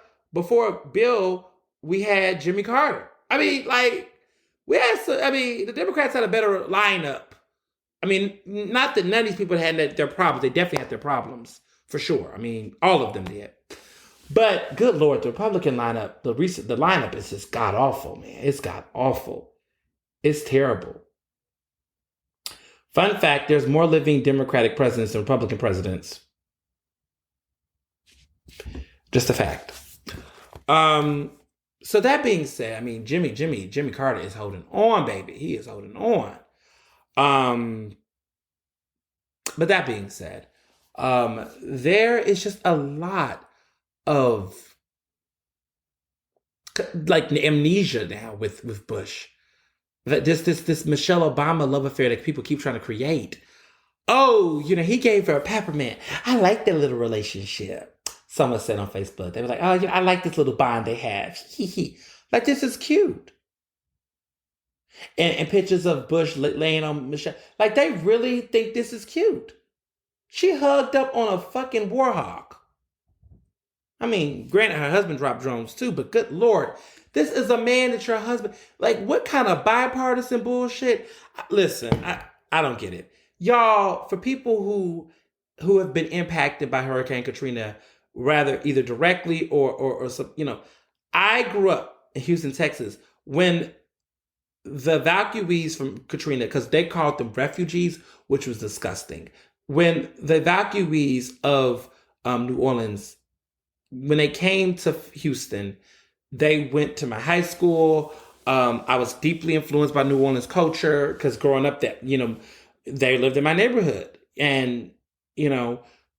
Bill, we had Jimmy Carter. I mean, like, the Democrats had a better lineup. I mean, not that none of these people had their problems. They definitely had their problems, for sure. I mean, all of them did. But good Lord, the Republican lineup, the lineup is just god awful, man. It's god awful. It's terrible. Fun fact, there's more living Democratic presidents than Republican presidents. Just a fact. So that being said, I mean, Jimmy Carter is holding on, baby. He is holding on. But that being said, there is just a lot of like amnesia now with Bush. That this Michelle Obama love affair that people keep trying to create. Oh, he gave her a peppermint. I like that little relationship. Someone said on Facebook. They were like, oh, I like this little bond they have. Like, this is cute. And pictures of Bush laying on Michelle. Like, they really think this is cute. She hugged up on a fucking warhawk. I mean, granted, her husband dropped drones too, but good Lord. This is a man that your husband... Like, what kind of bipartisan bullshit? Listen, I don't get it. Y'all, for people who have been impacted by Hurricane Katrina, rather either directly or I grew up in Houston, Texas, when the evacuees from Katrina, because they called them refugees, which was disgusting. When the evacuees of New Orleans, when they came to Houston, they went to my high school. I was deeply influenced by New Orleans culture because growing up, they lived in my neighborhood, and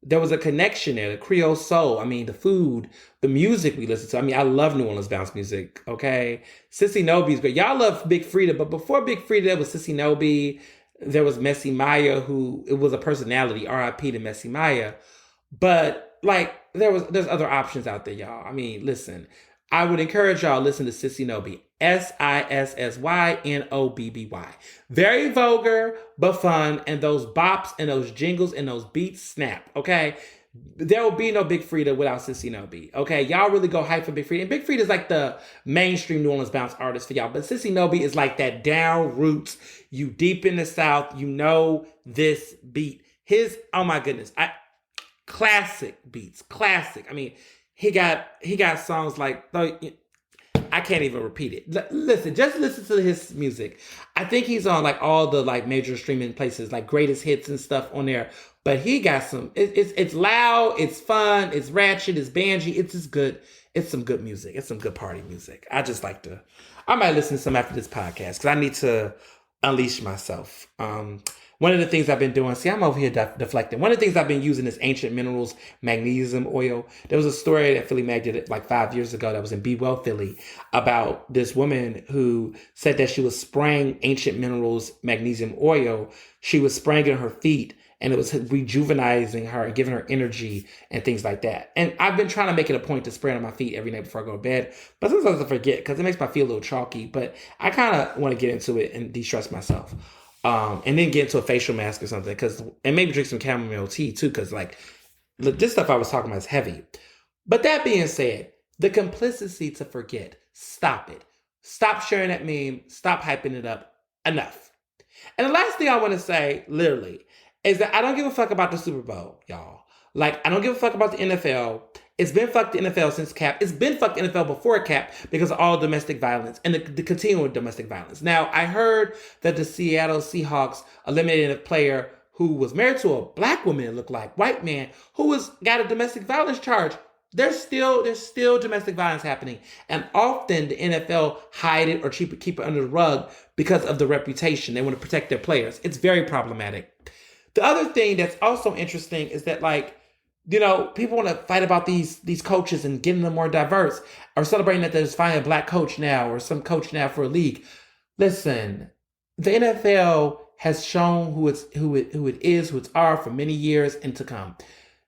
there was a connection there, the Creole soul. I mean, the food, the music we listened to. I mean, I love New Orleans bounce music, okay? Sissy Nobi's great. Y'all love Big Frida, but before Big Frida, there was Sissy Nobi. There was Messy Maya, who, it was a personality, R.I.P. to Messy Maya. But, like, there's other options out there, y'all. I mean, listen, I would encourage y'all to listen to Sissy Nobi. SISSYNOBBY. Very vulgar, but fun. And those bops and those jingles and those beats snap, okay? There will be no Big Frida without Sissy Nobi, okay? Y'all really go hype for Big Frida. And Big Frida is like the mainstream New Orleans bounce artist for y'all. But Sissy Nobi is like that down roots. You deep in the South, this beat. Oh my goodness. Classic beats. Classic. I mean, he got songs like... I can't even repeat it. Listen, just listen to his music. I think he's on like all the like major streaming places, like greatest hits and stuff on there. But he got some. It's loud. It's fun. It's ratchet. It's banjy. It's just good. It's some good music. It's some good party music. I might listen to some after this podcast because I need to unleash myself. One One of the things I've been doing, see, I'm over here deflecting. One of the things I've been using is Ancient Minerals magnesium oil. There was a story that Philly Mag did like 5 years ago that was in Be Well Philly about this woman who said that she was spraying Ancient Minerals magnesium oil. She was spraying it on her feet, and it was rejuvenating her and giving her energy and things like that. And I've been trying to make it a point to spray it on my feet every night before I go to bed. But sometimes I forget because it makes my feet a little chalky. But I kind of want to get into it and de-stress myself. And then get into a facial mask or something. And maybe drink some chamomile tea too. Because like this stuff I was talking about is heavy. But that being said, the complicity to forget. Stop it. Stop sharing that meme. Stop hyping it up. Enough. And the last thing I want to say, literally, is that I don't give a fuck about the Super Bowl, y'all. Like, I don't give a fuck about the NFL. It's been fucked the NFL since Cap. It's been fucked the NFL before Cap because of all domestic violence and the continuing domestic violence. Now, I heard that the Seattle Seahawks eliminated a player who was married to a black woman, it looked like, white man, who got a domestic violence charge. There's still domestic violence happening. And often the NFL hide it or keep it under the rug because of the reputation. They want to protect their players. It's very problematic. The other thing that's also interesting is that, like, you know, people want to fight about these coaches and getting them more diverse or celebrating that there's finally a black coach now or some coach now for a league. Listen, the NFL has shown who it is, who it's are for many years and to come.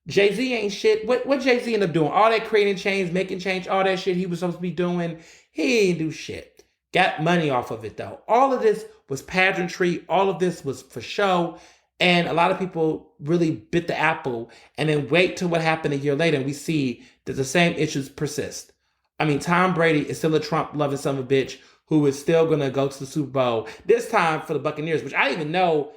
Jay-Z ain't shit. What Jay-Z end up doing? All that creating change, making change, all that shit he was supposed to be doing, he ain't do shit. Got money off of it though. All of this was pageantry. All of this was for show. And a lot of people really bit the apple and then wait till what happened a year later and we see that the same issues persist. I mean, Tom Brady is still a Trump-loving son of a bitch who is still going to go to the Super Bowl, this time for the Buccaneers, which I didn't even know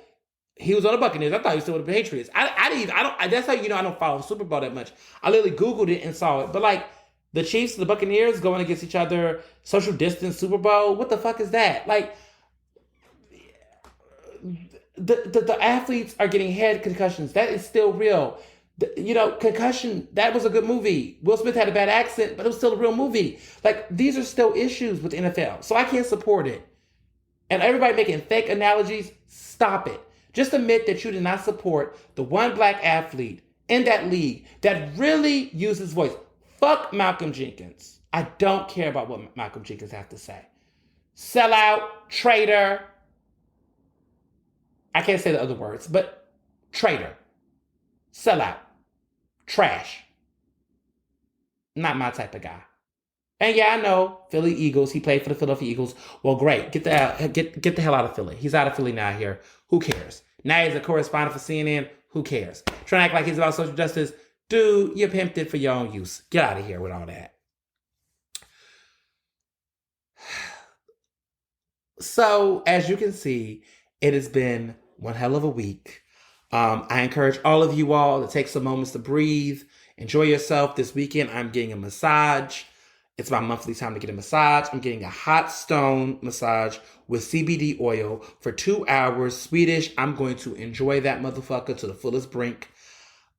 he was on the Buccaneers. I thought he was still with the Patriots. That's how you know I don't follow Super Bowl that much. I literally Googled it and saw it. But like the Chiefs and the Buccaneers going against each other, social distance Super Bowl, what the fuck is that? Like, the athletes are getting head concussions. That is still real. Concussion, that was a good movie. Will Smith had a bad accent, but it was still a real movie. Like, these are still issues with the NFL. So I can't support it. And everybody making fake analogies, stop it. Just admit that you did not support the one black athlete in that league that really used his voice. Fuck Malcolm Jenkins. I don't care about what Malcolm Jenkins has to say. Sellout, traitor. I can't say the other words, but traitor, sellout, trash. Not my type of guy. And yeah, I know Philly Eagles. He played for the Philadelphia Eagles. Well, great. Get the hell out of Philly. He's out of Philly now. Here, who cares? Now he's a correspondent for CNN. Who cares? Trying to act like he's about social justice, dude. You pimped it for your own use. Get out of here with all that. So, as you can see, it has been one hell of a week. I encourage all of you all to take some moments to breathe. Enjoy yourself this weekend. I'm getting a massage. It's my monthly time to get a massage. I'm getting a hot stone massage with CBD oil for 2 hours. Swedish. I'm going to enjoy that motherfucker to the fullest brink.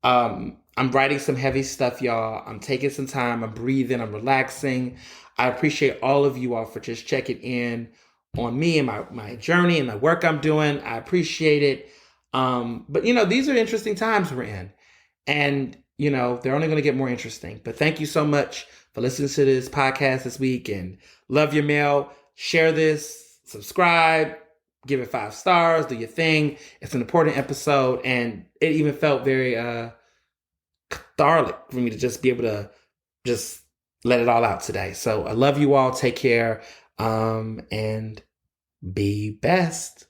I'm writing some heavy stuff, y'all. I'm taking some time. I'm breathing. I'm relaxing. I appreciate all of you all for just checking in on me and my journey and the work I'm doing. I appreciate it. But, these are interesting times we're in. And, they're only going to get more interesting. But thank you so much for listening to this podcast this week. And love your mail. Share this. Subscribe. Give it 5 stars. Do your thing. It's an important episode. And it even felt very cathartic for me to just be able to just let it all out today. So I love you all. Take care. And be best.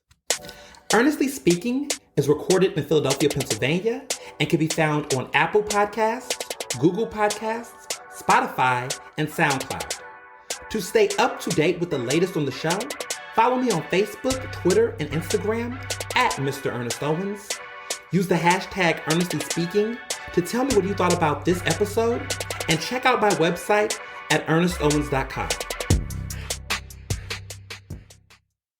Ernestly Speaking is recorded in Philadelphia, Pennsylvania, and can be found on Apple Podcasts, Google Podcasts, Spotify, and SoundCloud. To stay up to date with the latest on the show, follow me on Facebook, Twitter, and Instagram at Mr. Ernest Owens. Use the hashtag Ernestly Speaking to tell me what you thought about this episode, and check out my website at ernestowens.com.